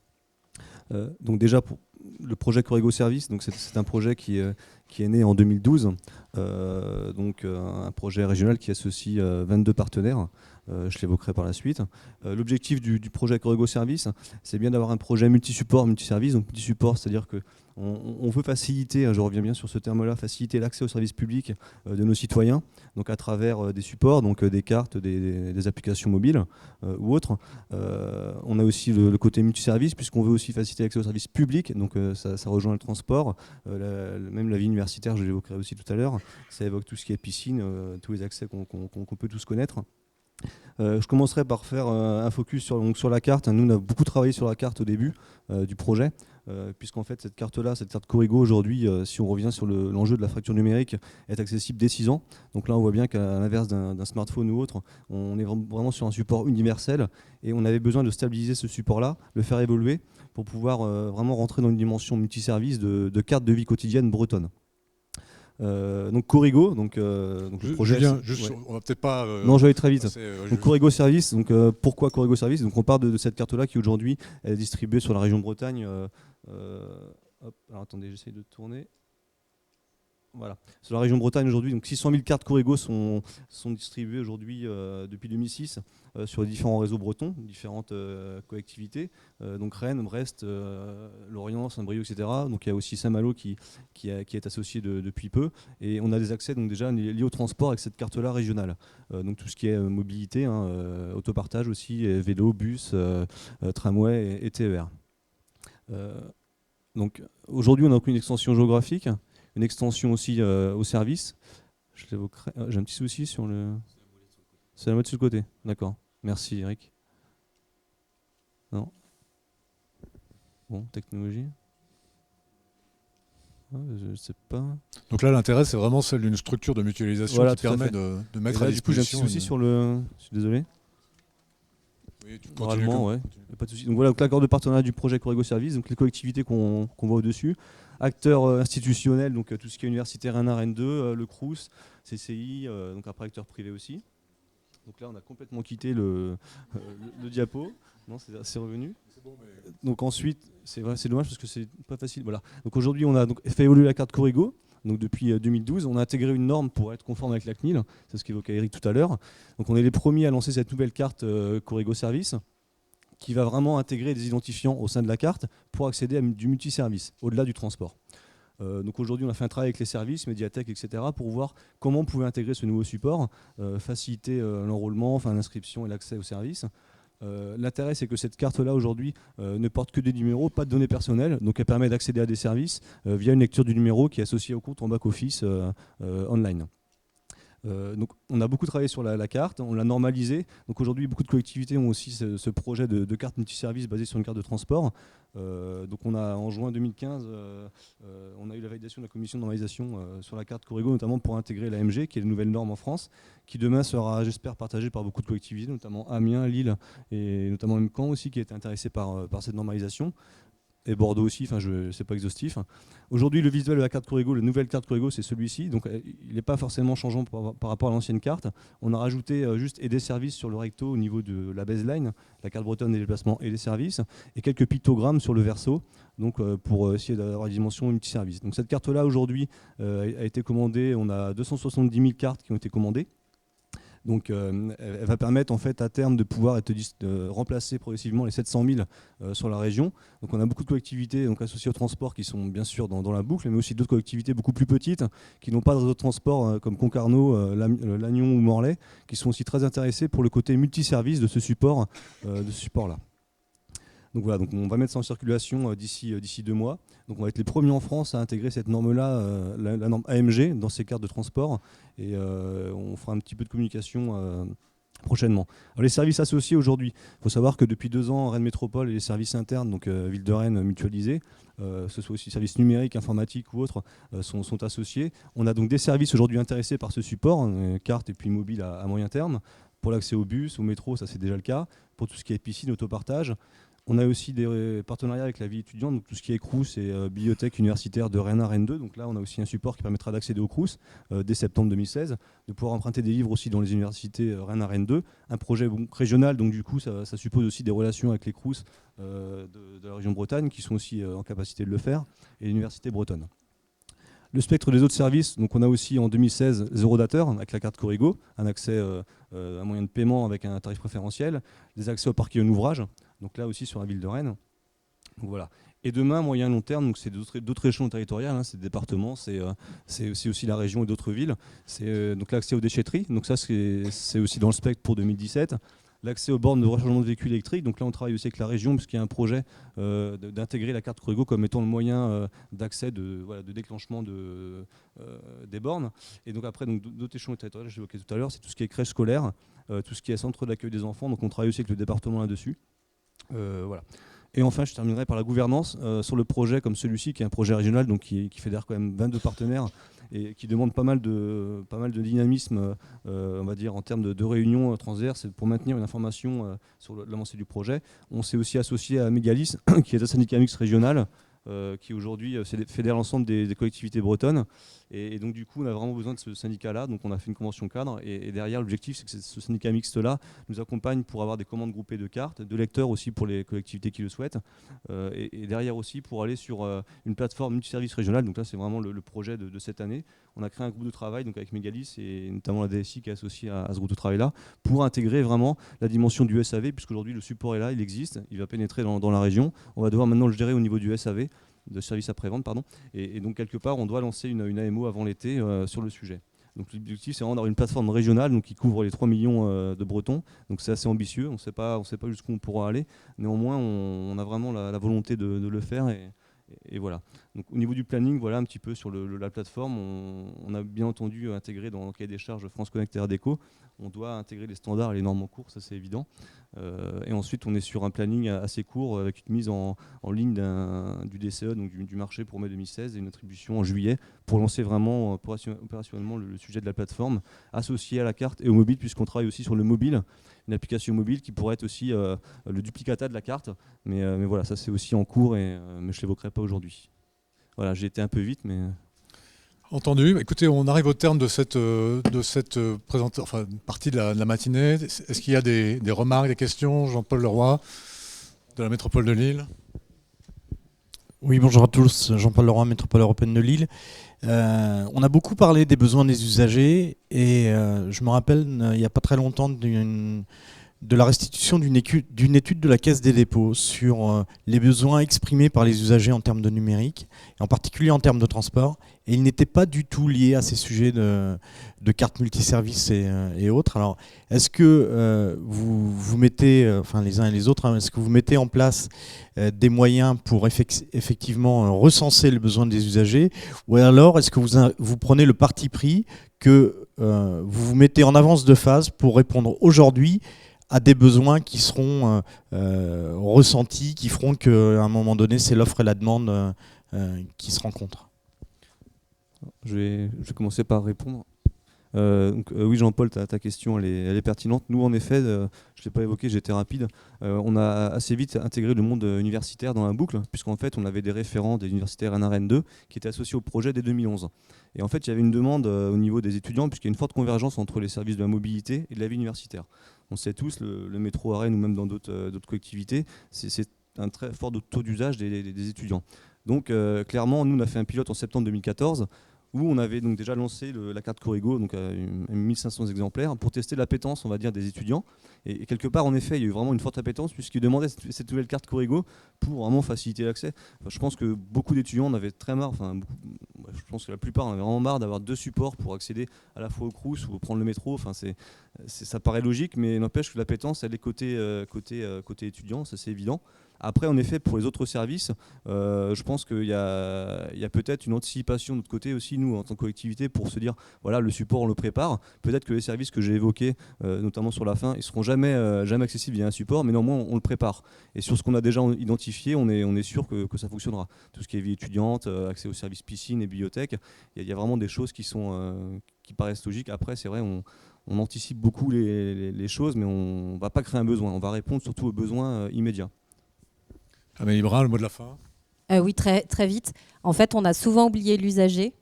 Donc déjà pour le projet Corrigo Service, donc c'est un projet qui est né en 2012, donc un projet régional qui associe 22 partenaires. Je l'évoquerai par la suite. L'objectif du projet Corrigo Service, c'est bien d'avoir un projet multi-support, multi-service. Donc multi-support, c'est-à-dire qu'on veut faciliter, je reviens bien sur ce terme-là, faciliter l'accès aux services publics de nos citoyens, donc à travers des supports, donc des cartes, des applications mobiles ou autres. On a aussi le côté multi-service, puisqu'on veut aussi faciliter l'accès aux services publics, donc ça rejoint le transport, même la vie universitaire, je l'évoquerai aussi tout à l'heure. Ça évoque tout ce qui est piscine, tous les accès qu'on peut tous connaître. Je commencerai par faire un focus sur la carte. Nous, on a beaucoup travaillé sur la carte au début du projet, puisqu'en fait, cette carte Corrigo, aujourd'hui, si on revient sur l'enjeu de la fracture numérique, est accessible dès 6 ans. Donc là, on voit bien qu'à l'inverse d'un smartphone ou autre, on est vraiment sur un support universel et on avait besoin de stabiliser ce support-là, le faire évoluer pour pouvoir vraiment rentrer dans une dimension multiservice de carte de vie quotidienne bretonne. Donc Corrigo, donc le projet.
Julien,
ouais.
On va peut-être pas.
Non, je vais aller très vite. Donc Corrigo Service. Donc pourquoi Corrigo Service? Donc on part de cette carte-là qui aujourd'hui est distribuée sur la région Bretagne. Hop, alors attendez, j'essaye de tourner. Voilà. Sur la région Bretagne aujourd'hui, donc 600 000 cartes Corrigo sont distribuées aujourd'hui depuis 2006 sur les différents réseaux bretons, différentes collectivités, donc Rennes, Brest, Lorient, Saint-Brieuc, etc. Donc il y a aussi Saint-Malo qui est associé depuis peu, et on a des accès donc déjà liés au transport avec cette carte-là régionale. Donc tout ce qui est mobilité, autopartage aussi, vélo, bus, tramway et TER. Donc aujourd'hui on n'a aucune extension géographique. Une extension aussi au service. Je l'évoquerai. J'ai un petit souci sur le. C'est la moitié de côté. D'accord. Merci Eric. Non. Bon, technologie. Je ne sais pas.
Donc là, l'intérêt, c'est vraiment celle d'une structure de mutualisation, voilà, qui permet de mettre à disposition.
J'ai un petit souci sur le. Je suis désolé.
Oui,
moralement, ouais. Pas de souci. Donc voilà, donc l'accord de partenariat du projet Corrigo Service, donc les collectivités qu'on voit au-dessus, acteurs institutionnels, donc tout ce qui est universitaire Rennes 1, Rennes 2, le Crous, CCI, donc après acteurs privés aussi. Donc là, on a complètement quitté le diapo. Non, c'est revenu. Donc ensuite, c'est dommage parce que c'est pas facile. Voilà. Donc aujourd'hui, on a donc fait évoluer la carte Corrigo. Donc depuis 2012, on a intégré une norme pour être conforme avec la CNIL. C'est ce qu'évoquait Eric tout à l'heure. Donc on est les premiers à lancer cette nouvelle carte Corrigo Service, qui va vraiment intégrer des identifiants au sein de la carte pour accéder à du multiservice, au-delà du transport. Donc aujourd'hui, on a fait un travail avec les services, médiathèques, etc., pour voir comment on pouvait intégrer ce nouveau support, faciliter l'enrôlement, enfin l'inscription et l'accès aux services. L'intérêt, c'est que cette carte-là, aujourd'hui, ne porte que des numéros, pas de données personnelles, donc elle permet d'accéder à des services via une lecture du numéro qui est associé au compte en back-office online. Donc on a beaucoup travaillé sur la carte, on l'a normalisée. Donc aujourd'hui, beaucoup de collectivités ont aussi ce projet de carte multiservice basée sur une carte de transport. Donc on a en juin 2015, on a eu la validation de la commission de normalisation sur la carte Corrigo, notamment pour intégrer l'AMG, qui est la nouvelle norme en France, qui demain sera, j'espère, partagée par beaucoup de collectivités, notamment Amiens, Lille et notamment même Caen aussi, qui est intéressé par cette normalisation. Et Bordeaux aussi, enfin c'est pas exhaustif. Aujourd'hui, le visuel de la carte Corrigo, la nouvelle carte Corrigo, c'est celui-ci. Donc il n'est pas forcément changeant par rapport à l'ancienne carte. On a rajouté juste et des services sur le recto au niveau de la baseline, la carte bretonne des déplacements et des services, et quelques pictogrammes sur le verso, donc pour essayer d'avoir une dimension multiservice. Donc cette carte-là aujourd'hui a été commandée. On a 270 000 cartes qui ont été commandées. Donc elle va permettre en fait à terme de pouvoir remplacer progressivement les 700 000 sur la région. Donc on a beaucoup de collectivités donc, associées au transport qui sont bien sûr dans la boucle, mais aussi d'autres collectivités beaucoup plus petites qui n'ont pas de réseau de transport comme Concarneau, Lannion ou Morlaix, qui sont aussi très intéressés pour le côté multiservice de ce support-là. Donc voilà, donc on va mettre ça en circulation d'ici 2 mois. Donc on va être les premiers en France à intégrer cette norme-là, la norme AMG, dans ces cartes de transport. Et on fera un petit peu de communication prochainement. Alors les services associés aujourd'hui, il faut savoir que depuis 2 ans, Rennes Métropole et les services internes, donc Ville de Rennes mutualisés, ce soit aussi services numériques, informatiques ou autres, sont associés. On a donc des services aujourd'hui intéressés par ce support, carte et puis mobile à moyen terme. Pour l'accès au bus, au métro, ça c'est déjà le cas. Pour tout ce qui est piscine, autopartage. On a aussi des partenariats avec la vie étudiante, donc tout ce qui est Crous et bibliothèque universitaire de Rennes 1, Rennes 2. Donc là, on a aussi un support qui permettra d'accéder au Crous dès septembre 2016, de pouvoir emprunter des livres aussi dans les universités Rennes 1, Rennes 2. Un projet régional, donc du coup, ça suppose aussi des relations avec les Crous de la région Bretagne, qui sont aussi en capacité de le faire, et l'université bretonne. Le spectre des autres services, donc on a aussi en 2016 Zéro Dateur avec la carte Corrigo, un accès à moyen de paiement avec un tarif préférentiel, des accès au parquet et en ouvrage, donc là aussi sur la ville de Rennes. Donc voilà. Et demain, moyen long terme, donc c'est d'autres échelons territoriaux, c'est des départements, c'est aussi la région et d'autres villes. C'est donc l'accès aux déchetteries, donc ça c'est aussi dans le spectre pour 2017. L'accès aux bornes de rechargement de véhicules électriques. Donc là, on travaille aussi avec la région, puisqu'il y a un projet d'intégrer la carte Corrigo comme étant le moyen d'accès, de déclenchement des bornes. Et donc après, d'autres échelons territoriaux, je l'évoquais tout à l'heure, c'est tout ce qui est crèche scolaire, tout ce qui est centre d'accueil des enfants. Donc on travaille aussi avec le département là-dessus. Voilà. Et enfin, je terminerai par la gouvernance sur le projet comme celui-ci, qui est un projet régional, donc qui fédère quand même 22 partenaires et qui demande pas mal de dynamisme, on va dire, en termes de réunions transverses pour maintenir une information sur l'avancée du projet. On s'est aussi associé à Mégalis, qui est un syndicat mixte régional, qui aujourd'hui fédère l'ensemble des collectivités bretonnes. Et donc du coup, on a vraiment besoin de ce syndicat-là. Donc on a fait une convention cadre. Et derrière, l'objectif, c'est que ce syndicat mixte-là nous accompagne pour avoir des commandes groupées de cartes, de lecteurs aussi pour les collectivités qui le souhaitent. Et derrière aussi pour aller sur une plateforme multiservice régionale. Donc là, c'est vraiment le projet de cette année. On a créé un groupe de travail donc avec Mégalis et notamment la DSI qui est associée à ce groupe de travail-là pour intégrer vraiment la dimension du SAV, puisqu'aujourd'hui, le support est là, il existe, il va pénétrer dans la région. On va devoir maintenant le gérer au niveau du SAV, de service après-vente, pardon. Et donc, quelque part, on doit lancer une AMO avant l'été sur le sujet. Donc l'objectif, c'est vraiment d'avoir une plateforme régionale donc, qui couvre les 3 millions de Bretons. Donc c'est assez ambitieux, on ne sait pas jusqu'où on pourra aller. Néanmoins, on a vraiment la volonté de le faire. Et voilà. Donc, au niveau du planning, voilà un petit peu sur la plateforme. On a bien entendu intégré dans le cahier des charges France Connect et RDECO. On doit intégrer les standards et les normes en cours, ça c'est évident. Et ensuite, on est sur un planning assez court avec une mise en ligne du DCE, donc du marché pour mai 2016, et une attribution en juillet pour lancer vraiment opérationnellement le sujet de la plateforme associé à la carte et au mobile, puisqu'on travaille aussi sur le mobile, une application mobile qui pourrait être aussi le duplicata de la carte. Mais voilà, ça c'est aussi en cours, mais je ne l'évoquerai pas aujourd'hui. Voilà, j'ai été un peu vite, mais...
Entendu. Écoutez, on arrive au terme de cette partie de la matinée. Est-ce qu'il y a des remarques, des questions? Jean-Paul Leroy, de la métropole de Lille.
Oui, bonjour à tous. Jean-Paul Leroy, métropole européenne de Lille. On a beaucoup parlé des besoins des usagers et je me rappelle, il n'y a pas très longtemps, de la restitution d'une étude de la Caisse des dépôts sur les besoins exprimés par les usagers en termes de numérique, et en particulier en termes de transport. Et il n'était pas du tout lié à ces sujets de cartes multiservices et autres. Alors, est-ce que vous mettez, enfin les uns et les autres, est-ce que vous mettez en place des moyens pour effectivement recenser les besoins des usagers, ou alors est-ce que vous prenez le parti pris que vous vous mettez en avance de phase pour répondre aujourd'hui à des besoins qui seront ressentis, qui feront qu'à un moment donné, c'est l'offre et la demande qui se rencontrent?
Je vais commencer par répondre. Oui, Jean-Paul, ta question, elle est pertinente. Nous, en effet, je ne l'ai pas évoqué, j'étais rapide. On a assez vite intégré le monde universitaire dans la boucle, puisqu'en fait, on avait des référents des universitaires N1, N2 qui étaient associés au projet dès 2011. Et en fait, il y avait une demande au niveau des étudiants, puisqu'il y a une forte convergence entre les services de la mobilité et de la vie universitaire. On sait tous, le métro à Rennes ou même dans d'autres collectivités, c'est un très fort taux d'usage des étudiants. Donc, clairement, nous, on a fait un pilote en septembre 2014, où on avait donc déjà lancé la carte Corrigo, donc 1500 exemplaires, pour tester l'appétence, on va dire, des étudiants. Et quelque part, en effet, il y a eu vraiment une forte appétence, puisqu'ils demandaient cette nouvelle carte Corrigo pour vraiment faciliter l'accès. Enfin, je pense que beaucoup d'étudiants en avaient très marre, je pense que la plupart en avaient vraiment marre d'avoir 2 supports pour accéder à la fois au Crous ou prendre le métro. Enfin, ça paraît logique, mais n'empêche que l'appétence, elle est côté étudiant, ça c'est évident. Après, en effet, pour les autres services, je pense qu'il y a peut-être une anticipation de notre côté aussi, nous, en tant que collectivité, pour se dire, voilà, le support, on le prépare. Peut-être que les services que j'ai évoqués, notamment sur la fin, ils ne seront jamais accessibles via un support, mais néanmoins, on le prépare. Et sur ce qu'on a déjà identifié, on est sûr que ça fonctionnera. Tout ce qui est vie étudiante, accès aux services piscine et bibliothèque, il y a vraiment des choses qui paraissent logiques. Après, c'est vrai, on anticipe beaucoup les choses, mais on ne va pas créer un besoin. On va répondre surtout aux besoins immédiats.
Amélie Brun, le mot de la fin.
Oui, très, très vite. En fait, on a souvent oublié l'usager,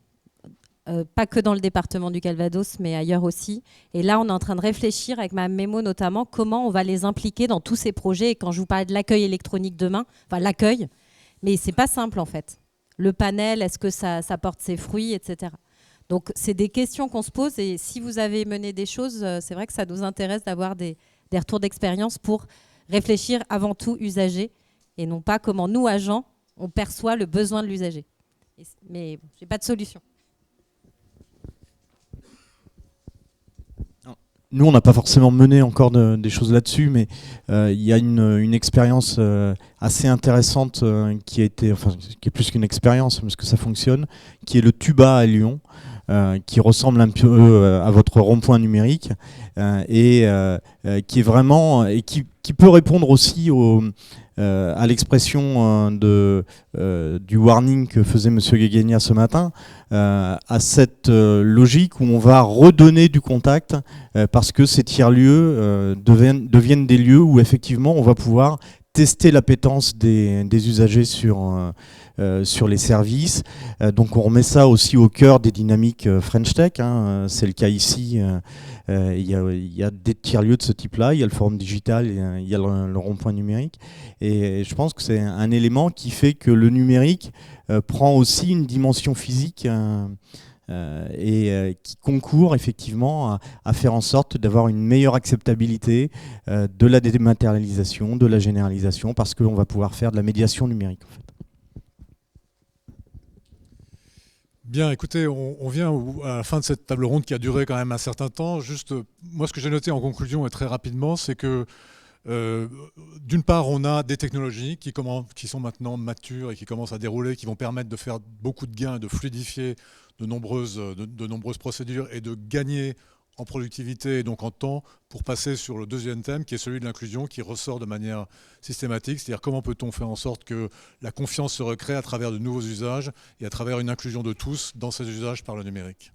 pas que dans le département du Calvados, mais ailleurs aussi. Et là, on est en train de réfléchir, avec Mme Memo notamment, comment on va les impliquer dans tous ces projets. Et quand je vous parlais de l'accueil électronique demain, enfin l'accueil, mais c'est pas simple en fait. Le panel, est-ce que ça porte ses fruits, etc. Donc, c'est des questions qu'on se pose. Et si vous avez mené des choses, c'est vrai que ça nous intéresse d'avoir des retours d'expérience pour réfléchir avant tout usager, et non pas comment nous, agents, on perçoit le besoin de l'usager. Mais je n'ai pas de solution.
Nous, on n'a pas forcément mené encore des choses là-dessus, mais il y a une expérience assez intéressante qui est plus qu'une expérience, parce que ça fonctionne, qui est le Tuba à Lyon, qui ressemble un peu à votre rond-point numérique, et qui est vraiment, et qui peut répondre aussi à l'expression du warning que faisait M. Guéguénia ce matin, à cette logique où on va redonner du contact parce que ces tiers-lieux deviennent des lieux où effectivement on va pouvoir tester l'appétence des usagers sur les services. Donc on remet ça aussi au cœur des dynamiques French Tech. C'est le cas ici. Il y a des tiers-lieux de ce type-là. Il y a le forum digital, il y a le rond-point numérique. Et je pense que c'est un élément qui fait que le numérique prend aussi une dimension physique et qui concourt effectivement à faire en sorte d'avoir une meilleure acceptabilité de la dématérialisation, de la généralisation, parce qu'on va pouvoir faire de la médiation numérique en fait.
Bien, écoutez, on vient à la fin de cette table ronde qui a duré quand même un certain temps. Juste, moi, ce que j'ai noté en conclusion et très rapidement, c'est que d'une part, on a des technologies qui sont maintenant matures et qui commencent à dérouler, qui vont permettre de faire beaucoup de gains, de fluidifier de nombreuses procédures et de gagner en productivité et donc en temps pour passer sur le deuxième thème qui est celui de l'inclusion, qui ressort de manière systématique, c'est-à-dire comment peut-on faire en sorte que la confiance se recrée à travers de nouveaux usages et à travers une inclusion de tous dans ces usages par le numérique.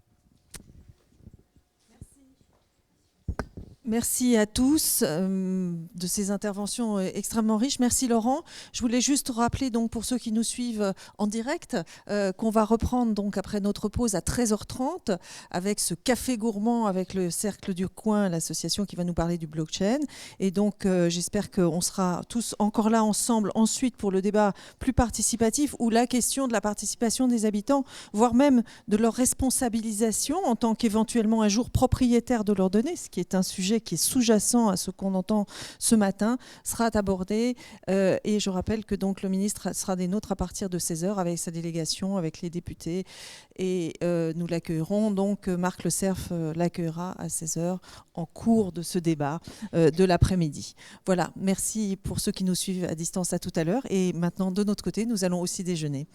Merci. Merci à tous de ces interventions extrêmement riches. Merci Laurent. Je voulais juste rappeler donc pour ceux qui nous suivent en direct qu'on va reprendre donc après notre pause à 13h30 avec ce café gourmand avec le Cercle du Coin, l'association qui va nous parler du blockchain. Et donc j'espère qu'on sera tous encore là ensemble ensuite pour le débat plus participatif où la question de la participation des habitants, voire même de leur responsabilisation en tant qu'éventuellement un jour propriétaire de leurs données, ce qui est un sujet qui est sous-jacent à ce qu'on entend ce matin, sera abordé. Et je rappelle que donc le ministre sera des nôtres à partir de 16h avec sa délégation, avec les députés. Et nous l'accueillerons. Donc Marc Le Cerf l'accueillera à 16h en cours de ce débat de l'après-midi. Voilà, merci pour ceux qui nous suivent à distance, à tout à l'heure. Et maintenant, de notre côté, nous allons aussi déjeuner.